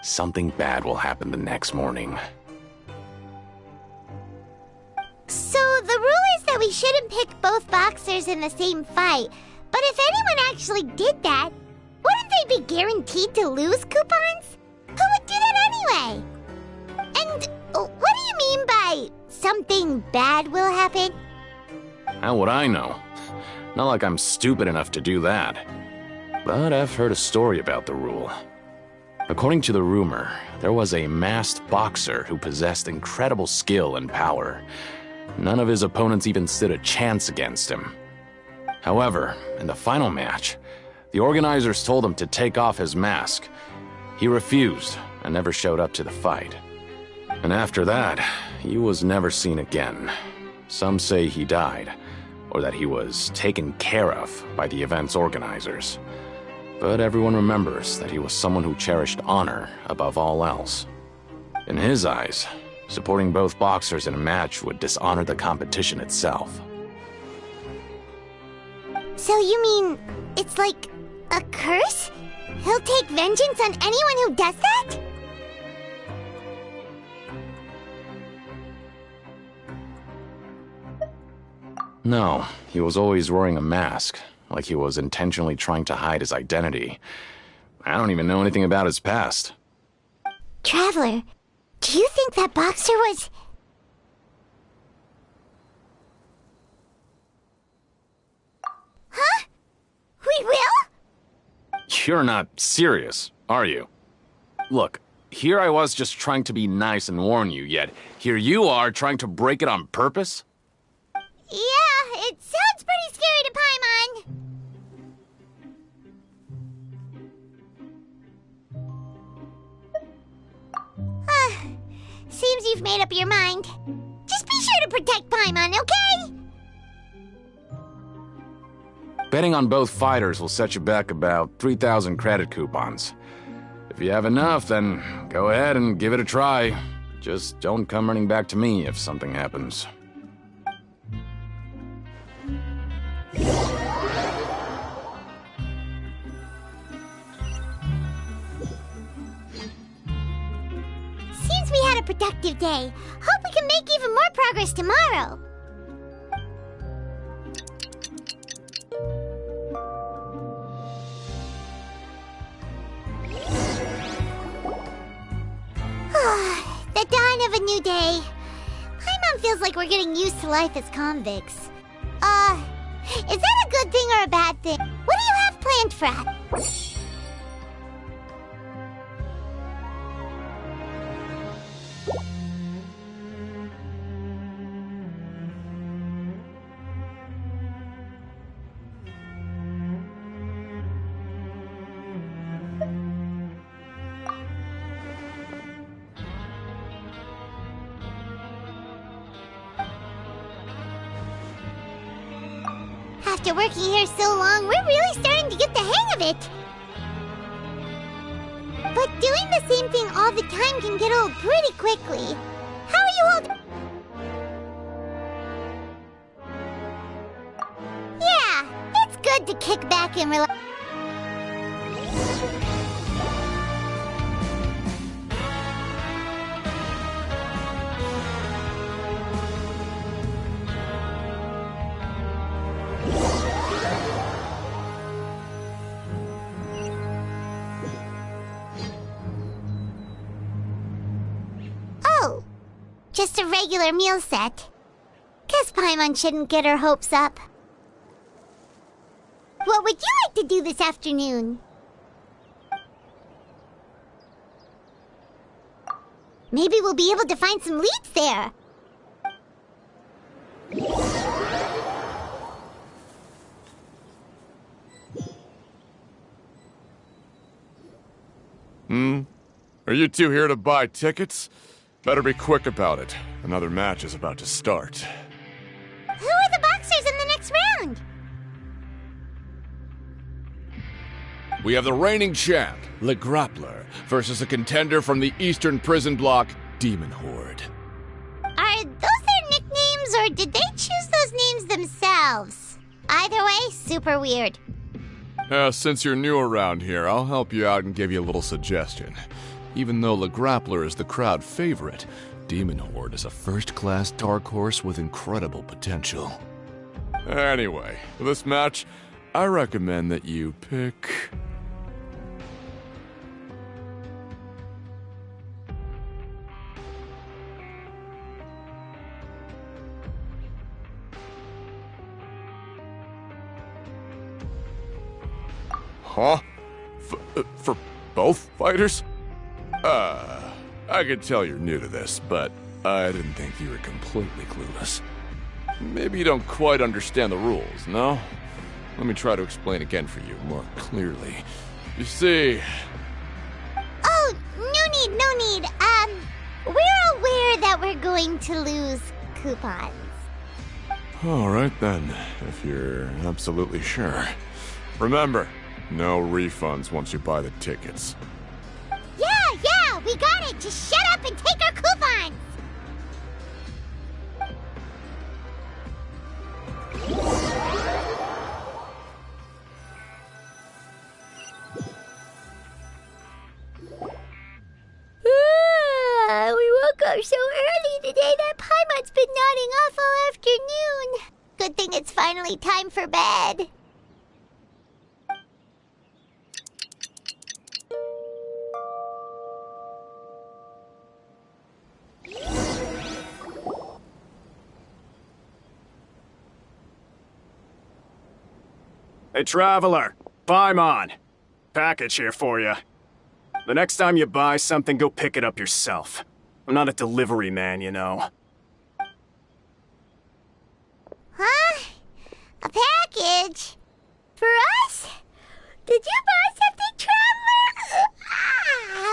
something bad will happen the next morning. So the rule is that we shouldn't pick both boxers in the same fight, but if anyone actually did that, wouldn't they be guaranteed to lose coupons? Who would do that anyway? And what do you mean by something bad will happen? How would I know? Not like I'm stupid enough to do that. But I've heard a story about the rule. According to the rumor, there was a masked boxer who possessed incredible skill and power. None of his opponents even stood a chance against him. However, in the final match, the organizers told him to take off his mask. He refused and never showed up to the fight. And after that, he was never seen again. Some say he died, or that he was taken care of by the event's organizers. But everyone remembers that he was someone who cherished honor above all else. In his eyes, supporting both boxers in a match would dishonor the competition itself. So you mean it's like a curse? He'll take vengeance on anyone who does that? No, he was always wearing a mask, like he was intentionally trying to hide his identity. I don't even know anything about his past. Traveler, do you think that boxer was... Huh? We will? You're not serious, are you? Look, here I was just trying to be nice and warn you, yet here you are trying to break it on purpose? Yeah, it sounds pretty scary to Paimon. Seems you've made up your mind. Just be sure to protect Paimon, okay? Betting on both fighters will set you back about 3,000 credit coupons. If you have enough, then go ahead and give it a try. Just don't come running back to me if something happens. Seems we had a productive day. Hope we can make even more progress tomorrow. The dawn of a new day. Paimon feels like we're getting used to life as convicts. Is that a good thing or a bad thing? What do you have planned for us? After working here so long, we're really starting to get the hang of it. But doing the same thing all the time can get old pretty quickly. How are you all... Yeah, it's good to kick back and relax. Just a regular meal set. Guess Paimon shouldn't get her hopes up. What would you like to do this afternoon? Maybe we'll be able to find some leads there. Are you two here to buy tickets? Better be quick about it. Another match is about to start. Who are the boxers in the next round? We have the reigning champ, Le Grappler, versus a contender from the Eastern Prison Block, Demon Horde. Are those their nicknames, or did they choose those names themselves? Either way, super weird. Since you're new around here, I'll help you out and give you a little suggestion. Even though Le Grappler is the crowd favorite, Demon Horde is a first-class dark horse with incredible potential. Anyway, for this match, I recommend that you pick... Huh? For both fighters? I could tell you're new to this, but I didn't think you were completely clueless. Maybe you don't quite understand the rules, no? Let me try to explain again for you more clearly. You see... Oh, no need. We're aware that we're going to lose coupons. Alright then, if you're absolutely sure. Remember, no refunds once you buy the tickets. Yeah, we got it! Just shut up and take our coupons! We woke up so early today that Paimon's been nodding off all afternoon. Good thing it's finally time for bed. Hey, Traveler. Paimon. Package here for you. The next time you buy something, go pick it up yourself. I'm not a delivery man, you know. Huh? A package? For us? Did you buy something, Traveler?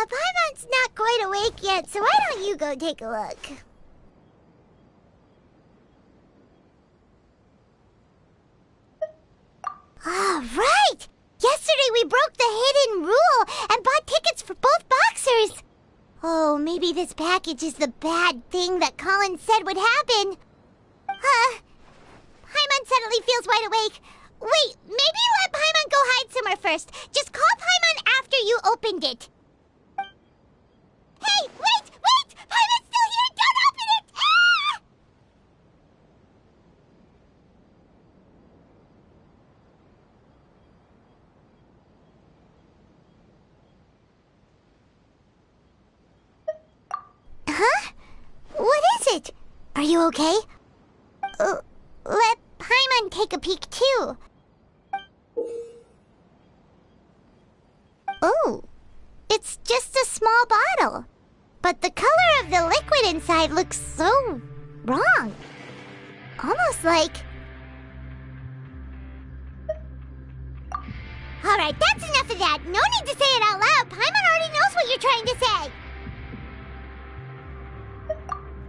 Paimon's not quite awake yet, so why don't you go take a look? Right! Yesterday we broke the hidden rule and bought tickets for both boxers. Oh, maybe this package is the bad thing that Colin said would happen. Paimon suddenly feels wide awake. Wait, maybe let Paimon go hide somewhere first. Just call Paimon after you opened it. Hey, wait! Paimon's still here! Don't open it! Ah! Huh? What is it? Are you okay? Let Paimon take a peek too. Oh, it's just a small bottle. but the color of the liquid inside looks so wrong. Almost like... Alright, that's enough of that. No need to say it out loud. Paimon already knows what you're trying to say.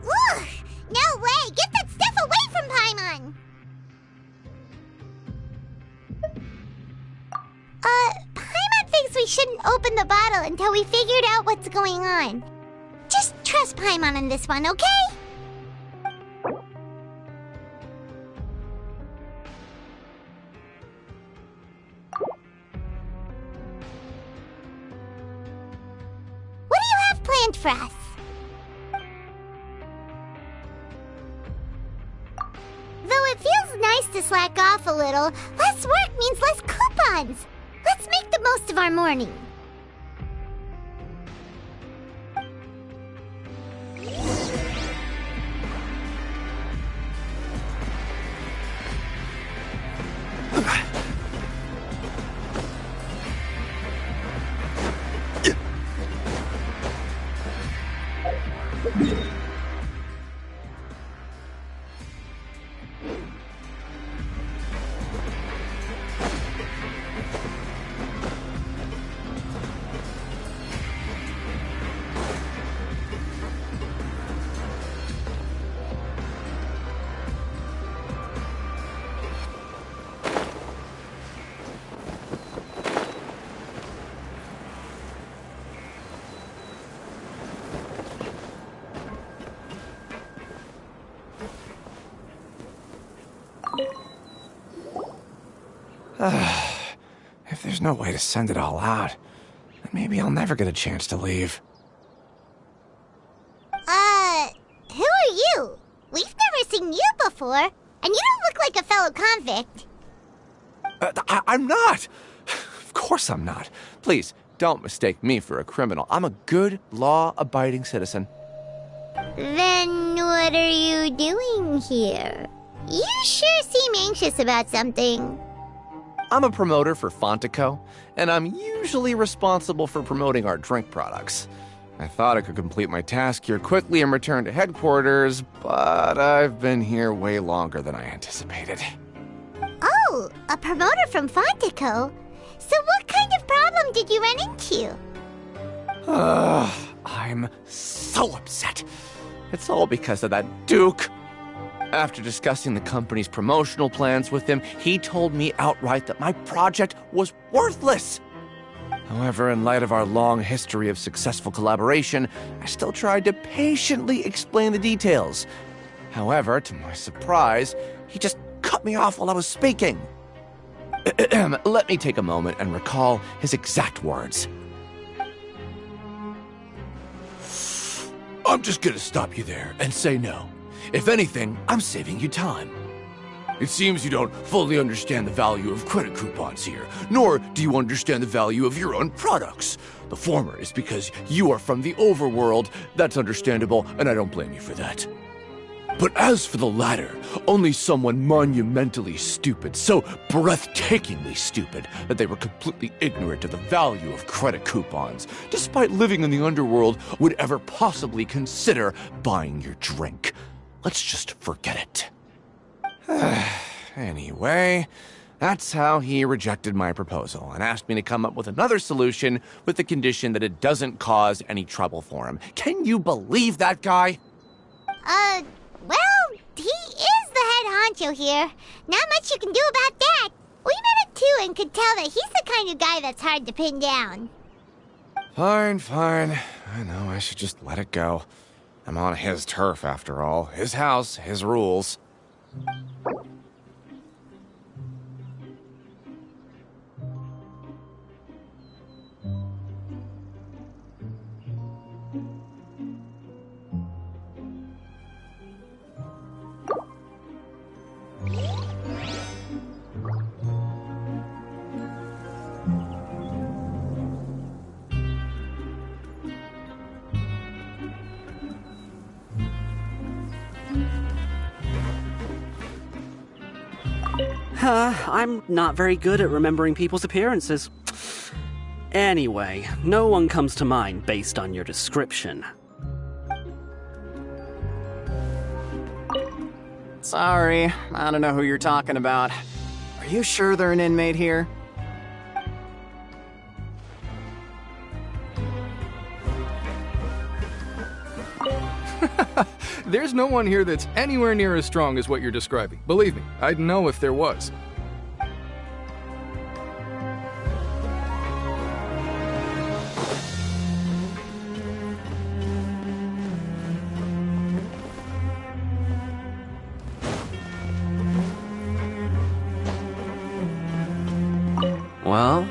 Ugh! No way! Get that stuff away from Paimon! Paimon thinks we shouldn't open the bottle until we figured out what's going on. Just trust Paimon on this one, okay? What do you have planned for us? Though it feels nice to slack off a little, less work means less coupons. Let's make the most of our morning. If there's no way to send it all out, then maybe I'll never get a chance to leave. Who are you? We've never seen you before, and you don't look like a fellow convict. I'm not! Of course I'm not. Please, don't mistake me for a criminal. I'm a good, law-abiding citizen. Then what are you doing here? You sure seem anxious about something. I'm a promoter for ƑөŨ虜öω, and I'm usually responsible for promoting our drink products. I thought I could complete my task here quickly and return to headquarters, but I've been here way longer than I anticipated. Oh, a promoter from ƑөŨ虜öω? So what kind of problem did you run into? I'm so upset. It's all because of that Duke. After discussing the company's promotional plans with him, he told me outright that my project was worthless. However, in light of our long history of successful collaboration, I still tried to patiently explain the details. However, to my surprise, he just cut me off while I was speaking. Let me take a moment and recall his exact words. I'm just gonna stop you there and say no. If anything, I'm saving you time. It seems you don't fully understand the value of credit coupons here, nor do you understand the value of your own products. The former is because you are from the overworld. That's understandable, and I don't blame you for that. But as for the latter, only someone monumentally stupid, so breathtakingly stupid that they were completely ignorant of the value of credit coupons, despite living in the underworld, would ever possibly consider buying your drink. Let's just forget it. Anyway, that's how he rejected my proposal and asked me to come up with another solution with the condition that it doesn't cause any trouble for him. Can you believe that guy? Well, he is the head honcho here. Not much you can do about that. We met him too and could tell that he's the kind of guy that's hard to pin down. Fine. I know I should just let it go. I'm on his turf after all. His house, his rules. I'm not very good at remembering people's appearances. Anyway, no one comes to mind based on your description. Sorry, I don't know who you're talking about. Are you sure they're an inmate here? There's no one here that's anywhere near as strong as what you're describing. Believe me, I'd know if there was. Well,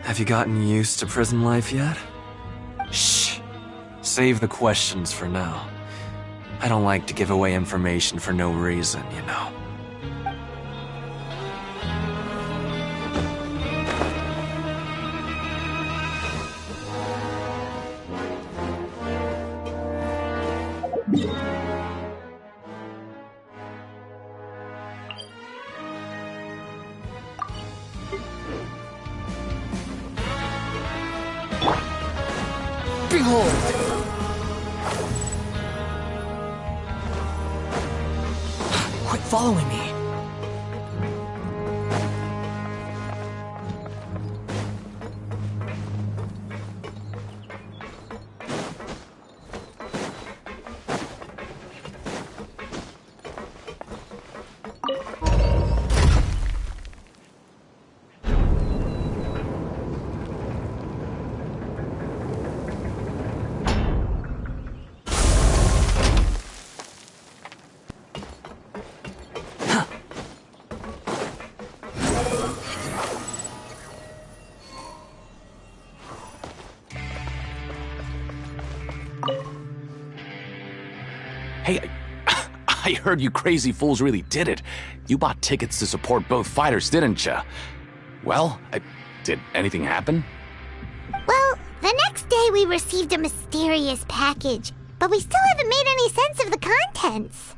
have you gotten used to prison life yet? Shh. Save the questions for now. I don't like to give away information for no reason, you know. Behold! Quit following me. Hey, I heard you crazy fools really did it. You bought tickets to support both fighters, didn't ya? Well, did anything happen? Well, the next day we received a mysterious package, but we still haven't made any sense of the contents.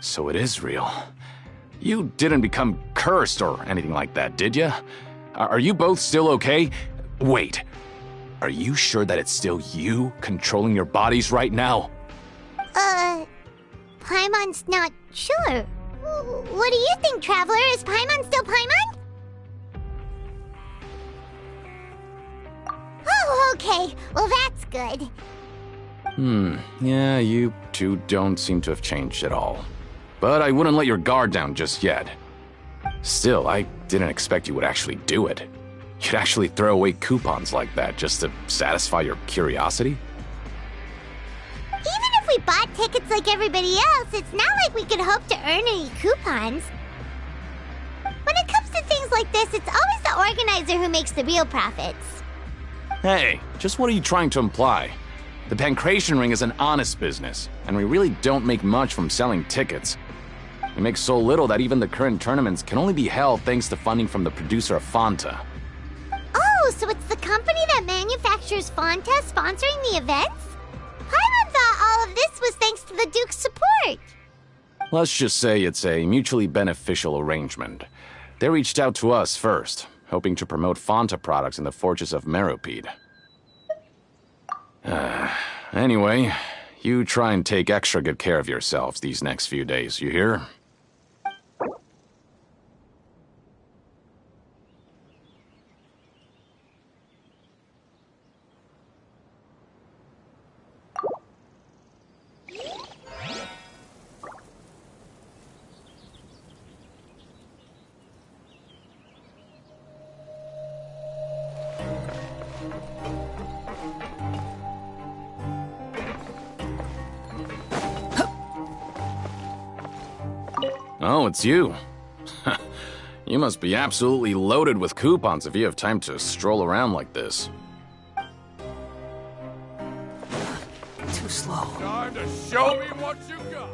So it is real. You didn't become cursed or anything like that, did ya? Are you both still okay? Wait. Are you sure that it's still you controlling your bodies right now? Paimon's not sure. What do you think, Traveler? Is Paimon still Paimon? Oh, okay. Well, that's good. Yeah, you two don't seem to have changed at all. But I wouldn't let your guard down just yet. Still, I didn't expect you would actually do it. You'd actually throw away coupons like that just to satisfy your curiosity? Even if we bought tickets like everybody else, it's not like we could hope to earn any coupons. When it comes to things like this, it's always the organizer who makes the real profits. Hey, just what are you trying to imply? The Pancration Ring is an honest business, and we really don't make much from selling tickets. We make so little that even the current tournaments can only be held thanks to funding from the producer of Fanta. Oh, so it's the company that manufactures Fanta sponsoring the events? Paimon thought all of this was thanks to the Duke's support. Let's just say it's a mutually beneficial arrangement. They reached out to us first, hoping to promote Fanta products in the Fortress of Meropide. Anyway, you try and take extra good care of yourselves these next few days, you hear? Oh, it's you. You must be absolutely loaded with coupons if you have time to stroll around like this. Too slow. Time to show me what you got.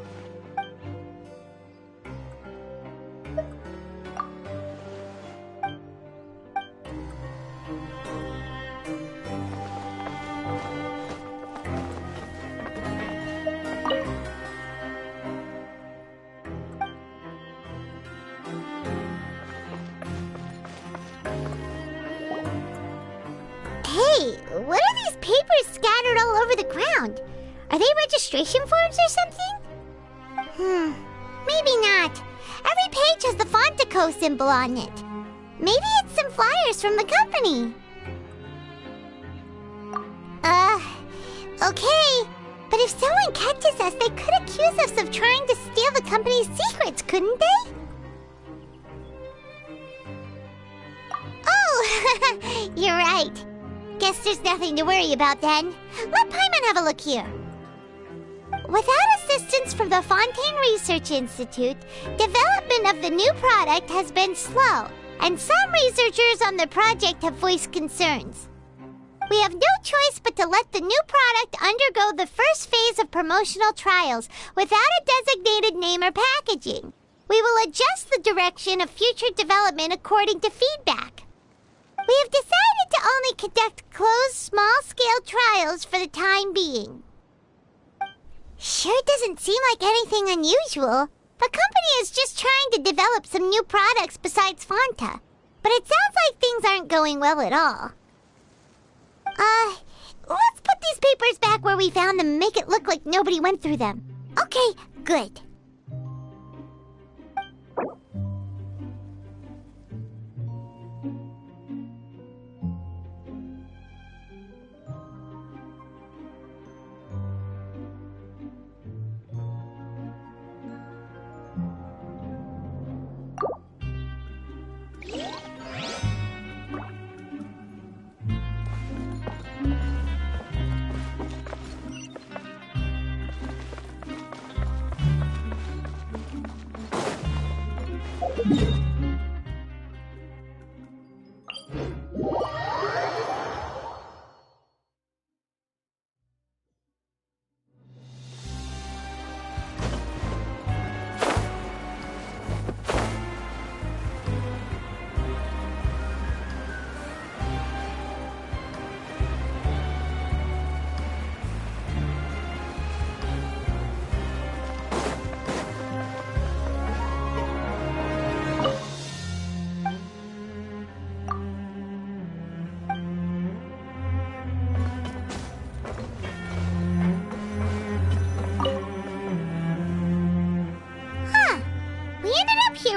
Hey, what are these papers scattered all over the ground? Are they registration forms or something? Maybe not. Every page has the ƑөŨντυöω symbol on it. Maybe it's some flyers from the company. Okay. But if someone catches us, they could accuse us of trying to steal the company's secrets, couldn't they? Oh, you're right. Guess there's nothing to worry about then. Let Paimon have a look here. Without assistance from the Fontaine Research Institute, development of the new product has been slow, and some researchers on the project have voiced concerns. We have no choice but to let the new product undergo the first phase of promotional trials without a designated name or packaging. We will adjust the direction of future development according to feedback. We have decided to only conduct closed, small-scale trials for the time being. Sure doesn't seem like anything unusual. The company is just trying to develop some new products besides Fanta. But it sounds like things aren't going well at all. Let's put these papers back where we found them and make it look like nobody went through them. Okay, good.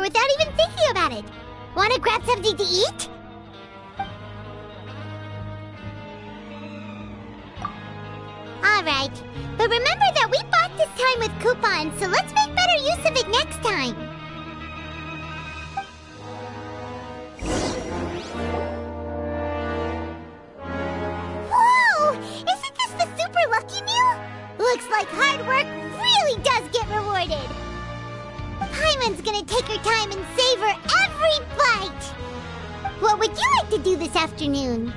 Without even thinking about it. Want to grab something to eat? Alright, but remember that we bought this time with coupons, so let's make better use of it next time. Whoa! Isn't this the super lucky meal? Looks like hard work really does get rewarded. Paimon's gonna take her time and savor every bite! What would you like to do this afternoon?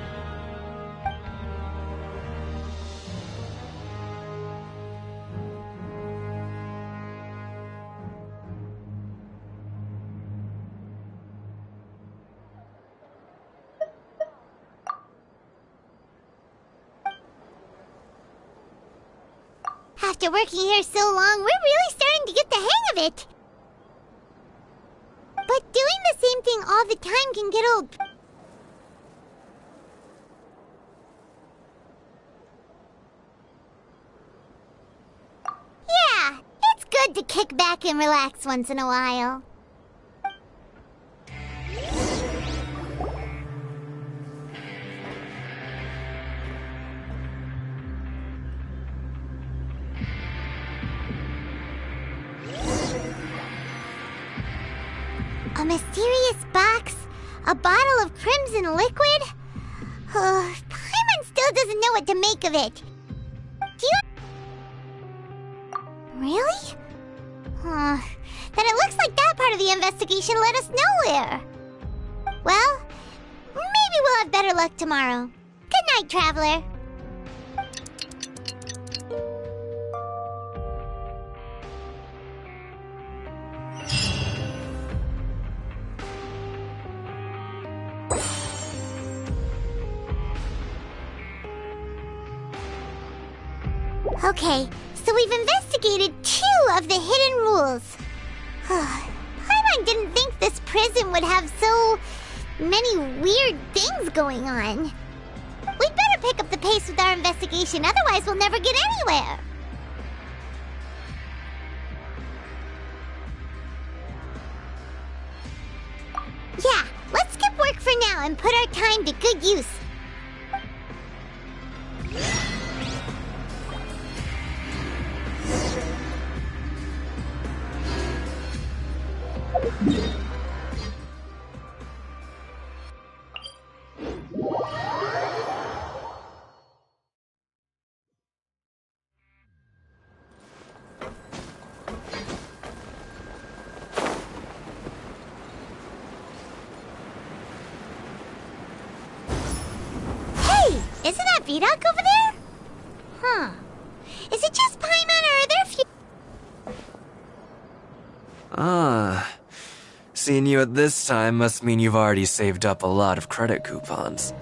After working here so long, we're really starting to get the hang of it. But doing the same thing all the time can get old. Yeah, it's good to kick back and relax once in a while. A mysterious box? A bottle of crimson liquid? Paimon still doesn't know what to make of it. Do you... Really? Then it looks like that part of the investigation led us nowhere. Well, maybe we'll have better luck tomorrow. Good night, Traveler. Okay, so we've investigated 2 of the hidden rules. Paimon didn't think this prison would have so many weird things going on. We'd better pick up the pace with our investigation, otherwise we'll never get anywhere. time to good use. Isn't that VOD over there? Huh. Is it just Paimon, or are there a few... Seeing you at this time must mean you've already saved up a lot of credit coupons.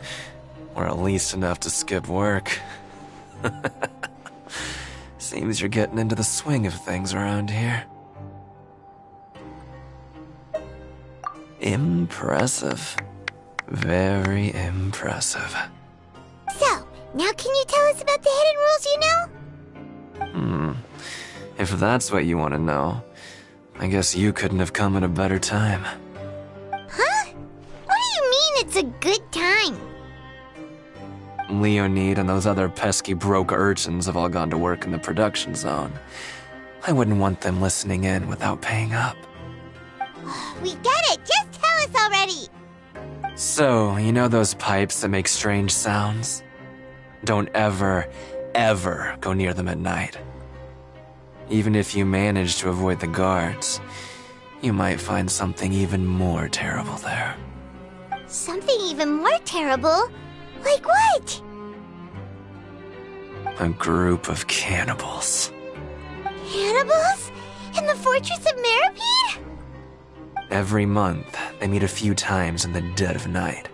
Or at least enough to skip work. Seems you're getting into the swing of things around here. Impressive. Very impressive. So, now can you tell us about the hidden rules you know? If that's what you want to know, I guess you couldn't have come at a better time. Huh? What do you mean it's a good time? Leonid and those other pesky broke urchins have all gone to work in the production zone. I wouldn't want them listening in without paying up. We get it! Just tell us already! So, you know those pipes that make strange sounds? Don't ever, ever go near them at night. Even if you manage to avoid the guards, you might find something even more terrible there. Something even more terrible? Like what? A group of cannibals. Cannibals? In the Fortress of Meripede? Every month, they meet a few times in the dead of night.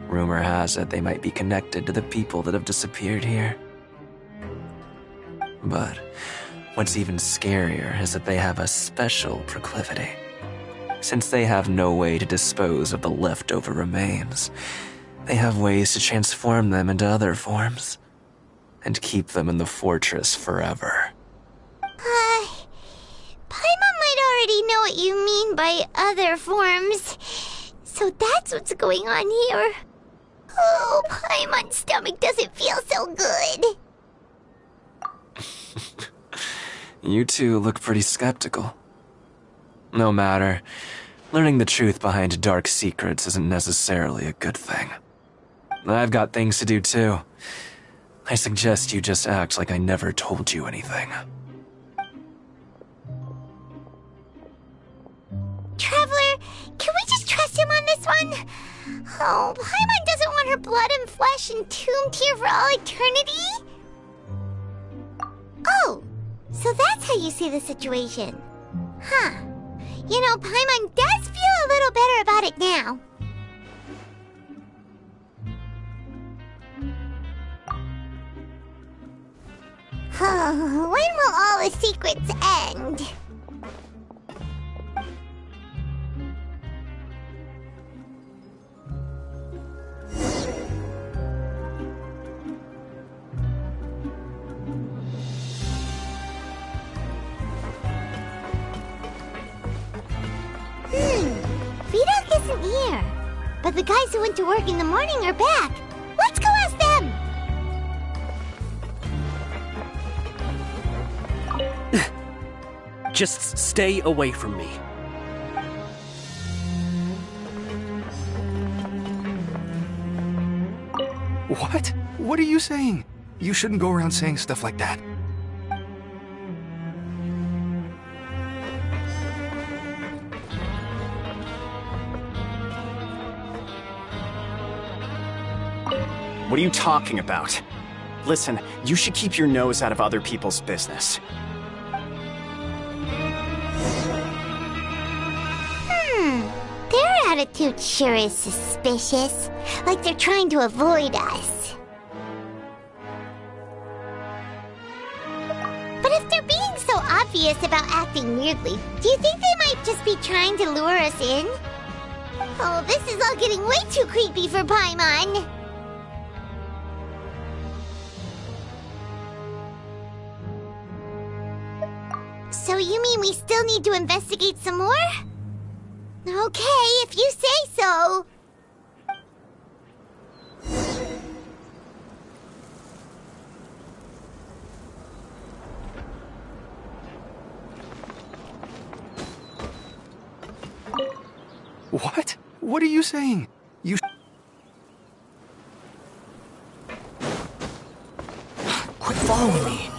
Rumor has it they might be connected to the people that have disappeared here. But what's even scarier is that they have a special proclivity. Since they have no way to dispose of the leftover remains, they have ways to transform them into other forms and keep them in the fortress forever. Paimon might already know what you mean by other forms. So that's what's going on here. Oh, Paimon's stomach doesn't feel so good. You two look pretty skeptical. No matter, learning the truth behind dark secrets isn't necessarily a good thing. I've got things to do too. I suggest you just act like I never told you anything. Traveler, can we just trust him on this one? Oh, Paimon doesn't want her blood and flesh entombed here for all eternity? Oh, so that's how you see the situation. Huh. You know, Paimon does feel a little better about it now. When will all the secrets end? Vidok isn't here. But the guys who went to work in the morning are back. Let's go ask them! Just stay away from me. What? What are you saying? You shouldn't go around saying stuff like that. What are you talking about? Listen, you should keep your nose out of other people's business. Their attitude sure is suspicious. Like they're trying to avoid us. But if they're being so obvious about acting weirdly, do you think they might just be trying to lure us in? Oh, this is all getting way too creepy for Paimon. So you mean we still need to investigate some more? Okay, if you say so. What? What are you saying? You... Quit following me.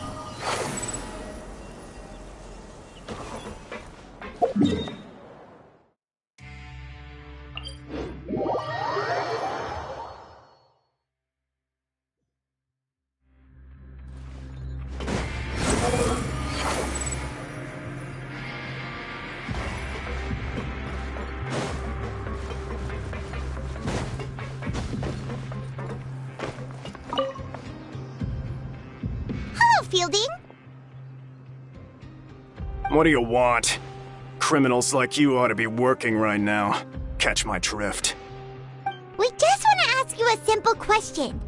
Fielding? What do you want? Criminals like you ought to be working right now. Catch my drift. We just want to ask you a simple question.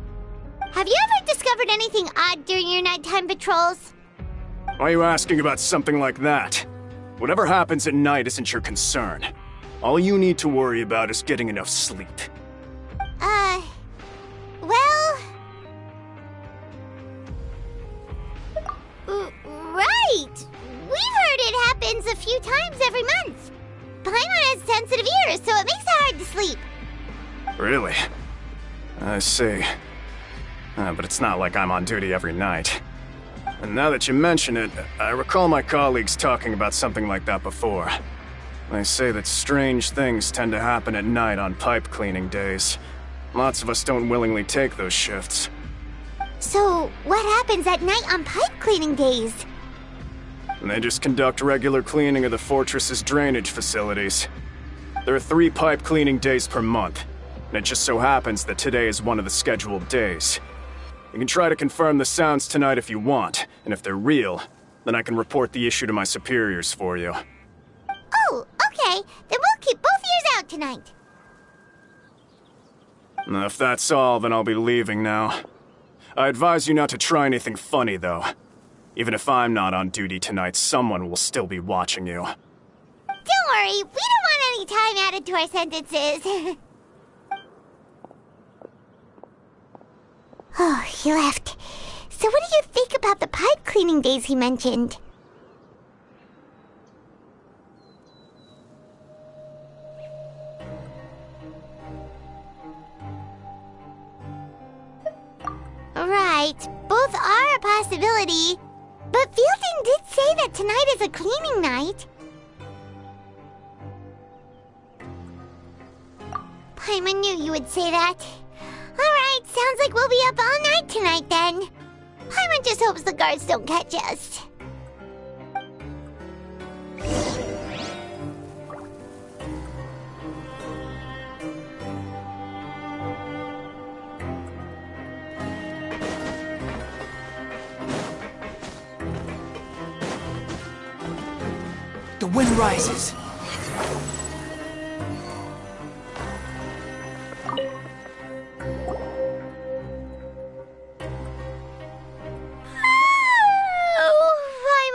Have you ever discovered anything odd during your nighttime patrols? Why are you asking about something like that? Whatever happens at night isn't your concern. All you need to worry about is getting enough sleep. Well... Right! We've heard it happens a few times every month. Paimon has sensitive ears, so it makes it hard to sleep. Really? I see. But it's not like I'm on duty every night. And now that you mention it, I recall my colleagues talking about something like that before. They say that strange things tend to happen at night on pipe cleaning days. Lots of us don't willingly take those shifts. So, what happens at night on pipe cleaning days? They just conduct regular cleaning of the fortress's drainage facilities. There are 3 pipe cleaning days per month, and it just so happens that today is one of the scheduled days. You can try to confirm the sounds tonight if you want, and if they're real, then I can report the issue to my superiors for you. Oh, okay. Then we'll keep both ears out tonight. If that's all, then I'll be leaving now. I advise you not to try anything funny, though. Even if I'm not on duty tonight, someone will still be watching you. Don't worry, we don't want any time added to our sentences. Oh, he left. So what do you think about the pipe cleaning days he mentioned? Right, both are a possibility. But Fielding did say that tonight is a cleaning night. Paimon knew you would say that. Alright, sounds like we'll be up all night tonight then. Paimon just hopes the guards don't catch us. The wind rises.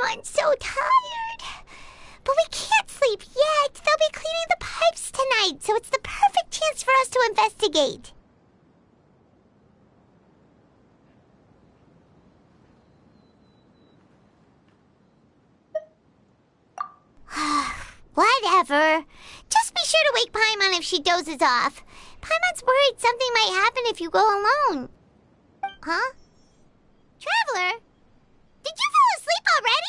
I'm so tired. But we can't sleep yet. They'll be cleaning the pipes tonight, so it's the perfect chance for us to investigate. Whatever. Just be sure to wake Paimon if she dozes off. Paimon's worried something might happen if you go alone. Huh? Traveler? Did you fall asleep already?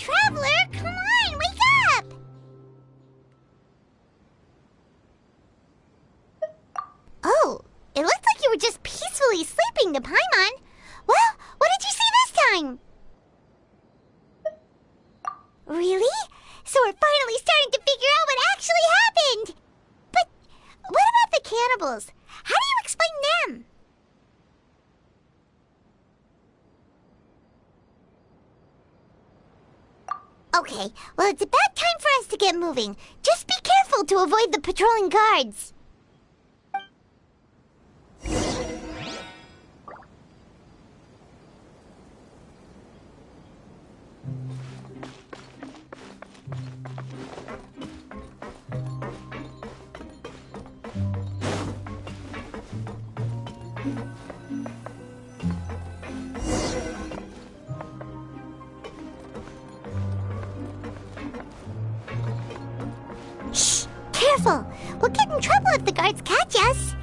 Traveler, come on, wake up! Oh, it looked like you were just peacefully sleeping to Paimon. Well, what did you see this time? Really? So we're finally starting to figure out what actually happened! But what about the cannibals? How do you explain them? Okay, well it's about time for us to get moving. Just be careful to avoid the patrolling guards. Shh! Careful! We'll get in trouble if the guards catch us.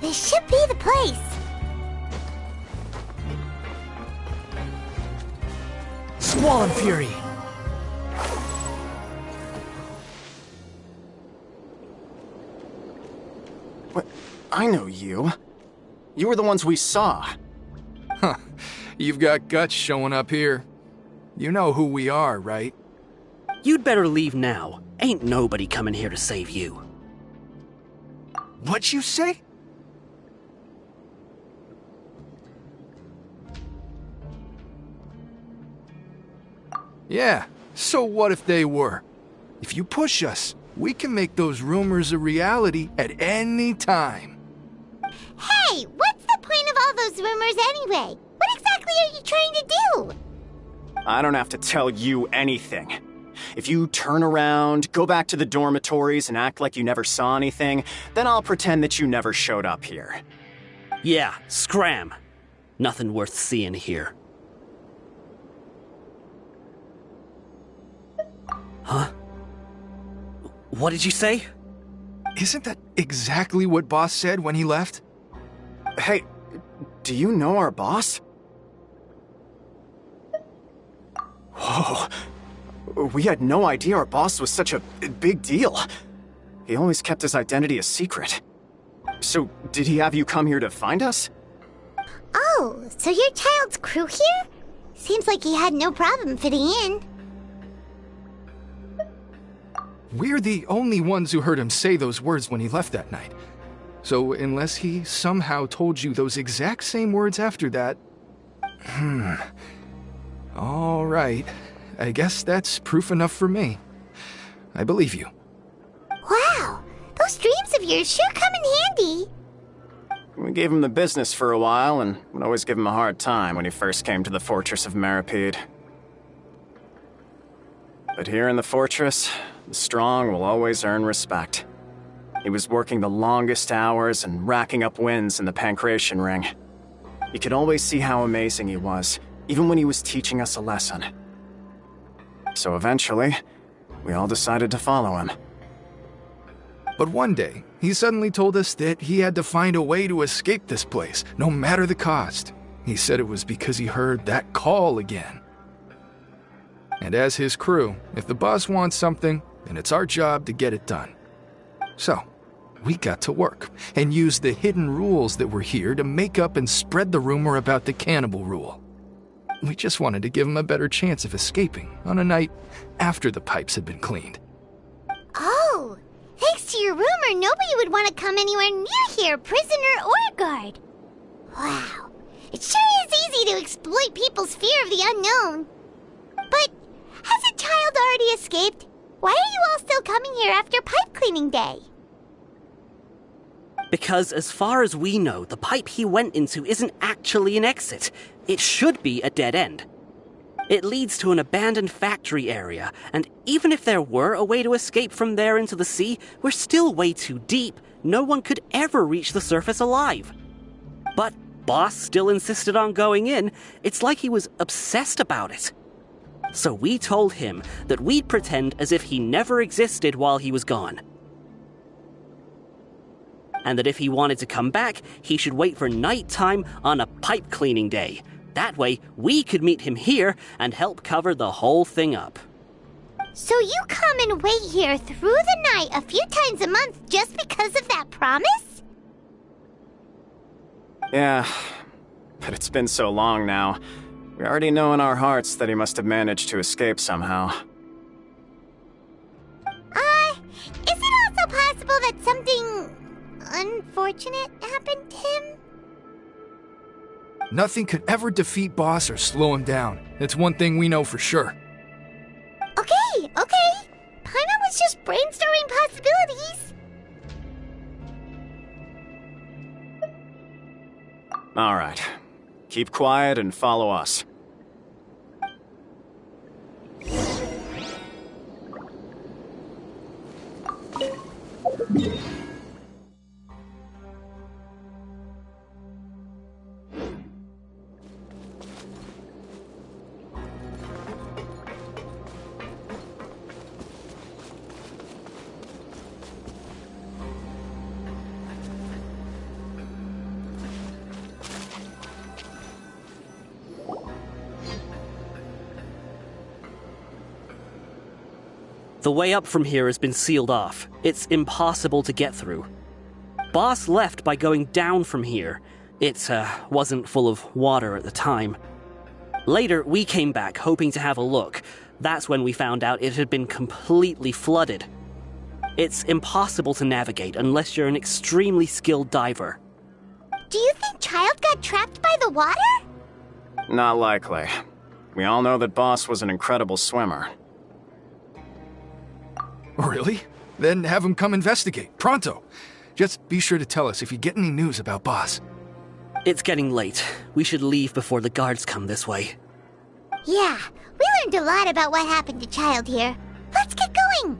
This should be the place. Swollen Fury! What? I know you. You were the ones we saw. Huh. You've got guts showing up here. You know who we are, right? You'd better leave now. Ain't nobody coming here to save you. What'd you say? Yeah, so what if they were? If you push us, we can make those rumors a reality at any time. Hey, what's the point of all those rumors anyway? What exactly are you trying to do? I don't have to tell you anything. If you turn around, go back to the dormitories and act like you never saw anything, then I'll pretend that you never showed up here. Yeah, scram. Nothing worth seeing here. Huh? What did you say? Isn't that exactly what Boss said when he left? Hey, do you know our boss? Whoa. We had no idea our boss was such a big deal. He always kept his identity a secret. So, did he have you come here to find us? Oh, so you're Child's crew here? Seems like he had no problem fitting in. We're the only ones who heard him say those words when he left that night. So unless he somehow told you those exact same words after that... All right. I guess that's proof enough for me. I believe you. Wow, those dreams of yours sure come in handy. We gave him the business for a while and would always give him a hard time when he first came to the fortress of Maripede. But here in the fortress, the strong will always earn respect. He was working the longest hours and racking up wins in the Pancration Ring. You could always see how amazing he was, even when he was teaching us a lesson. So eventually, we all decided to follow him. But one day, he suddenly told us that he had to find a way to escape this place, no matter the cost. He said it was because he heard that call again. And as his crew, if the boss wants something, then it's our job to get it done. So, we got to work, and used the hidden rules that were here to make up and spread the rumor about the cannibal rule. We just wanted to give him a better chance of escaping on a night after the pipes had been cleaned. Oh, thanks to your rumor, nobody would want to come anywhere near here, prisoner or guard. Wow, it sure is easy to exploit people's fear of the unknown. But hasn't Child already escaped? Why are you all still coming here after pipe cleaning day? Because as far as we know, the pipe he went into isn't actually an exit. It should be a dead end. It leads to an abandoned factory area, and even if there were a way to escape from there into the sea, we're still way too deep. No one could ever reach the surface alive. But Boss still insisted on going in. It's like he was obsessed about it. So we told him that we'd pretend as if he never existed while he was gone. And that if he wanted to come back, he should wait for nighttime on a pipe cleaning day. That way, we could meet him here and help cover the whole thing up. So you come and wait here through the night a few times a month just because of that promise? Yeah, but it's been so long now. We already know in our hearts that he must have managed to escape somehow. Is it also possible that something unfortunate happened to him? Nothing could ever defeat Boss or slow him down. That's one thing we know for sure. Okay. Paimon was just brainstorming possibilities. Alright. Keep quiet and follow us. The way up from here has been sealed off. It's impossible to get through. Boss left by going down from here. It wasn't full of water at the time. Later, we came back hoping to have a look. That's when we found out it had been completely flooded. It's impossible to navigate unless you're an extremely skilled diver. Do you think Child got trapped by the water? Not likely. We all know that Boss was an incredible swimmer. Really? Then have him come investigate. Pronto. Just be sure to tell us if you get any news about Boss. It's getting late. We should leave before the guards come this way. Yeah, we learned a lot about what happened to Child here. Let's get going!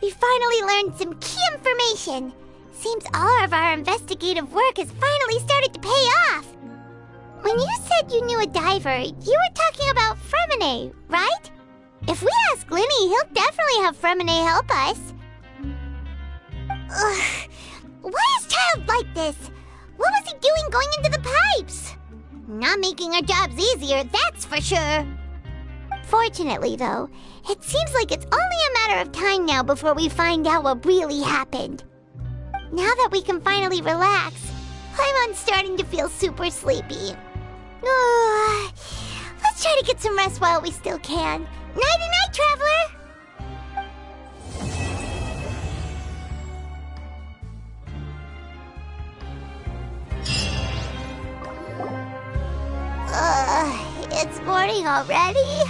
We finally learned some key information. Seems all of our investigative work has finally started to pay off. When you said you knew a diver, you were talking about Fremine, right? If we ask Linny, he'll definitely have Fremine help us. Ugh. Why is Child like this? What was he doing going into the pipes? Not making our jobs easier, that's for sure. Fortunately, though, it seems like it's only a matter of time now before we find out what really happened. Now that we can finally relax, I'm starting to feel super sleepy. Let's try to get some rest while we still can. Nighty-night, traveler! It's morning already?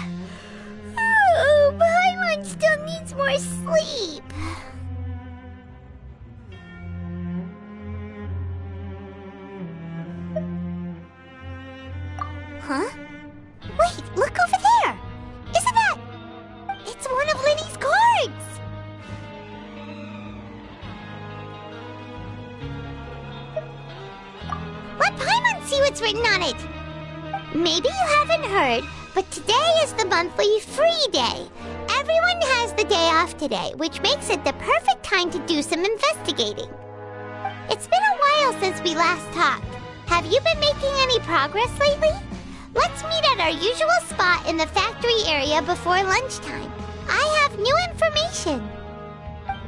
Oh, Paimon still needs more sleep. Huh? Wait, look over there! Isn't that... It's one of Linny's cards! Let Paimon see what's written on it! Maybe you haven't heard, but today is the monthly free day. Everyone has the day off today, which makes it the perfect time to do some investigating. It's been a while since we last talked. Have you been making any progress lately? Let's meet at our usual spot in the factory area before lunchtime. I have new information.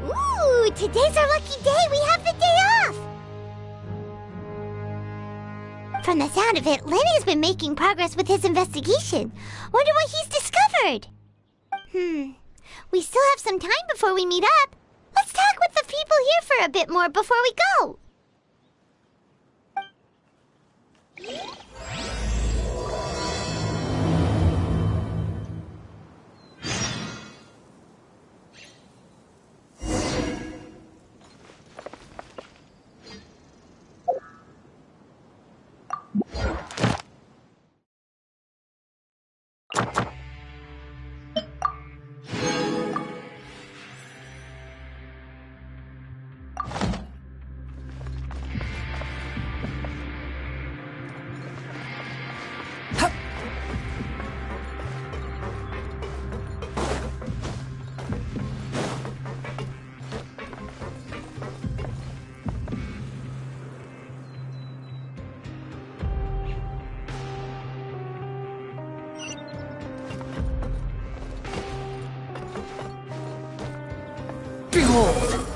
Ooh, today's our lucky day. We have the day off. From the sound of it, Lenny's been making progress with his investigation. Wonder what he's discovered. We still have some time before we meet up. Let's talk with the people here for a bit more before we go. Behold!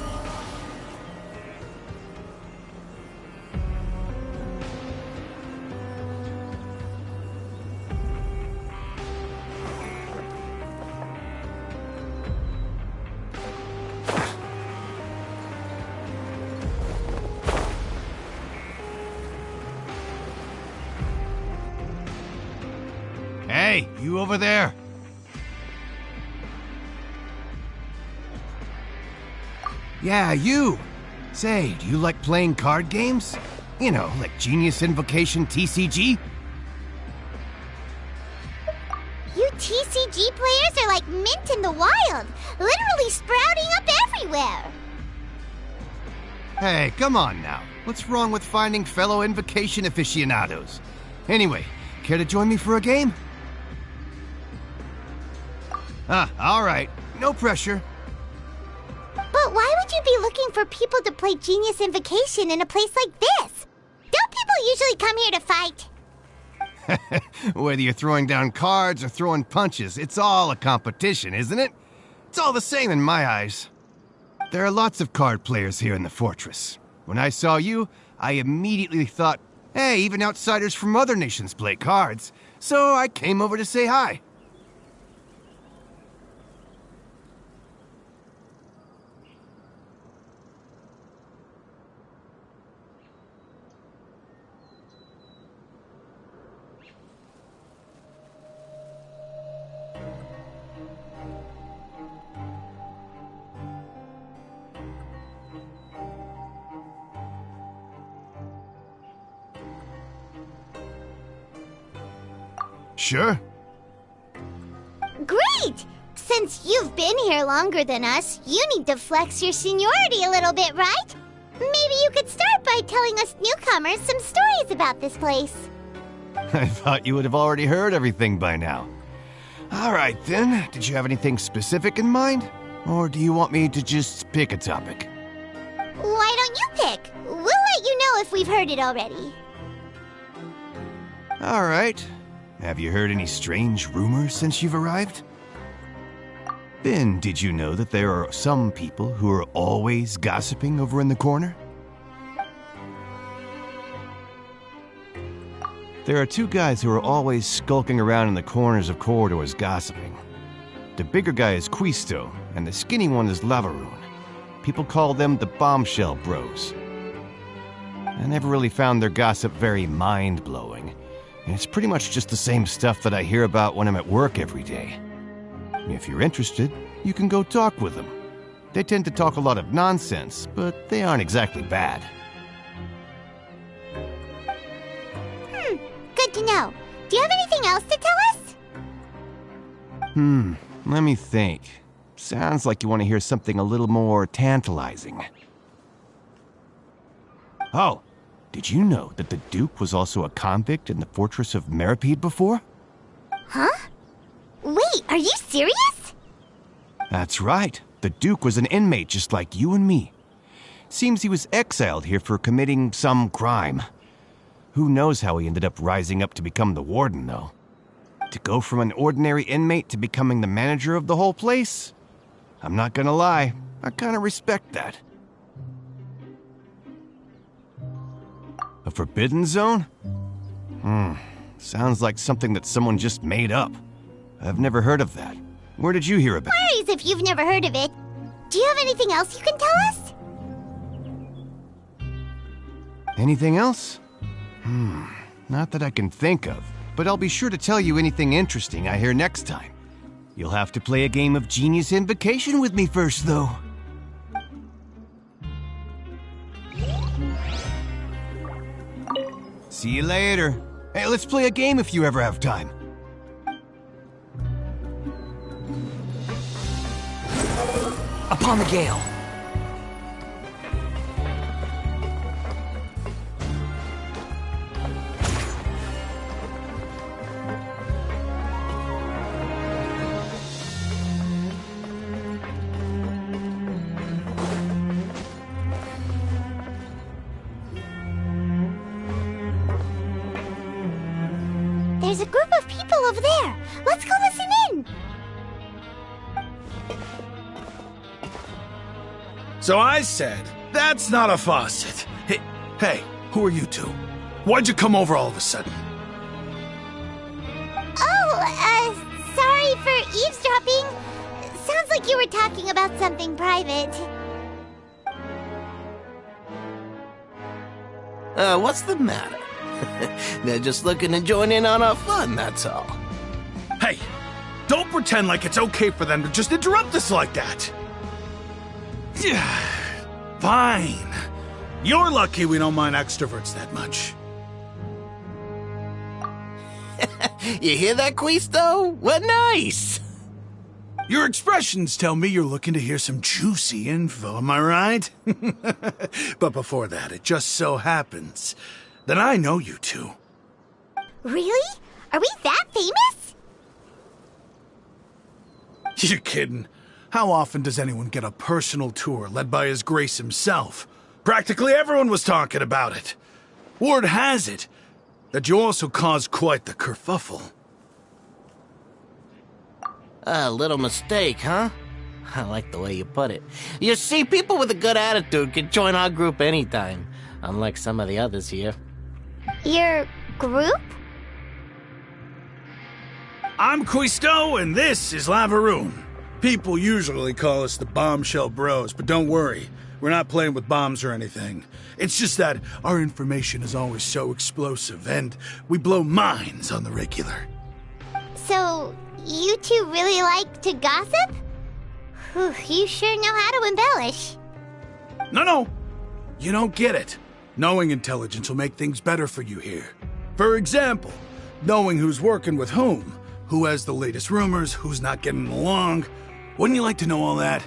Hey, you over there! Yeah, you! Say, do you like playing card games? You know, like Genius Invocation TCG? You TCG players are like mint in the wild, literally sprouting up everywhere. Hey, come on now. What's wrong with finding fellow Invocation aficionados? Anyway, care to join me for a game? Alright. No pressure. But why would you be looking for people to play Genius Invocation in a place like this? Don't people usually come here to fight? Whether you're throwing down cards or throwing punches, it's all a competition, isn't it? It's all the same in my eyes. There are lots of card players here in the fortress. When I saw you, I immediately thought, hey, even outsiders from other nations play cards. So I came over to say hi. Sure. Great! Since you've been here longer than us, you need to flex your seniority a little bit, right? Maybe you could start by telling us newcomers some stories about this place. I thought you would have already heard everything by now. All right, then. Did you have anything specific in mind? Or do you want me to just pick a topic? Why don't you pick? We'll let you know if we've heard it already. All right. Have you heard any strange rumors since you've arrived? Ben, did you know that there are some people who are always gossiping over in the corner? There are two guys who are always skulking around in the corners of corridors gossiping. The bigger guy is Quisto, and the skinny one is Lavaroon. People call them the Bombshell Bros. I never really found their gossip very mind-blowing. It's pretty much just the same stuff that I hear about when I'm at work every day. If you're interested, you can go talk with them. They tend to talk a lot of nonsense, but they aren't exactly bad. Good to know. Do you have anything else to tell us? Let me think. Sounds like you want to hear something a little more tantalizing. Oh! Did you know that the Duke was also a convict in the fortress of Meripede before? Huh? Wait, are you serious? That's right. The Duke was an inmate just like you and me. Seems he was exiled here for committing some crime. Who knows how he ended up rising up to become the warden, though. To go from an ordinary inmate to becoming the manager of the whole place? I'm not gonna lie, I kinda respect that. A forbidden zone? Sounds like something that someone just made up. I've never heard of that. Where did you hear about it? Worries if you've never heard of it. Do you have anything else you can tell us? Anything else? Not that I can think of, but I'll be sure to tell you anything interesting I hear next time. You'll have to play a game of Genius Invocation with me first, though. See you later. Hey, let's play a game if you ever have time. Upon the gale. There's a group of people over there. Let's go listen in. So I said, that's not a faucet. Hey, who are you two? Why'd you come over all of a sudden? Oh, sorry for eavesdropping. Sounds like you were talking about something private. What's the matter? They're just looking to join in on our fun, that's all. Hey, don't pretend like it's okay for them to just interrupt us like that. Fine. You're lucky we don't mind extroverts that much. You hear that, Quisto? What nice! Your expressions tell me you're looking to hear some juicy info, am I right? But before that, it just so happens that I know you two. Really? Are we that famous? You're kidding. How often does anyone get a personal tour led by His Grace himself? Practically everyone was talking about it. Word has it that you also caused quite the kerfuffle. A little mistake, huh? I like the way you put it. You see, people with a good attitude can join our group anytime, unlike some of the others here. Your group? I'm Quisto, and this is Lavaroon. People usually call us the Bombshell Bros, but don't worry. We're not playing with bombs or anything. It's just that our information is always so explosive, and we blow minds on the regular. So, you two really like to gossip? Whew, you sure know how to embellish. No. You don't get it. Knowing intelligence will make things better for you here. For example, knowing who's working with whom, who has the latest rumors, who's not getting along. Wouldn't you like to know all that?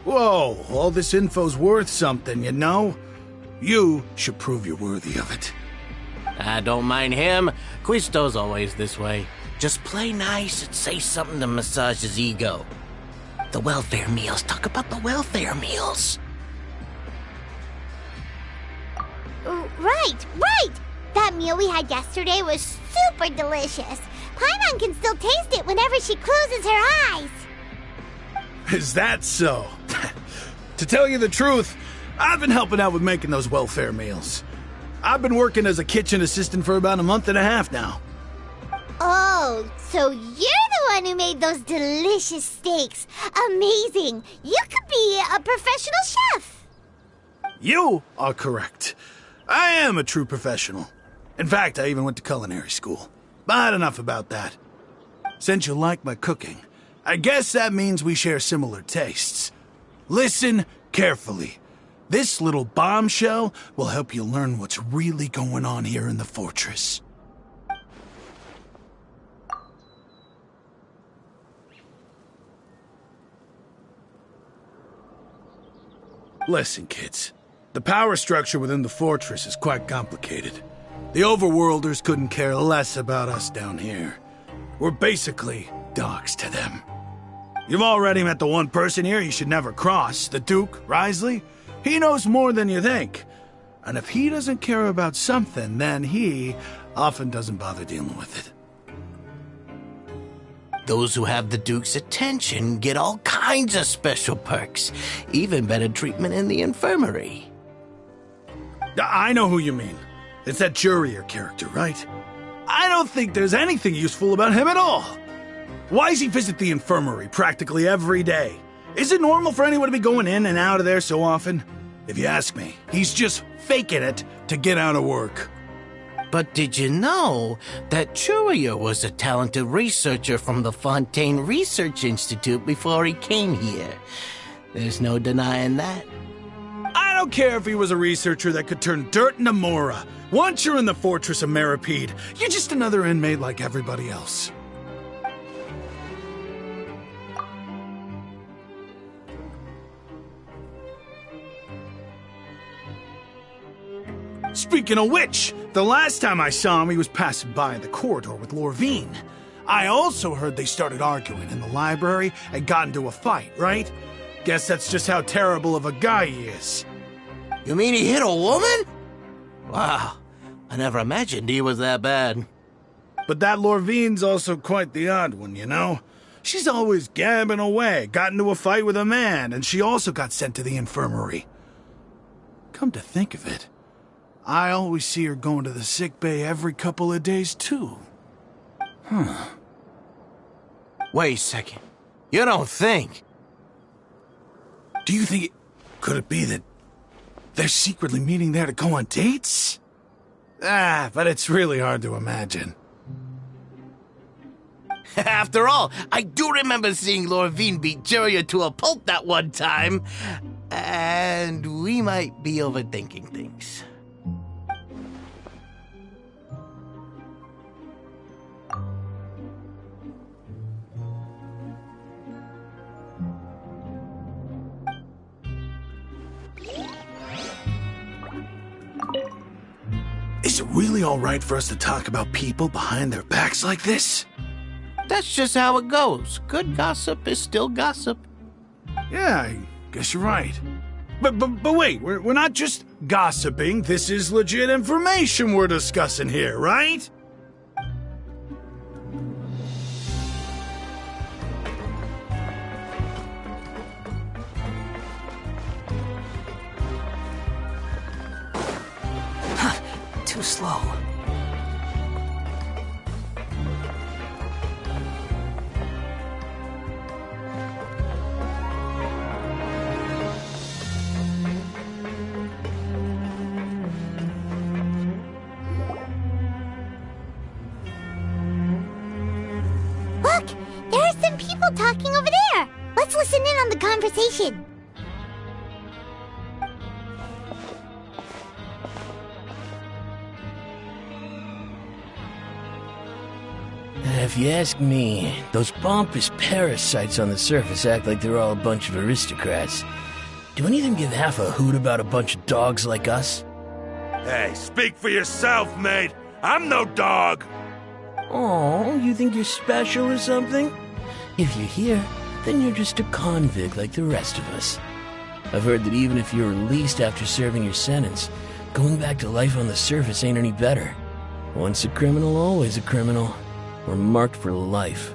Whoa, all this info's worth something, you know? You should prove you're worthy of it. I don't mind him. Quisto's always this way. Just play nice and say something to massage his ego. The welfare meals. Talk about the welfare meals. Right! That meal we had yesterday was super delicious. Paimon can still taste it whenever she closes her eyes. Is that so? To tell you the truth, I've been helping out with making those welfare meals. I've been working as a kitchen assistant for about a month and a half now. Oh, so you're the one who made those delicious steaks. Amazing! You could be a professional chef. You are correct. I am a true professional. In fact, I even went to culinary school. But enough about that. Since you like my cooking, I guess that means we share similar tastes. Listen carefully. This little bombshell will help you learn what's really going on here in the fortress. Listen, kids. The power structure within the fortress is quite complicated. The overworlders couldn't care less about us down here. We're basically dogs to them. You've already met the one person here you should never cross, the Duke, Risley. He knows more than you think. And if he doesn't care about something, then he often doesn't bother dealing with it. Those who have the Duke's attention get all kinds of special perks, even better treatment in the infirmary. I know who you mean. It's that Jurier character, right? I don't think there's anything useful about him at all. Why does he visit the infirmary practically every day? Is it normal for anyone to be going in and out of there so often? If you ask me, he's just faking it to get out of work. But did you know that ƑөŨdę was a talented researcher from the Fontaine Research Institute before he came here? There's no denying that. I don't care if he was a researcher that could turn dirt into Mora. Once you're in the fortress of Meripede, you're just another inmate like everybody else. Speaking of which, the last time I saw him, he was passing by in the corridor with Lorvine. I also heard they started arguing in the library and got into a fight, right? Guess that's just how terrible of a guy he is. You mean he hit a woman? Wow, I never imagined he was that bad. But that Lorvine's also quite the odd one, you know? She's always gabbing away, got into a fight with a man, and she also got sent to the infirmary. Come to think of it, I always see her going to the sick bay every couple of days, too. Wait a second. You don't think? Do you think could it be that they're secretly meeting there to go on dates? But it's really hard to imagine. After all, I do remember seeing Lorvine beat Ǧurier to a pulp that one time. And we might be overthinking things. Is it really all right for us to talk about people behind their backs like this? That's just how it goes. Good gossip is still gossip. Yeah, I guess you're right. But wait, we're not just gossiping. This is legit information we're discussing here, right? Too slow. Look! There are some people talking over there! Let's listen in on the conversation. If you ask me, those pompous parasites on the surface act like they're all a bunch of aristocrats. Do any of them give half a hoot about a bunch of dogs like us? Hey, speak for yourself, mate. I'm no dog. Oh, you think you're special or something? If you're here, then you're just a convict like the rest of us. I've heard that even if you're released after serving your sentence, going back to life on the surface ain't any better. Once a criminal, always a criminal. We're marked for life.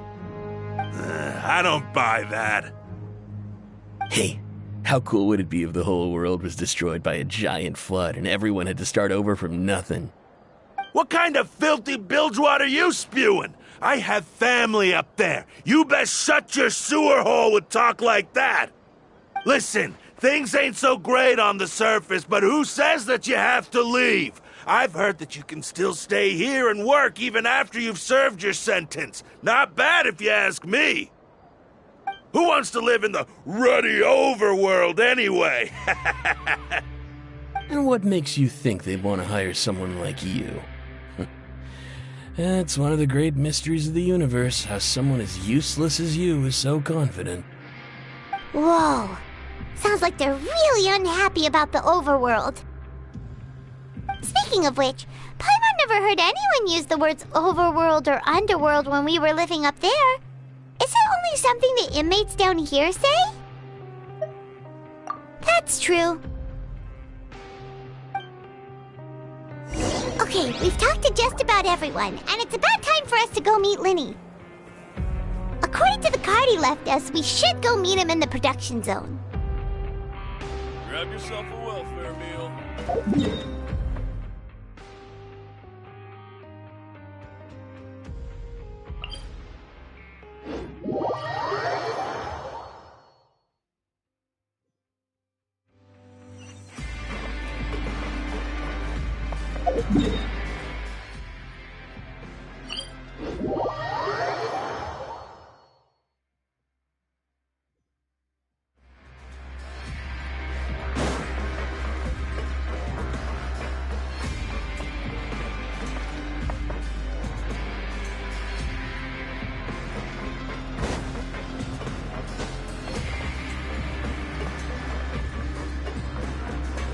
I don't buy that. Hey, how cool would it be if the whole world was destroyed by a giant flood and everyone had to start over from nothing? What kind of filthy bilgewater are you spewing? I have family up there. You best shut your sewer hole with talk like that. Listen, things ain't so great on the surface, but who says that you have to leave? I've heard that you can still stay here and work even after you've served your sentence. Not bad if you ask me. Who wants to live in the ruddy overworld anyway? And what makes you think they'd want to hire someone like you? It's one of the great mysteries of the universe, how someone as useless as you is so confident. Whoa. Sounds like they're really unhappy about the overworld. Speaking of which, Paimon never heard anyone use the words overworld or underworld when we were living up there. Is it only something the inmates down here say? That's true. Okay, we've talked to just about everyone, and it's about time for us to go meet Linny. According to the card he left us, we should go meet him in the production zone. Grab yourself a welfare meal.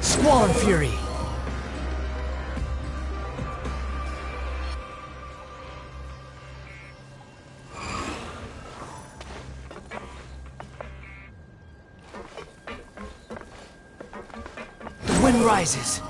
Squall Fury! The wind rises.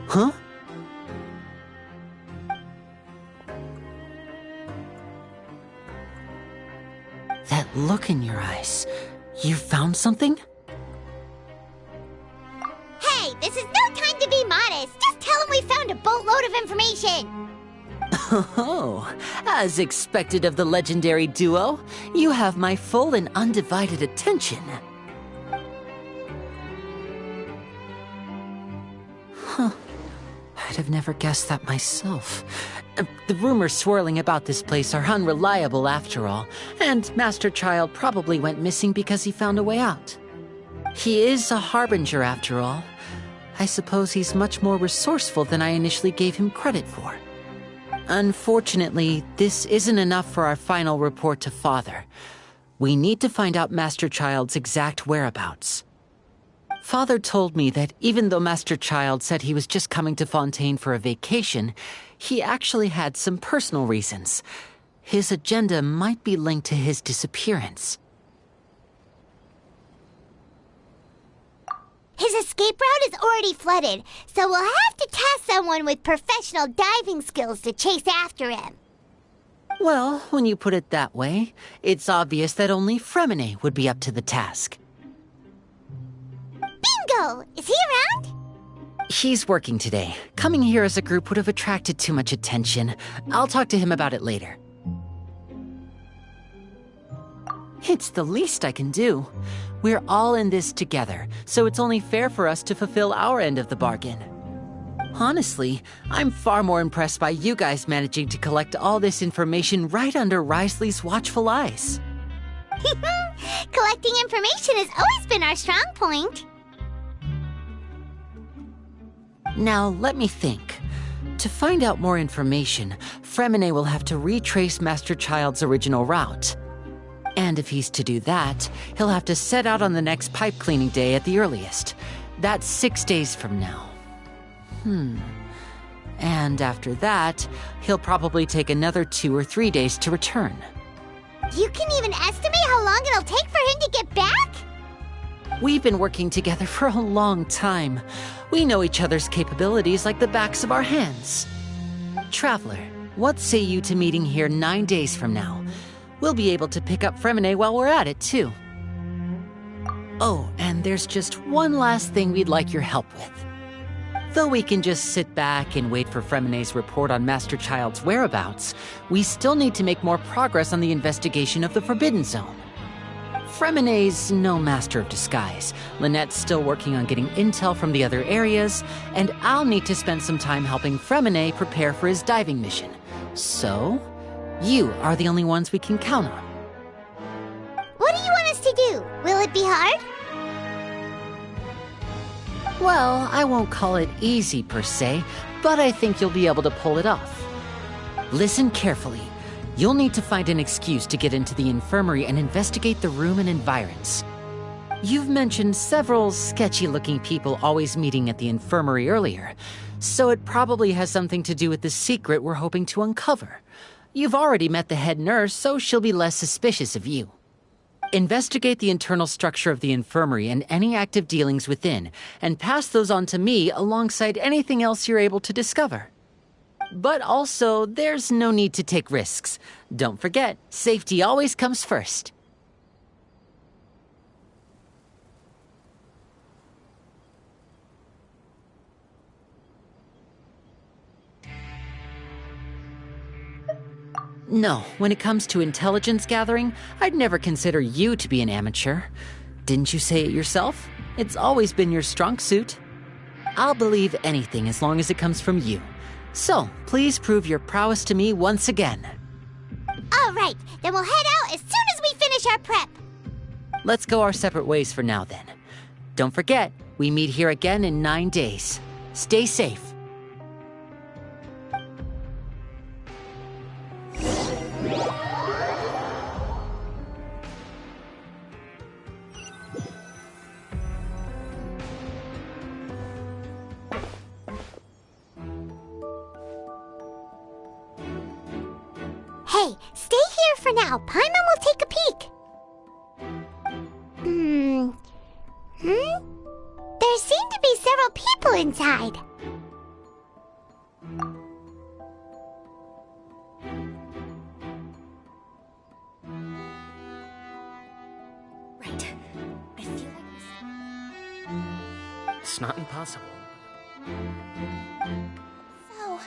Huh? That look in your eyes. You found something? Hey, this is no time to be modest. Just tell him we found a boatload of information. Oh, as expected of the legendary duo, you have my full and undivided attention. Huh. I'd have never guessed that myself. The rumors swirling about this place are unreliable after all, and Master Child probably went missing because he found a way out. He is a harbinger after all. I suppose he's much more resourceful than I initially gave him credit for. Unfortunately, this isn't enough for our final report to Father. We need to find out Master Child's exact whereabouts. Father told me that even though Master Child said he was just coming to Fontaine for a vacation, he actually had some personal reasons. His agenda might be linked to his disappearance. His escape route is already flooded, so we'll have to task someone with professional diving skills to chase after him. Well, when you put it that way, it's obvious that only Fremine would be up to the task. Bingo! Is he around? He's working today. Coming here as a group would have attracted too much attention. I'll talk to him about it later. It's the least I can do. We're all in this together, so it's only fair for us to fulfill our end of the bargain. Honestly, I'm far more impressed by you guys managing to collect all this information right under Risley's watchful eyes. Collecting information has always been our strong point. Now, let me think. To find out more information, Fremine will have to retrace Master Child's original route. And if he's to do that, he'll have to set out on the next pipe cleaning day at the earliest. That's 6 days from now. And after that, he'll probably take another 2 or 3 days to return. You can even estimate how long it'll take for him to get back? We've been working together for a long time. We know each other's capabilities like the backs of our hands. Traveler, what say you to meeting here 9 days from now? We'll be able to pick up Fremine while we're at it, too. Oh, and there's just one last thing we'd like your help with. Though we can just sit back and wait for Fremine's report on Master Child's whereabouts, we still need to make more progress on the investigation of the Forbidden Zone. Fremine's no master of disguise. Lynette's still working on getting intel from the other areas, and I'll need to spend some time helping Fremine prepare for his diving mission. So, you are the only ones we can count on. What do you want us to do? Will it be hard? Well, I won't call it easy per se, but I think you'll be able to pull it off. Listen carefully. You'll need to find an excuse to get into the infirmary and investigate the room and environs. You've mentioned several sketchy-looking people always meeting at the infirmary earlier, so it probably has something to do with the secret we're hoping to uncover. You've already met the head nurse, so she'll be less suspicious of you. Investigate the internal structure of the infirmary and any active dealings within, and pass those on to me alongside anything else you're able to discover. But also, there's no need to take risks. Don't forget, safety always comes first. No, when it comes to intelligence gathering, I'd never consider you to be an amateur. Didn't you say it yourself? It's always been your strong suit. I'll believe anything as long as it comes from you. So, please prove your prowess to me once again. All right, then we'll head out as soon as we finish our prep. Let's go our separate ways for now then. Don't forget, we meet here again in 9 days. Stay safe. Hey, stay here for now. Paimon will take a peek. There seem to be several people inside. Right. I feel like it's not impossible. So...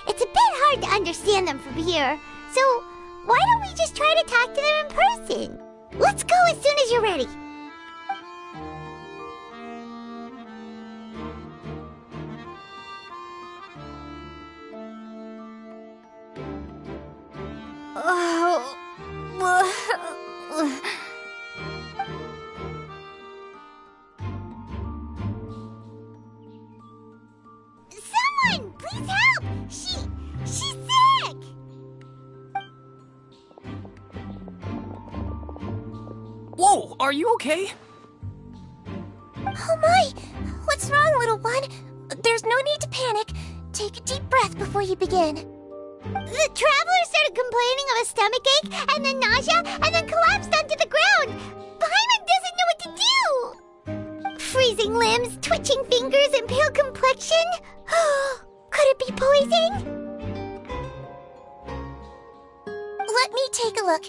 it's a bit hard to understand them from here, so why don't we just try to talk to them in person? Let's go as soon as you're ready. Someone, please help! She's sick! Whoa, are you okay? Oh my! What's wrong, little one? There's no need to panic. Take a deep breath before you begin. The traveler started complaining of a stomachache, and then nausea, and then collapsed onto the ground. Paimon doesn't know what to do. Freezing limbs, twitching fingers, and pale complexion. Could it be poison? Let me take a look.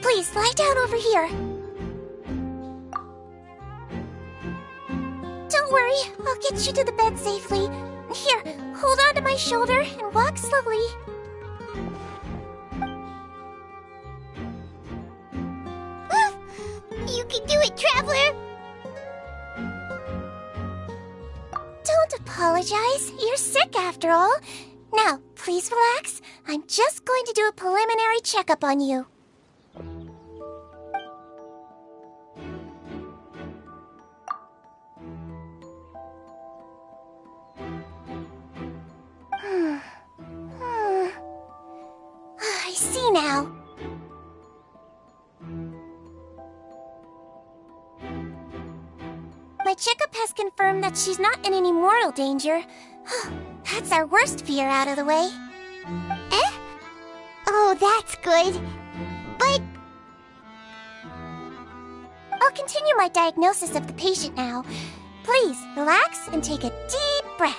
Please, lie down over here. Don't worry, I'll get you to the bed safely. Here, hold on to my shoulder and walk slowly. You can do it, traveler! Don't apologize. You're sick after all. Now, please relax. I'm just going to do a preliminary checkup on you. I see now. My checkup has confirmed that she's not in any mortal danger. That's our worst fear out of the way. Eh? Oh, that's good. But... I'll continue my diagnosis of the patient now. Please, relax and take a deep breath.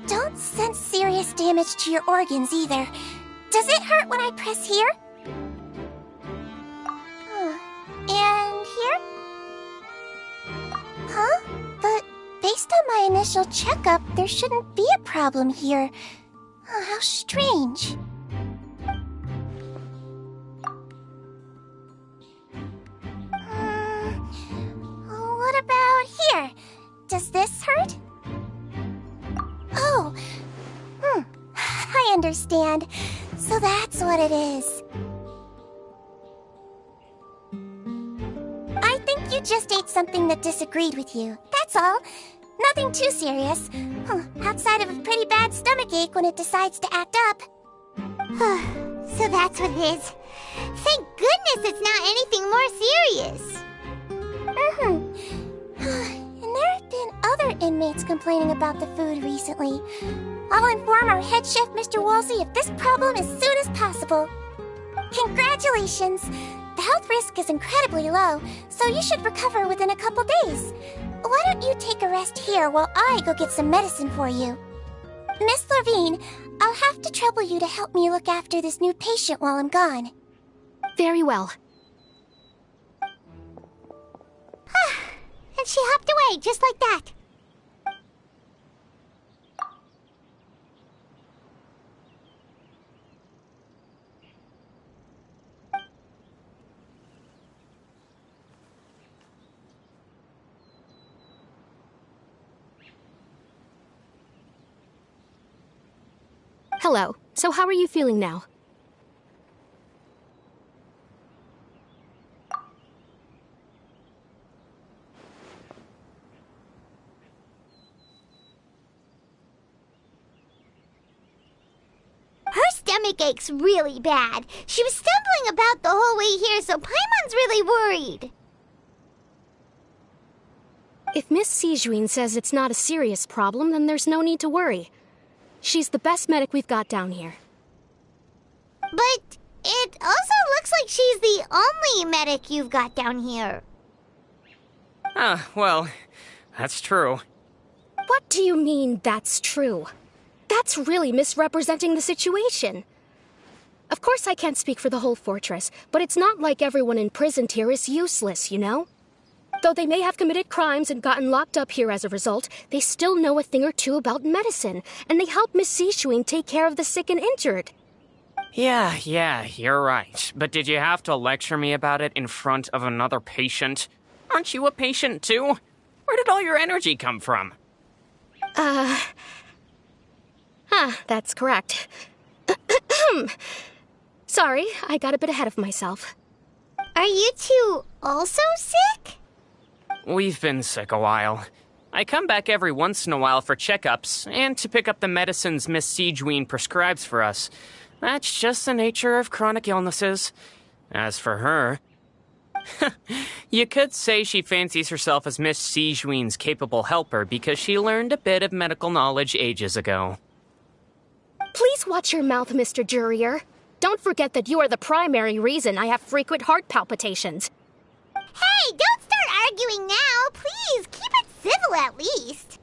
Don't sense serious damage to your organs either. Does it hurt when I press here? And here? Huh? But based on my initial checkup, there shouldn't be a problem here. How strange. understand. So that's what it is. I think you just ate something that disagreed with you. That's all. Nothing too serious. Outside of a pretty bad stomachache when it decides to act up. So that's what it is. Thank goodness it's not anything more serious. And there have been other inmates complaining about the food recently. I'll inform our head chef, Mr. Woolsey, of this problem as soon as possible. Congratulations! The health risk is incredibly low, so you should recover within a couple days. Why don't you take a rest here while I go get some medicine for you? Miss Levine, I'll have to trouble you to help me look after this new patient while I'm gone. Very well. And she hopped away just like that. Hello. So how are you feeling now? Her stomach aches really bad. She was stumbling about the whole way here, so Paimon's really worried. If Miss Sijuin says it's not a serious problem, then there's no need to worry. She's the best medic we've got down here. But it also looks like she's the only medic you've got down here. Well, that's true. What do you mean, that's true? That's really misrepresenting the situation. Of course I can't speak for the whole fortress, but it's not like everyone imprisoned here is useless, you know? Though they may have committed crimes and gotten locked up here as a result, they still know a thing or two about medicine, and they help Miss Sijuin take care of the sick and injured. Yeah, you're right. But did you have to lecture me about it in front of another patient? Aren't you a patient too? Where did all your energy come from? That's correct. Sorry, I got a bit ahead of myself. Are you two also sick? We've been sick a while. I come back every once in a while for checkups, and to pick up the medicines Miss Sijuin prescribes for us. That's just the nature of chronic illnesses. As for her... you could say she fancies herself as Miss Sijuin's capable helper because she learned a bit of medical knowledge ages ago. Please watch your mouth, Mr. Jurier. Don't forget that you are the primary reason I have frequent heart palpitations. Hey, don't start arguing now! Please, keep it civil at least!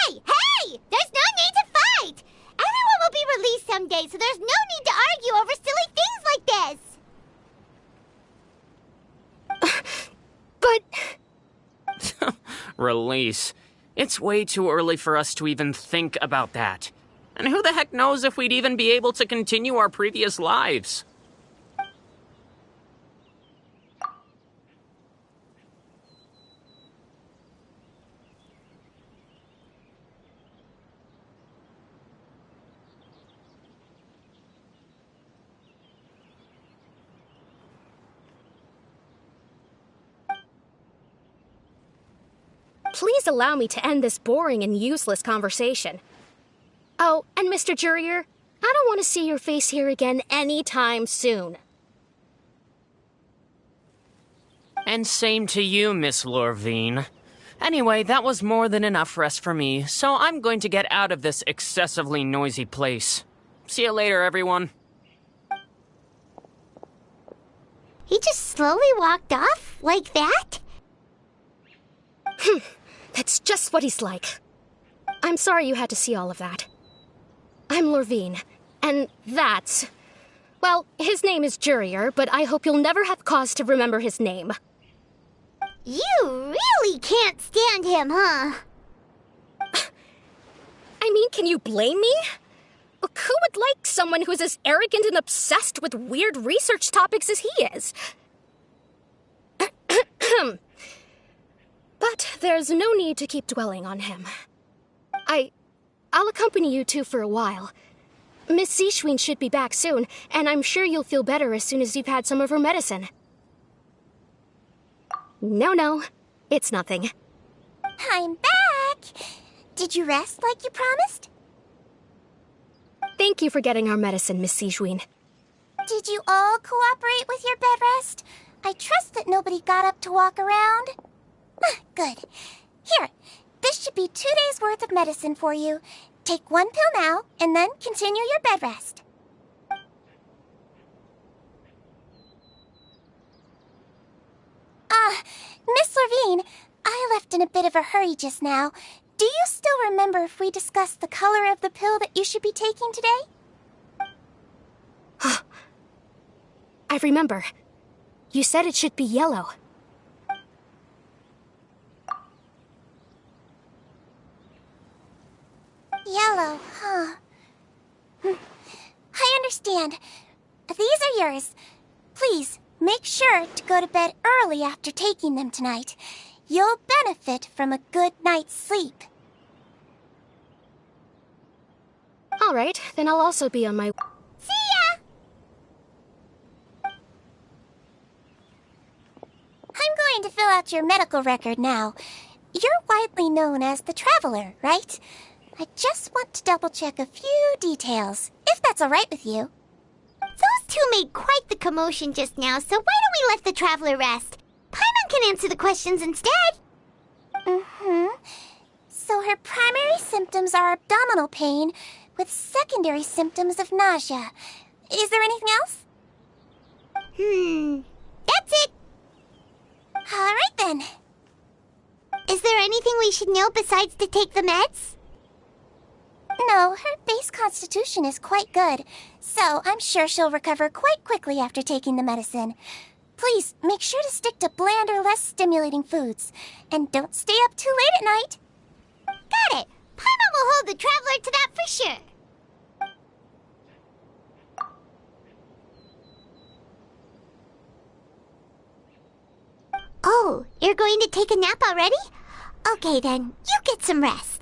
Hey! There's no need to fight! Everyone will be released someday, so there's no need to argue over silly things like this! Release. It's way too early for us to even think about that. And who the heck knows if we'd even be able to continue our previous lives? Please allow me to end this boring and useless conversation. Oh, and Mr. Jurier, I don't want to see your face here again anytime soon. And same to you, Miss Lorvine. Anyway, that was more than enough rest for me, so I'm going to get out of this excessively noisy place. See you later, everyone. He just slowly walked off like that? That's just what he's like. I'm sorry you had to see all of that. I'm Lorvine, and that's... Well, his name is Jurier, but I hope you'll never have cause to remember his name. You really can't stand him, huh? I mean, can you blame me? Who would like someone who's as arrogant and obsessed with weird research topics as he is? But there's no need to keep dwelling on him. I'll accompany you two for a while. Miss Seishween should be back soon, and I'm sure you'll feel better as soon as you've had some of her medicine. No, it's nothing. I'm back! Did you rest like you promised? Thank you for getting our medicine, Miss Seishween. Did you all cooperate with your bed rest? I trust that nobody got up to walk around. Good. Here, this should be 2 days' worth of medicine for you. Take 1 pill now, and then continue your bed rest. Miss Lorvine, I left in a bit of a hurry just now. Do you still remember if we discussed the color of the pill that you should be taking today? I remember. You said it should be yellow. Yellow, huh? I understand. These are yours. Please, make sure to go to bed early after taking them tonight. You'll benefit from a good night's sleep. All right, then I'll also be on my... See ya! I'm going to fill out your medical record now. You're widely known as the Traveler, right? I just want to double-check a few details, if that's all right with you. Those two made quite the commotion just now, so why don't we let the Traveler rest? Paimon can answer the questions instead. So her primary symptoms are abdominal pain, with secondary symptoms of nausea. Is there anything else? That's it. All right then. Is there anything we should know besides to take the meds? No, her base constitution is quite good, so I'm sure she'll recover quite quickly after taking the medicine. Please, make sure to stick to bland or less stimulating foods, and don't stay up too late at night. Got it. Paimon will hold the Traveler to that for sure. Oh, you're going to take a nap already? Okay then, you get some rest.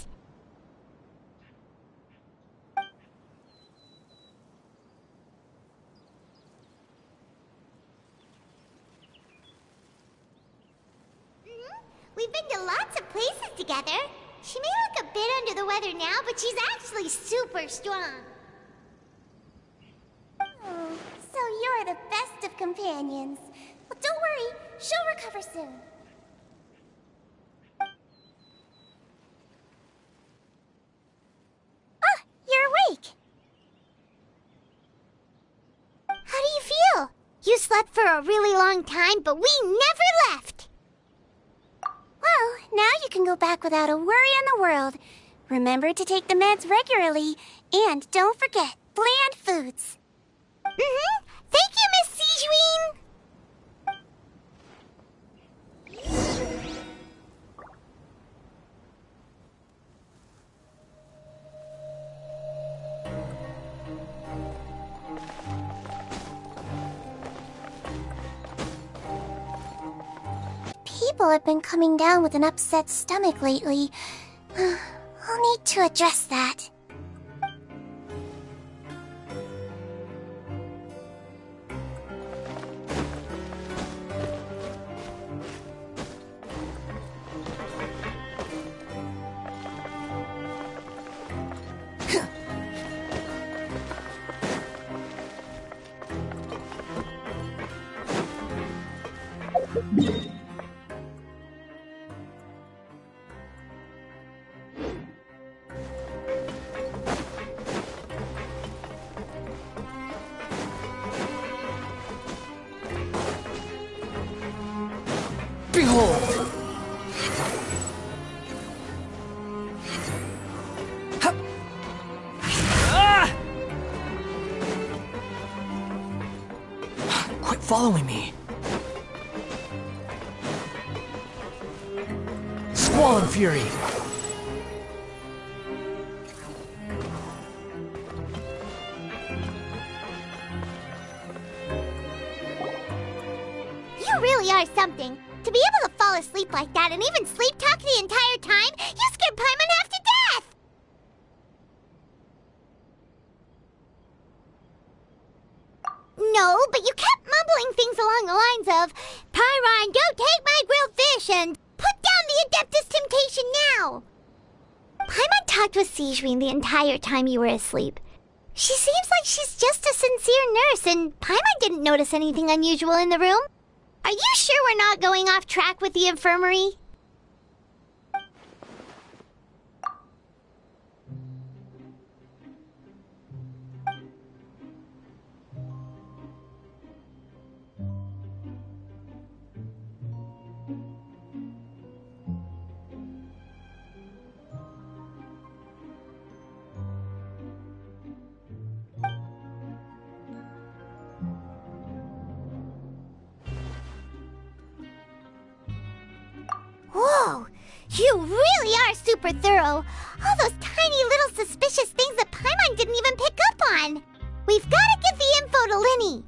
We've been to lots of places together. She may look a bit under the weather now, but she's actually super strong. So you're the best of companions. Well, don't worry, she'll recover soon. You're awake. How do you feel? You slept for a really long time, but we never left. Well, now you can go back without a worry in the world. Remember to take the meds regularly, and don't forget, bland foods. Thank you, Miss Seishween. People have been coming down with an upset stomach lately. I'll need to address that. Behold! following me. Squall and Fury. You really are something. To be able to fall asleep like that and even sleep talk the entire time, you scared Paimon half to death! No, but you kept mumbling things along the lines of, Pyron, go take my grilled fish and put down the Adeptus Temptation now! Paimon talked with Sigewinne the entire time you were asleep. She seems like she's just a sincere nurse, and Paimon didn't notice anything unusual in the room. Are you sure we're not going off track with the infirmary? Whoa! You really are super thorough! All those tiny little suspicious things that Paimon didn't even pick up on! We've gotta give the info to Linny!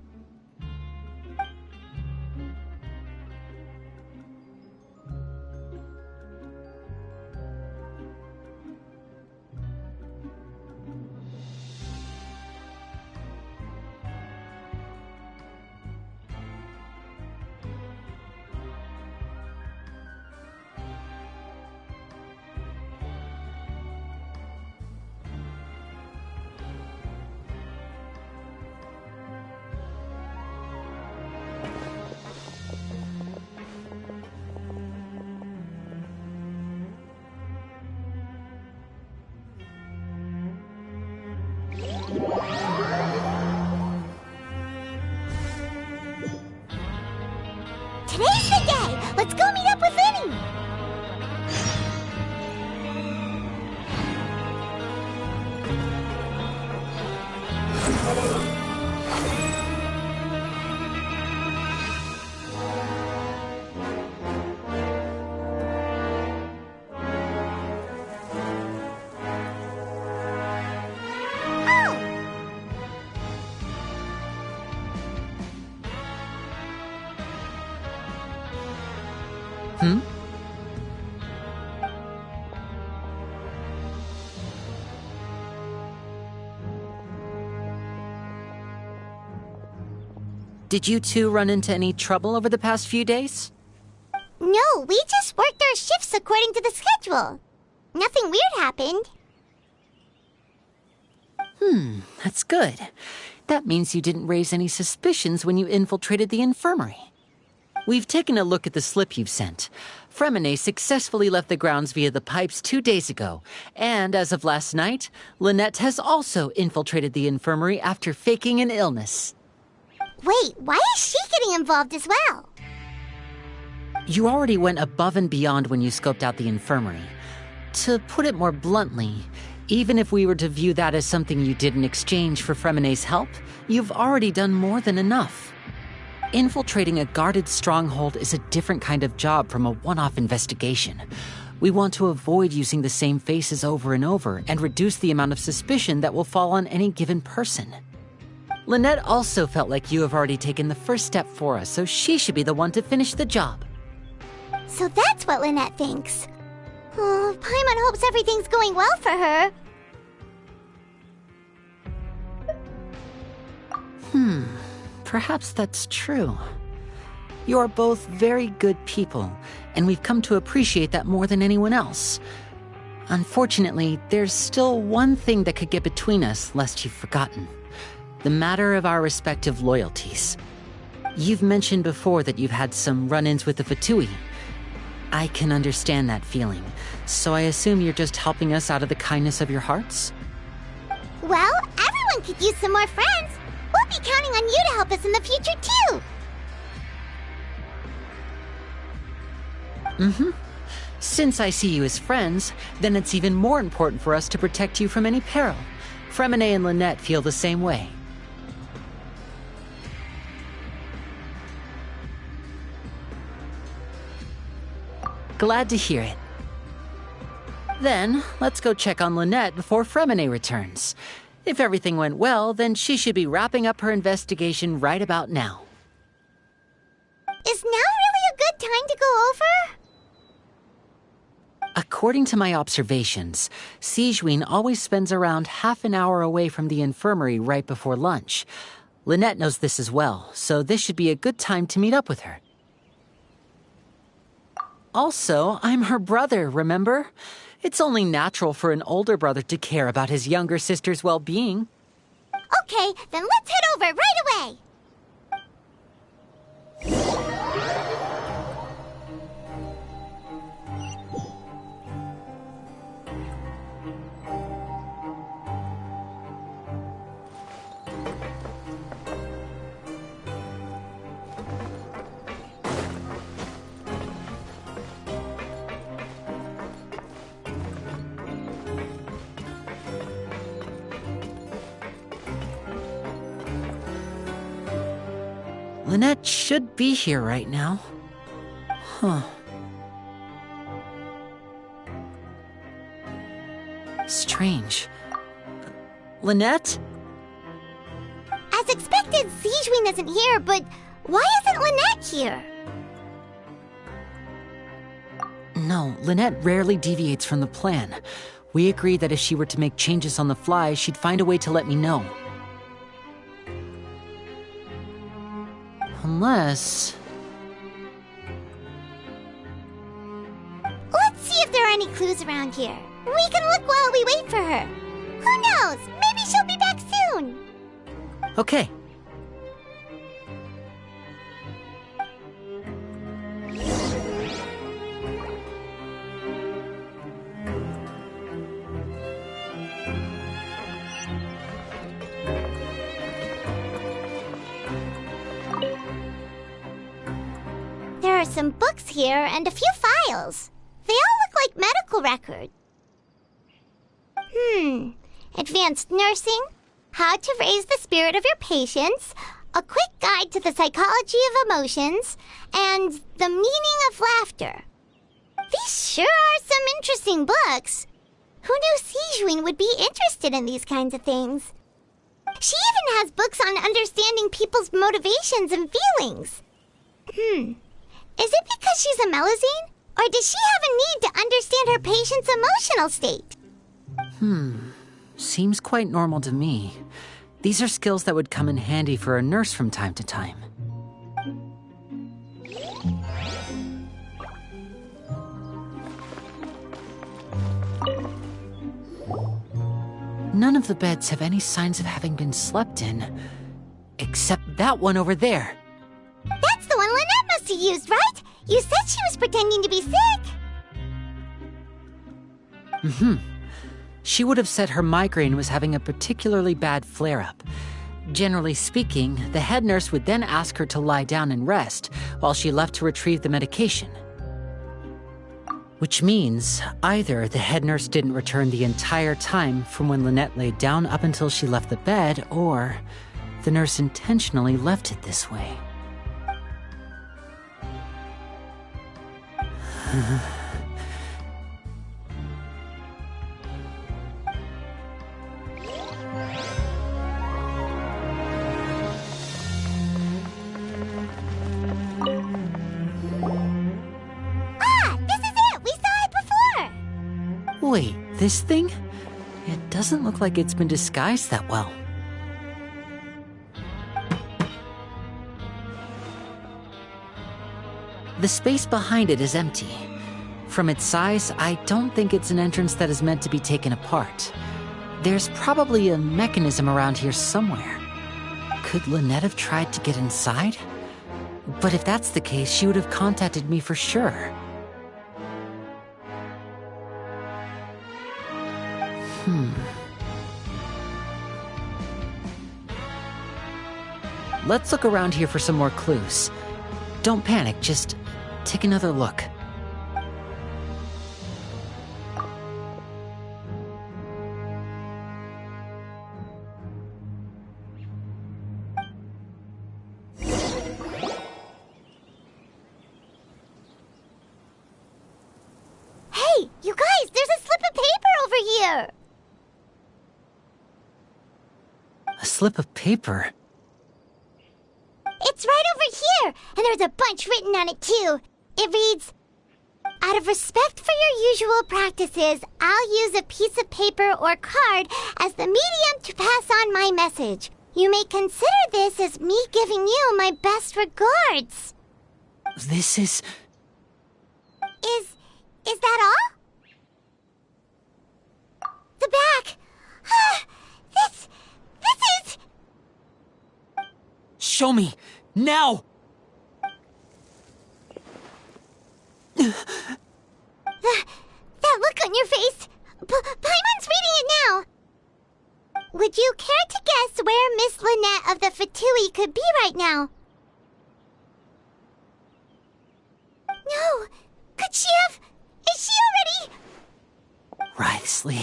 Today's the day! Let's go meet up with Linny! Hmm? Did you two run into any trouble over the past few days? No, we just worked our shifts according to the schedule. Nothing weird happened. That's good. That means you didn't raise any suspicions when you infiltrated the infirmary. We've taken a look at the slip you've sent. Fremine successfully left the grounds via the pipes 2 days ago, and as of last night, Lynette has also infiltrated the infirmary after faking an illness. Wait, why is she getting involved as well? You already went above and beyond when you scoped out the infirmary. To put it more bluntly, even if we were to view that as something you did in exchange for Fremine's help, you've already done more than enough. Infiltrating a guarded stronghold is a different kind of job from a one-off investigation. We want to avoid using the same faces over and over and reduce the amount of suspicion that will fall on any given person. Lynette also felt like you have already taken the first step for us, so she should be the one to finish the job. So that's what Lynette thinks. Oh, Paimon hopes everything's going well for her. Perhaps that's true. You're both very good people, and we've come to appreciate that more than anyone else. Unfortunately, there's still one thing that could get between us, lest you've forgotten. The matter of our respective loyalties. You've mentioned before that you've had some run-ins with the ƑөŨĩ. I can understand that feeling, so I assume you're just helping us out of the kindness of your hearts? Well, everyone could use some more friends. We'll be counting on you to help us in the future, too. Since I see you as friends, then it's even more important for us to protect you from any peril. Fremine and Lynette feel the same way. Glad to hear it. Then, let's go check on Lynette before Fremine returns. If everything went well, then she should be wrapping up her investigation right about now. Is now really a good time to go over? According to my observations, Sigewinne always spends around half an hour away from the infirmary right before lunch. Lynette knows this as well, so this should be a good time to meet up with her. Also, I'm her brother, remember? It's only natural for an older brother to care about his younger sister's well-being. Okay, then let's head over right away! Lynette should be here right now. Huh. Strange. Lynette? As expected, Sigewinne isn't here, but why isn't Lynette here? No, Lynette rarely deviates from the plan. We agreed that if she were to make changes on the fly, she'd find a way to let me know. Unless... Let's see if there are any clues around here. We can look while we wait for her. Who knows? Maybe she'll be back soon. Okay. There are some books here and a few files. They all look like medical records. Advanced nursing, how to raise the spirit of your patients, a quick guide to the psychology of emotions, and the meaning of laughter. These sure are some interesting books. Who knew Sigewinne would be interested in these kinds of things? She even has books on understanding people's motivations and feelings. Is it because she's a Melusine? Or does she have a need to understand her patient's emotional state? Seems quite normal to me. These are skills that would come in handy for a nurse from time to time. None of the beds have any signs of having been slept in. Except that one over there. That's the one Lynette must have used, right? You said she was pretending to be sick. She would have said her migraine was having a particularly bad flare-up. Generally speaking, the head nurse would then ask her to lie down and rest while she left to retrieve the medication. Which means either the head nurse didn't return the entire time from when Lynette laid down up until she left the bed, or the nurse intentionally left it this way. Wait, this thing? It doesn't look like it's been disguised that well. The space behind it is empty. From its size, I don't think it's an entrance that is meant to be taken apart. There's probably a mechanism around here somewhere. Could Lynette have tried to get inside? But if that's the case, she would have contacted me for sure. Let's look around here for some more clues. Don't panic, just take another look. You guys, there's a slip of paper over here! A slip of paper? It's right over here, and there's a bunch written on it too. It reads, "Out of respect for your usual practices, I'll use a piece of paper or card as the medium to pass on my message. You may consider this as me giving you my best regards." This is... Is that all? The back. This is... Show me! Now! That look on your face. Paimon's reading it now. Would you care to guess where Miss Lynette of the ƑөŨĩ could be right now? No. Could she have... Is she already... Wriothesley.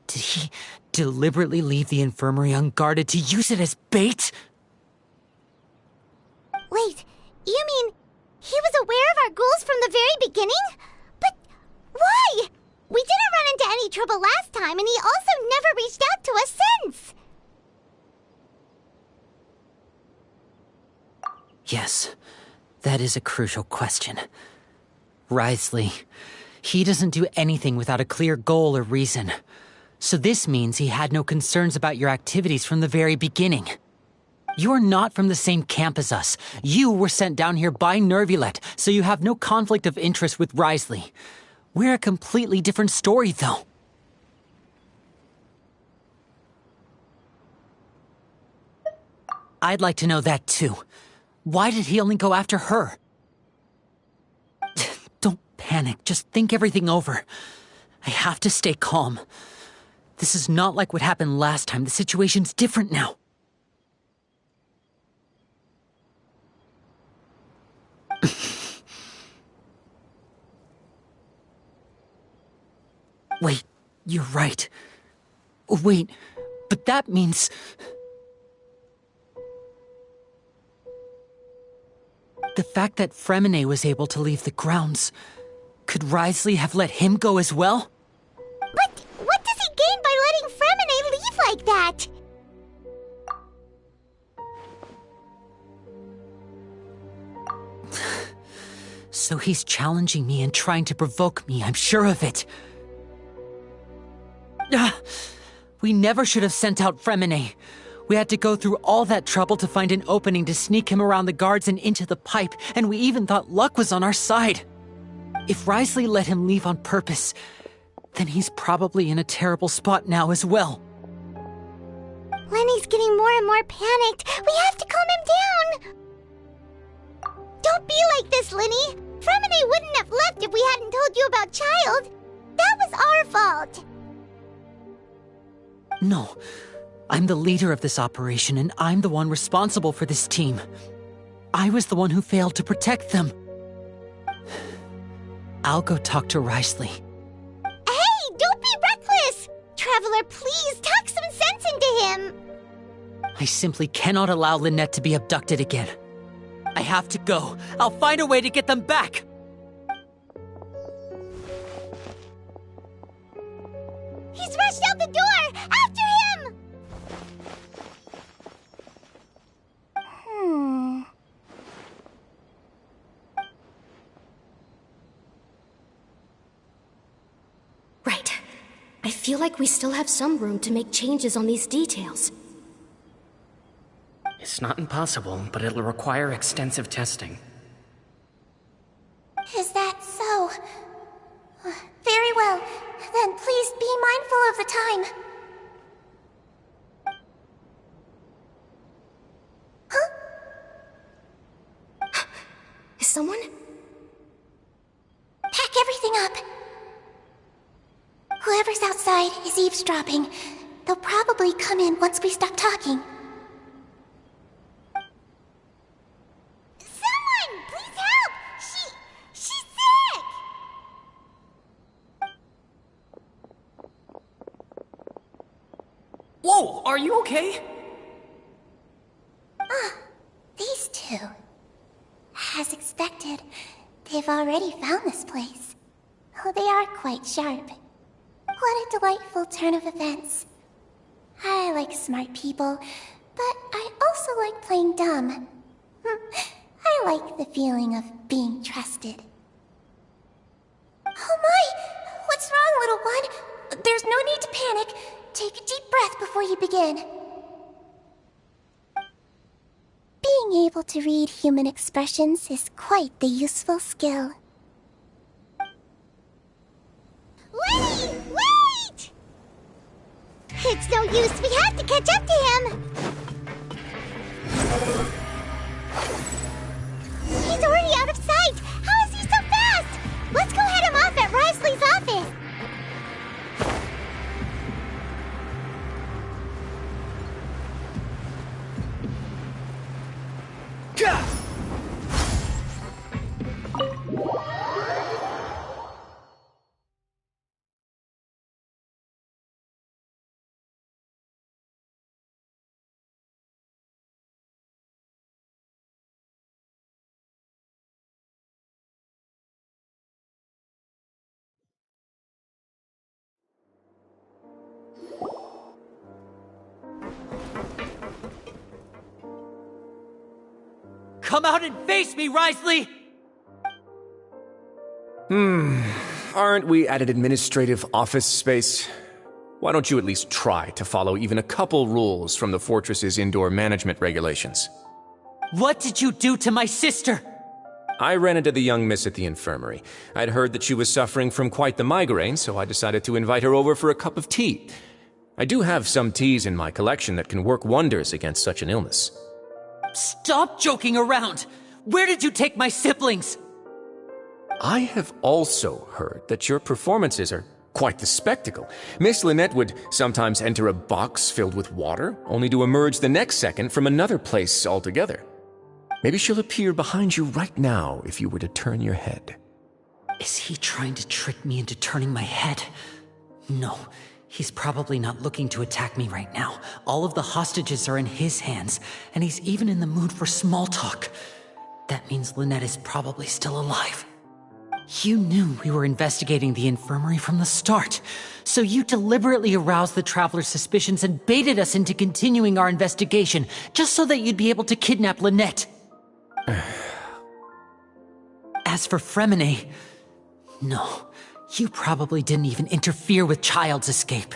Did he deliberately leave the infirmary unguarded to use it as bait? Wait, you mean he was aware of our goals from the very beginning? But why? We didn't run into any trouble last time, and he also never reached out to us since. Yes, that is a crucial question. Wriothesley, he doesn't do anything without a clear goal or reason. So this means he had no concerns about your activities from the very beginning. You're not from the same camp as us. You were sent down here by Nervulet, so you have no conflict of interest with Wriothesley. We're a completely different story, though. I'd like to know that, too. Why did he only go after her? Don't panic. Just think everything over. I have to stay calm. This is not like what happened last time. The situation's different now. Wait, you're right. Wait, but that means... The fact that Fremine was able to leave the grounds, could Wriothesley have let him go as well? But what does he gain by letting Fremine leave like that? So he's challenging me and trying to provoke me, I'm sure of it. We never should have sent out Fremine. We had to go through all that trouble to find an opening to sneak him around the guards and into the pipe, and we even thought luck was on our side. If Wriothesley let him leave on purpose, then he's probably in a terrible spot now as well. Lenny's getting more and more panicked. We have to calm him down. Don't be like this, Lenny. Fremine wouldn't have left if we hadn't told you about Child. That was our fault. No. I'm the leader of this operation, and I'm the one responsible for this team. I was the one who failed to protect them. I'll go talk to Wriothesley. Hey, don't be reckless! Traveler, please, talk some sense into him! I simply cannot allow Lynette to be abducted again. I have to go. I'll find a way to get them back! He's rushed out the door! After him! Right. I feel like we still have some room to make changes on these details. It's not impossible, but it'll require extensive testing. Is that so? Very well. Then please be mindful of the time. Huh? Is someone? Pack everything up. Whoever's outside is eavesdropping. They'll probably come in once we stop talking. Someone! Please help! She's sick! Whoa, are you okay? These two. As expected, they've already found this place. Oh, they are quite sharp. What a delightful turn of events. I like smart people, but I also like playing dumb. I like the feeling of being trusted. Oh my! What's wrong, little one? There's no need to panic. Take a deep breath before you begin. Being able to read human expressions is quite the useful skill. Lenny! Wait! It's no use, we have to catch up to him! He's already out of sight! How is he so fast? Let's go head him off at Risley's office! Come out and face me, Risley! Aren't we at an administrative office space? Why don't you at least try to follow even a couple rules from the fortress's indoor management regulations? What did you do to my sister? I ran into the young miss at the infirmary. I'd heard that she was suffering from quite the migraine, so I decided to invite her over for a cup of tea. I do have some teas in my collection that can work wonders against such an illness. Stop joking around! Where did you take my siblings? I have also heard that your performances are quite the spectacle. Miss Lynette would sometimes enter a box filled with water, only to emerge the next second from another place altogether. Maybe she'll appear behind you right now if you were to turn your head. Is he trying to trick me into turning my head? No. He's probably not looking to attack me right now. All of the hostages are in his hands, and he's even in the mood for small talk. That means Lynette is probably still alive. You knew we were investigating the infirmary from the start, so you deliberately aroused the Traveler's suspicions and baited us into continuing our investigation, just so that you'd be able to kidnap Lynette. As for ƑөŨdę, no. You probably didn't even interfere with Child's escape.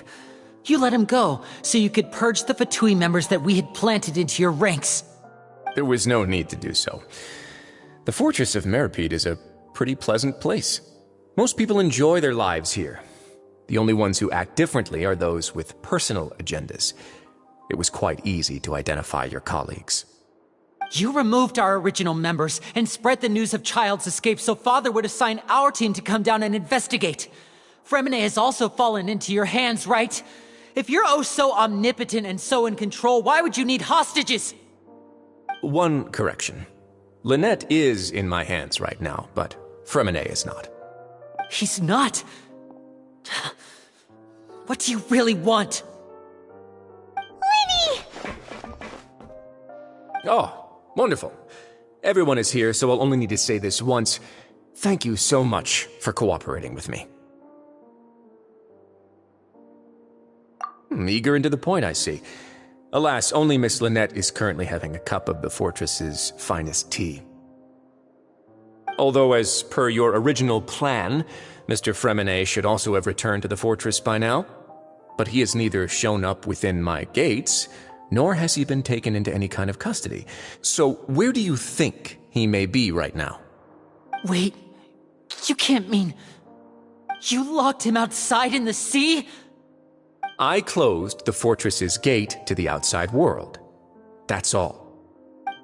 You let him go, so you could purge the ƑөŨdę members that we had planted into your ranks. There was no need to do so. The fortress of Meripede is a pretty pleasant place. Most people enjoy their lives here. The only ones who act differently are those with personal agendas. It was quite easy to identify your colleagues. You removed our original members and spread the news of Child's escape so Father would assign our team to come down and investigate. ƑөŨdę has also fallen into your hands, right? If you're oh so omnipotent and so in control, why would you need hostages? One correction. Lynette is in my hands right now, but ƑөŨdę is not. He's not? What do you really want? Lenny! Oh, wonderful. Everyone is here, so I'll only need to say this once. Thank you so much for cooperating with me. Eager and to the point, I see. Alas, only Miss Lynette is currently having a cup of the fortress's finest tea. Although, as per your original plan, Mr. ƑөŨdę should also have returned to the fortress by now. But he has neither shown up within my gates, nor has he been taken into any kind of custody. So where do you think he may be right now? Wait, you can't mean... You locked him outside in the sea? I closed the fortress's gate to the outside world. That's all.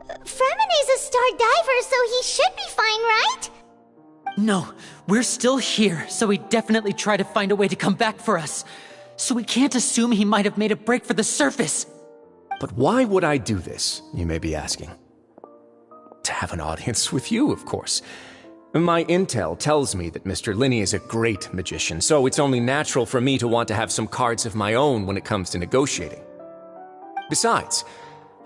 ƑöŨδă's a star diver, so he should be fine, right? No, we're still here, so he definitely tried to find a way to come back for us. So we can't assume he might have made a break for the surface. But why would I do this, you may be asking? To have an audience with you, of course. My intel tells me that Mr. Linney is a great magician, so it's only natural for me to want to have some cards of my own when it comes to negotiating. Besides,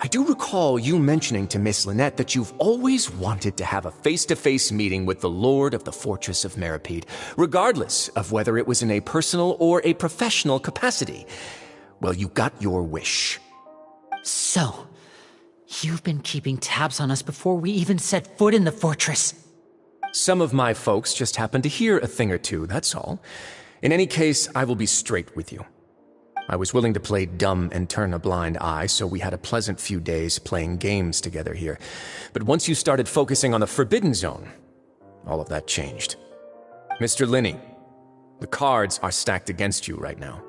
I do recall you mentioning to Miss Lynette that you've always wanted to have a face-to-face meeting with the Lord of the Fortress of Meripede, regardless of whether it was in a personal or a professional capacity. Well, you got your wish. So, you've been keeping tabs on us before we even set foot in the fortress. Some of my folks just happened to hear a thing or two, that's all. In any case, I will be straight with you. I was willing to play dumb and turn a blind eye, so we had a pleasant few days playing games together here. But once you started focusing on the Forbidden Zone, all of that changed. Mr. Linney, the cards are stacked against you right now.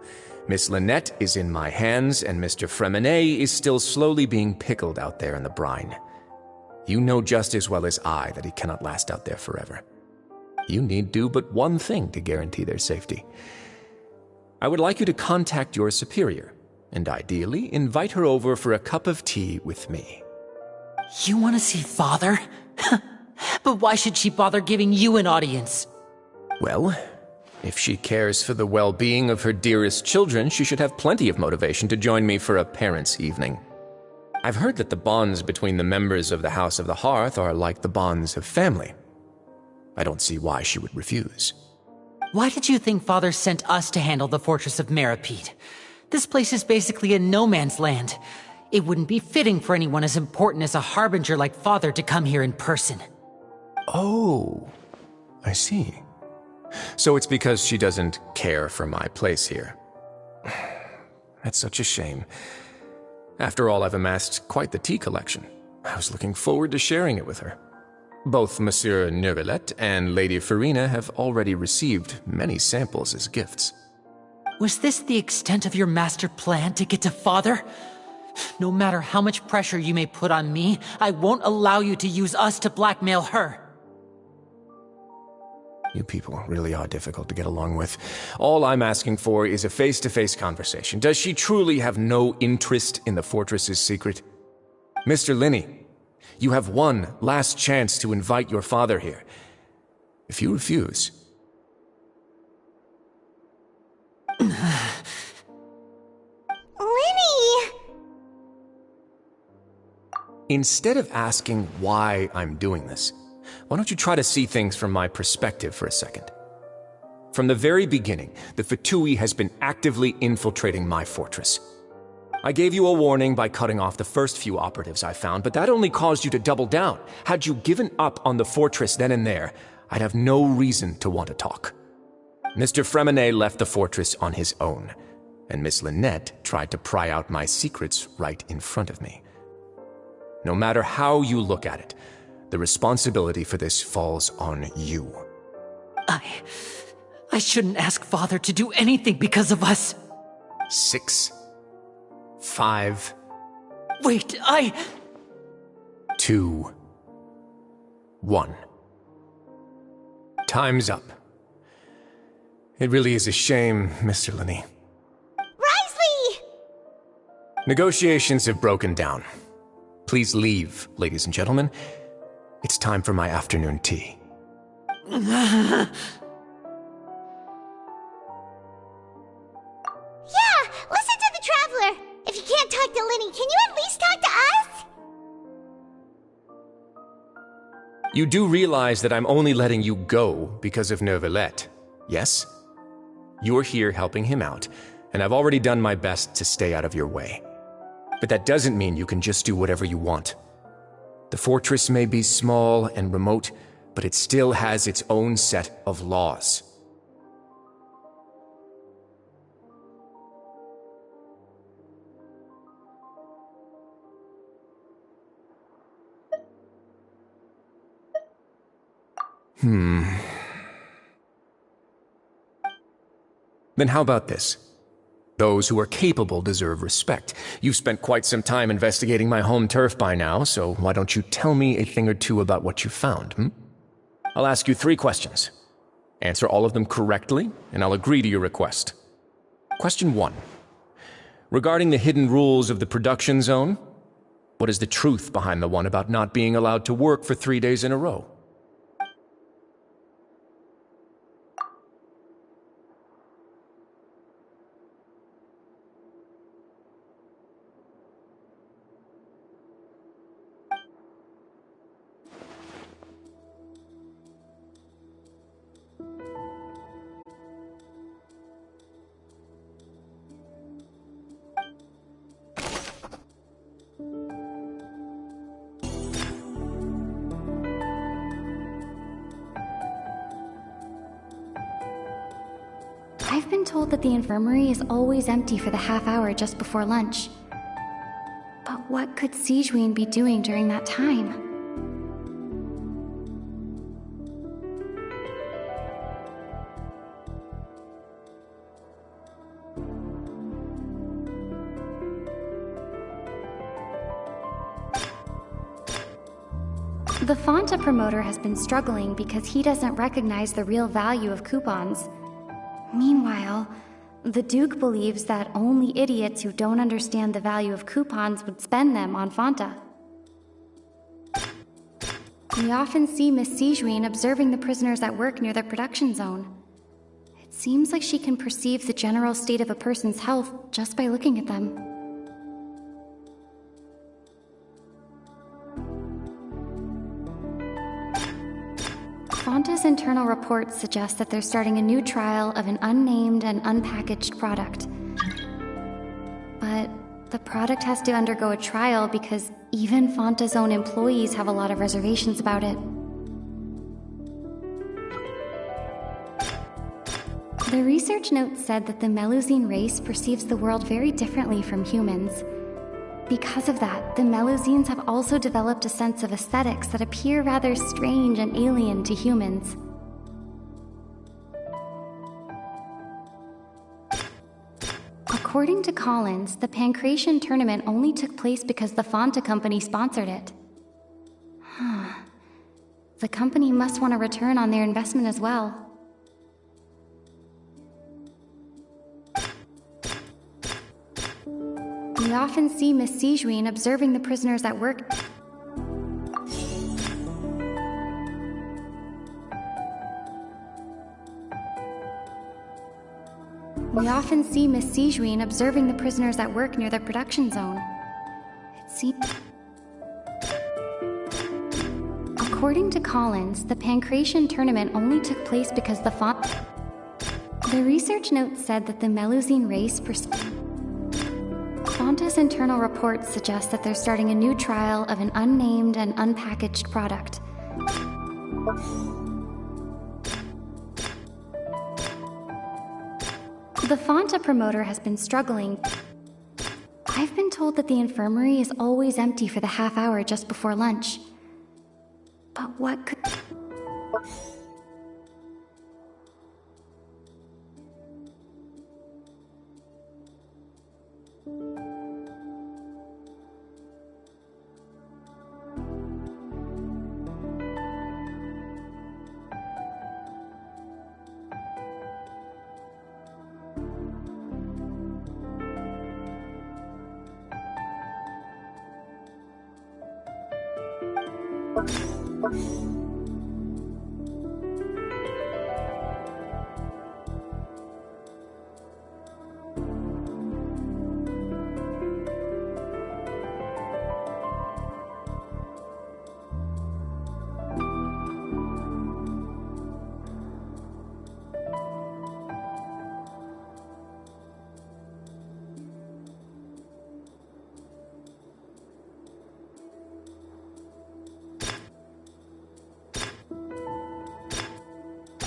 Miss Lynette is in my hands, and Mr. ƑөŨdę is still slowly being pickled out there in the brine. You know just as well as I that he cannot last out there forever. You need do but one thing to guarantee their safety. I would like you to contact your superior, and ideally invite her over for a cup of tea with me. You want to see Father? But why should she bother giving you an audience? Well, if she cares for the well-being of her dearest children, she should have plenty of motivation to join me for a parents' evening. I've heard that the bonds between the members of the House of the Hearth are like the bonds of family. I don't see why she would refuse. Why did you think Father sent us to handle the Fortress of Meripede? This place is basically a no-man's land. It wouldn't be fitting for anyone as important as a harbinger like Father to come here in person. Oh, I see. So it's because she doesn't care for my place here. That's such a shame. After all, I've amassed quite the tea collection. I was looking forward to sharing it with her. Both Monsieur Neuvillette and Lady Farina have already received many samples as gifts. Was this the extent of your master plan to get to Father? No matter how much pressure you may put on me, I won't allow you to use us to blackmail her. You people really are difficult to get along with. All I'm asking for is a face-to-face conversation. Does she truly have no interest in the fortress's secret? Mr. Linney, you have one last chance to invite your father here. If you refuse... Linny! Instead of asking why I'm doing this, why don't you try to see things from my perspective for a second? From the very beginning, the ƑөŨdę has been actively infiltrating my fortress. I gave you a warning by cutting off the first few operatives I found, but that only caused you to double down. Had you given up on the fortress then and there, I'd have no reason to want to talk. Mr. ƑөŨdę left the fortress on his own, and Miss Lynette tried to pry out my secrets right in front of me. No matter how you look at it, the responsibility for this falls on you. I shouldn't ask Father to do anything because of us. 6, 5... Wait, 2, 1. Time's up. It really is a shame, Mr. Linney. Risley! Negotiations have broken down. Please leave, ladies and gentlemen. It's time for my afternoon tea. Yeah, listen to the Traveler! If you can't talk to Linny, can you at least talk to us? You do realize that I'm only letting you go because of Neuvillette, yes? You're here helping him out, and I've already done my best to stay out of your way. But that doesn't mean you can just do whatever you want. The fortress may be small and remote, but it still has its own set of laws. Then how about this? Those who are capable deserve respect. You've spent quite some time investigating my home turf by now, so why don't you tell me a thing or two about what you found, I'll ask you 3 questions. Answer all of them correctly, and I'll agree to your request. Question 1. Regarding the hidden rules of the production zone, what is the truth behind the one about not being allowed to work for 3 days in a row? I've been told that the infirmary is always empty for the half hour just before lunch. But what could Sijween be doing during that time? The Fanta promoter has been struggling because he doesn't recognize the real value of coupons. Meanwhile, the Duke believes that only idiots who don't understand the value of coupons would spend them on Fanta. We often see Miss Sijween observing the prisoners at work near the production zone. It seems like she can perceive the general state of a person's health just by looking at them. Fanta's internal reports suggest that they're starting a new trial of an unnamed and unpackaged product. But the product has to undergo a trial because even Fanta's own employees have a lot of reservations about it. The research note said that the Melusine race perceives the world very differently from humans. Because of that, the Melusines have also developed a sense of aesthetics that appear rather strange and alien to humans. According to Collins, the Pancration tournament only took place because the Fanta company sponsored it. The company must want a return on their investment as well. We often see Miss Sijween observing the prisoners at work. We often see Miss Sijween observing the prisoners at work near the production zone. It seems... According to Collins, the Pancration tournament only took place because the The research note said that the Melusine race Fanta's internal reports suggest that they're starting a new trial of an unnamed and unpackaged product. The Fanta promoter has been struggling. I've been told that the infirmary is always empty for the half hour just before lunch. But what could...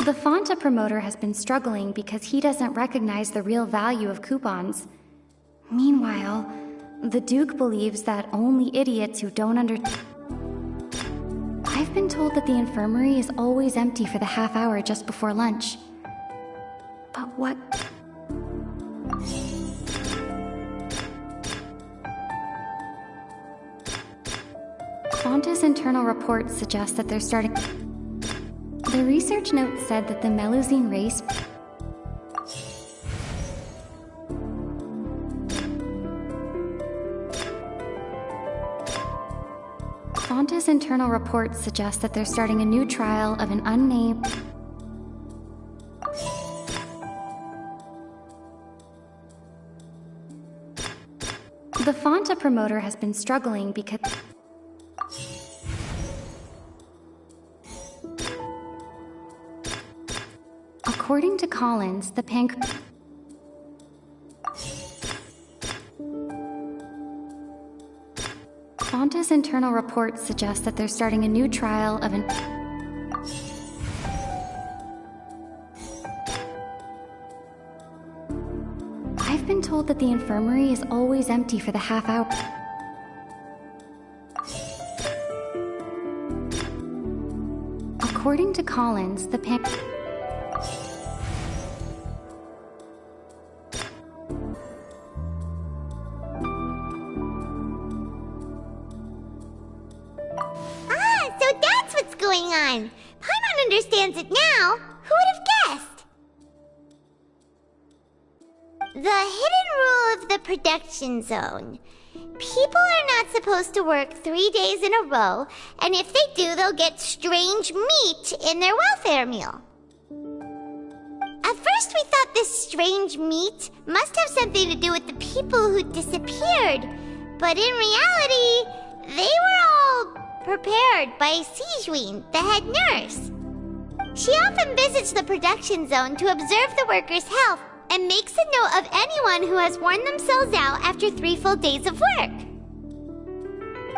The Fanta promoter has been struggling because he doesn't recognize the real value of coupons. Meanwhile, the Duke believes that only idiots who don't I've been told that the infirmary is always empty for the half hour just before lunch. But what... Fanta's internal reports suggest that they're starting... The research note said that the Melusine race... Fanta's internal reports suggest that they're starting a new trial of an unnamed... The Fanta promoter has been struggling because... According to Collins, the Fanta's internal reports suggest that they're starting a new trial of an... told that the infirmary is always empty for the half hour. According to Collins, the So that's what's going on. Paimon understands it now. Who would have guessed? The hidden rule of the production zone. People are not supposed to work 3 days in a row, and if they do, they'll get strange meat in their welfare meal. At first, we thought this strange meat must have something to do with the people who disappeared, but in reality, they were all prepared by Sijween, the head nurse. She often visits the production zone to observe the workers' health and makes a note of anyone who has worn themselves out after 3 full days of work.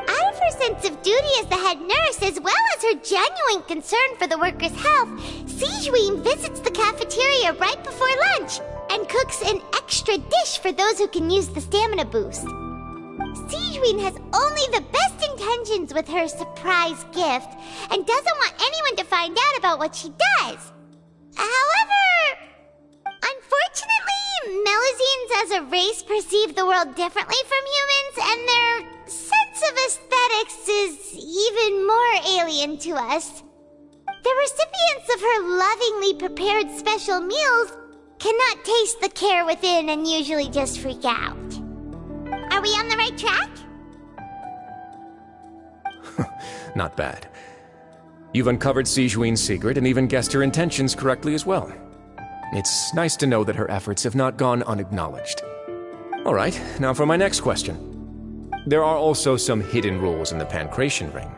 Out of her sense of duty as the head nurse, as well as her genuine concern for the workers' health, Sijween visits the cafeteria right before lunch and cooks an extra dish for those who can use the stamina boost. Sijween has only the best intentions with her surprise gift and doesn't want anyone to find out about what she does. However, unfortunately, Melusines as a race perceive the world differently from humans, and their sense of aesthetics is even more alien to us. The recipients of her lovingly prepared special meals cannot taste the care within and usually just freak out. Are we on the right track? Not bad. You've uncovered Sijween's secret and even guessed her intentions correctly as well. It's nice to know that her efforts have not gone unacknowledged. Alright, now for my next question. There are also some hidden rules in the Pancration Ring,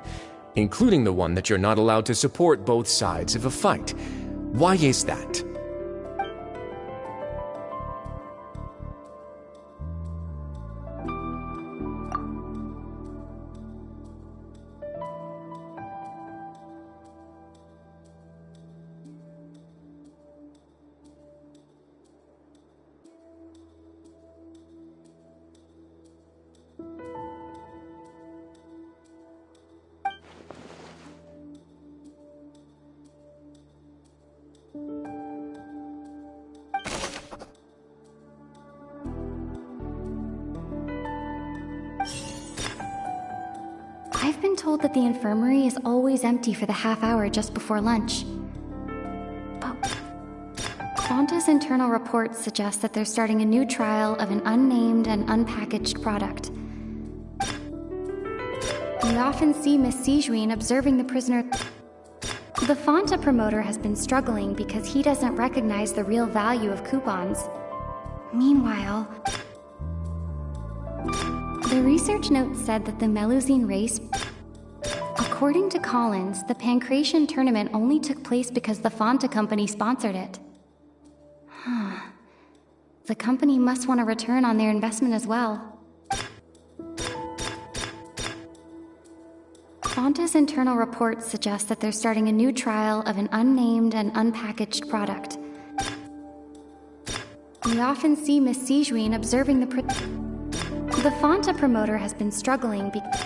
including the one that you're not allowed to support both sides of a fight. Why is that? I've been told that the infirmary is always empty for the half hour just before lunch. But Fonta's internal reports suggest that they're starting a new trial of an unnamed and unpackaged product. We often see Miss Sijween observing the prisoner. The Fonta promoter has been struggling because he doesn't recognize the real value of coupons. Meanwhile, the research note said that the Melusine race... According to Collins, the Pancration tournament only took place because the Fonta company sponsored it. The company must want a return on their investment as well. Fonta's internal reports suggest that they're starting a new trial of an unnamed and unpackaged product. We often see Miss Sijween observing the Fonta promoter has been struggling because...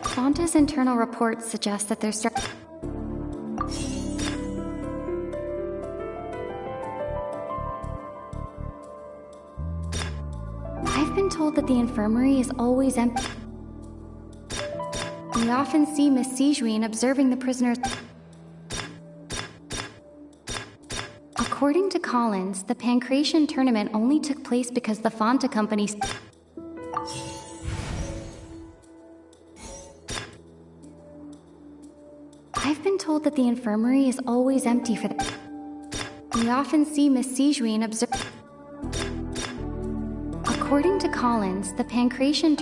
Fonta's internal reports suggest that there's... I've been told that the infirmary is always empty. We often see Miss Sijween observing the prisoners. According to Collins, the Pancration tournament only took place because the Fonta company... I've been told that the infirmary is always empty for the... We often see Miss Sijween observe... According to Collins, the Pancration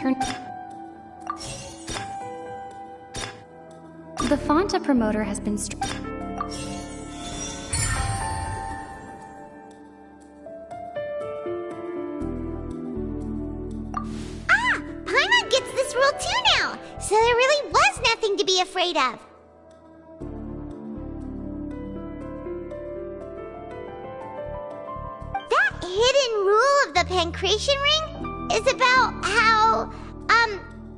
The Fonta promoter has been... so there really was nothing to be afraid of. That hidden rule of the pancreation ring is about how,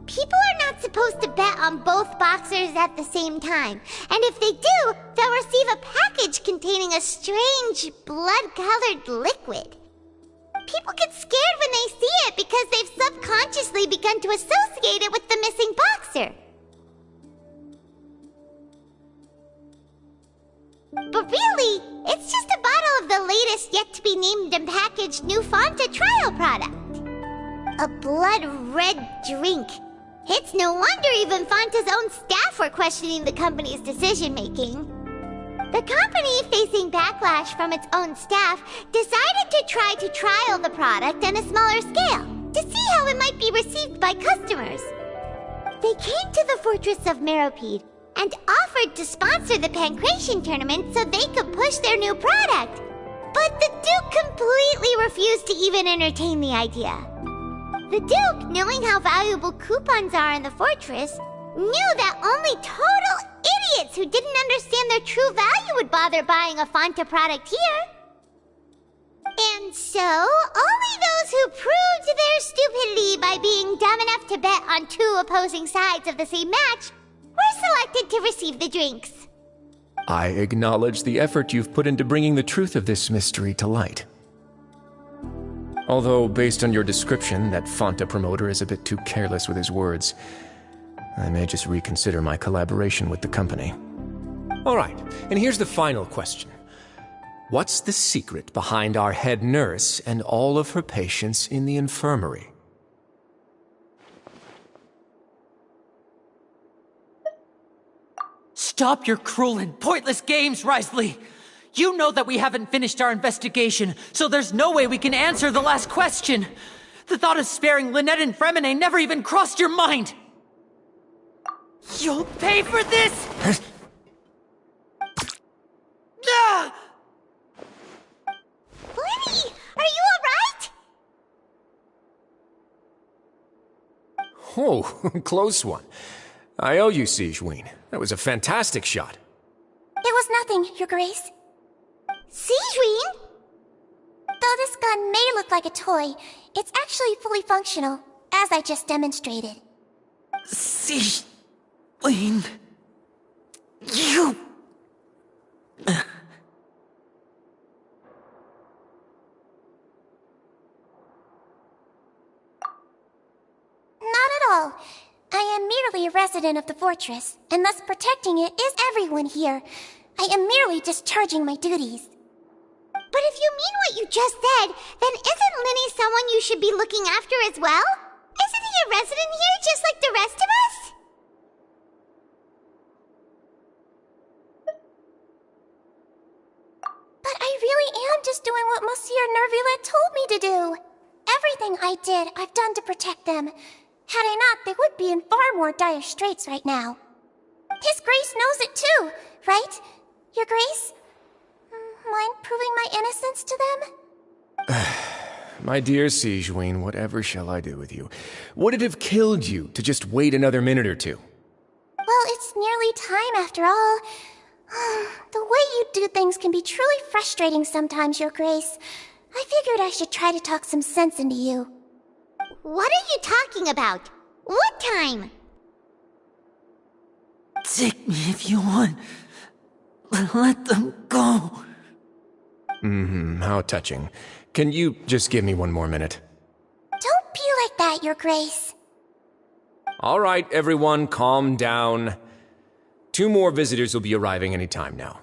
people are not supposed to bet on both boxers at the same time. And if they do, they'll receive a package containing a strange, blood-colored liquid. People get scared when they see it because they've subconsciously begun to associate it with the missing boxer. But really, it's just a bottle of the latest yet-to-be-named and packaged new Fanta trial product. A blood-red drink. It's no wonder even Fanta's own staff were questioning the company's decision-making. The company, facing backlash from its own staff, decided to try to trial the product on a smaller scale, to see how it might be received by customers. They came to the fortress of Meropide and offered to sponsor the Pancration tournament so they could push their new product. But the Duke completely refused to even entertain the idea. The Duke, knowing how valuable coupons are in the fortress, knew that only total idiots who didn't understand their true value would bother buying a Fanta product here. And so, only those who proved their stupidity by being dumb enough to bet on two opposing sides of the same match were selected to receive the drinks. I acknowledge the effort you've put into bringing the truth of this mystery to light. Although, based on your description, that Fanta promoter is a bit too careless with his words, I may just reconsider my collaboration with the company. All right, and here's the final question. What's the secret behind our head nurse and all of her patients in the infirmary? Stop your cruel and pointless games, Risley! You know that we haven't finished our investigation, so there's no way we can answer the last question. The thought of sparing Lynette and Fremine never even crossed your mind. You'll pay for this! Ah! Lenny, are you alright? Oh, close one. I owe you, Sigewinne. That was a fantastic shot. It was nothing, Your Grace. Sigewinne? Though this gun may look like a toy, it's actually fully functional, as I just demonstrated. Sigewinne... You... Not at all. I am merely a resident of the fortress, and thus protecting it is everyone here. I am merely discharging my duties. But if you mean what you just said, then isn't Linny someone you should be looking after as well? Isn't he a resident here just like the rest of us? But I really am just doing what Monsieur Nervillette told me to do. Everything I did, I've done to protect them. Had I not, they would be in far more dire straits right now. His Grace knows it too, right? Your Grace? Mind proving my innocence to them? My dear Sigewinne, whatever shall I do with you? Would it have killed you to just wait another minute or two? Well, it's nearly time after all. The way you do things can be truly frustrating sometimes, Your Grace. I figured I should try to talk some sense into you. What are you talking about? What time? Take me if you want. Let them go. How touching. Can you just give me one more minute? Don't be like that, Your Grace. All right, everyone, calm down. 2 more visitors will be arriving any time now.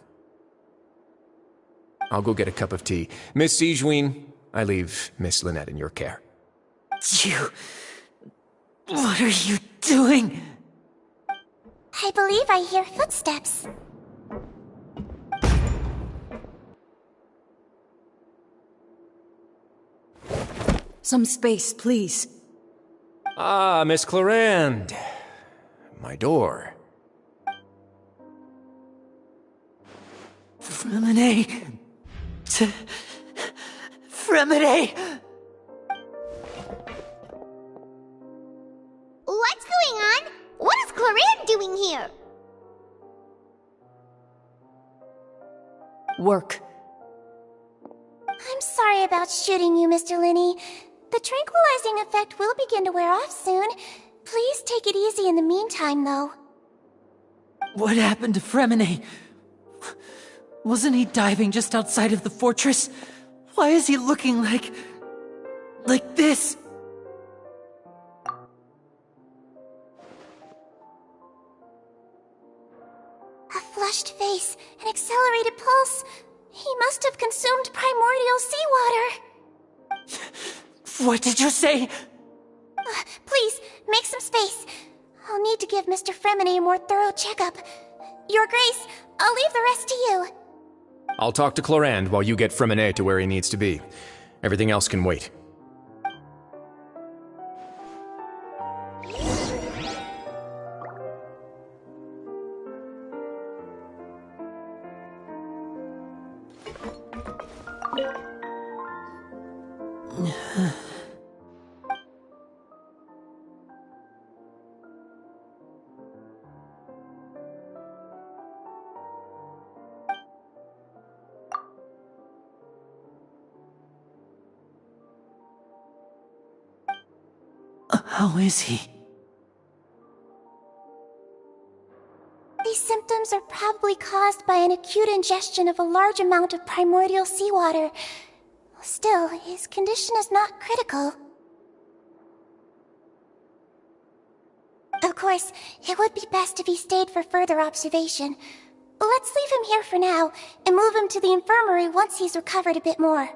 I'll go get a cup of tea. Miss Sigewinne, I leave Miss Lynette in your care. You... What are you doing? I believe I hear footsteps. Some space, please. Ah, Miss Clarande. My door. Fremine... Fremine... What's going on? What is Clorand doing here? Work. I'm sorry about shooting you, Mr. Linney. The tranquilizing effect will begin to wear off soon. Please take it easy in the meantime, though. What happened to Fremine? Wasn't he diving just outside of the fortress? Why is he looking like this? A flushed face, an accelerated pulse. He must have consumed primordial seawater. What did you say? Please, make some space. I'll need to give Mr. Fremine a more thorough checkup. Your Grace, I'll leave the rest to you. I'll talk to Clorand while you get Fremine to where he needs to be. Everything else can wait. How is he? These symptoms are probably caused by an acute ingestion of a large amount of primordial seawater. Still, his condition is not critical. Of course, it would be best if he stayed for further observation. Let's leave him here for now, and move him to the infirmary once he's recovered a bit more.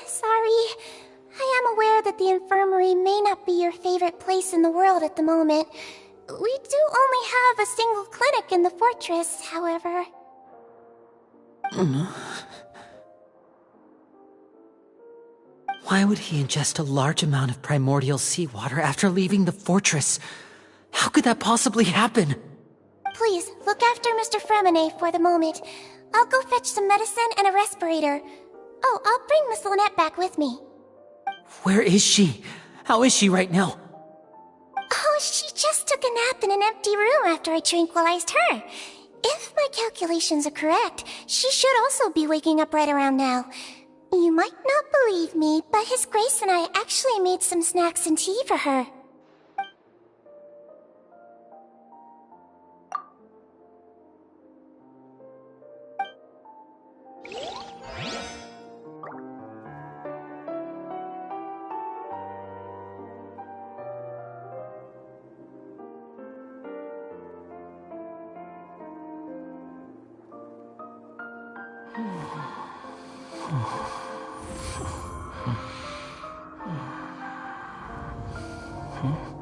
Sorry. I am aware that the infirmary may not be your favorite place in the world at the moment. We do only have a single clinic in the fortress, however. Why would he ingest a large amount of primordial seawater after leaving the fortress? How could that possibly happen? Please, look after Mr. Fremine for the moment. I'll go fetch some medicine and a respirator. Oh, I'll bring Miss Lynette back with me. Where is she? How is she right now? Oh, she just took a nap in an empty room after I tranquilized her. If my calculations are correct, she should also be waking up right around now. You might not believe me, but His Grace and I actually made some snacks and tea for her. Hmm?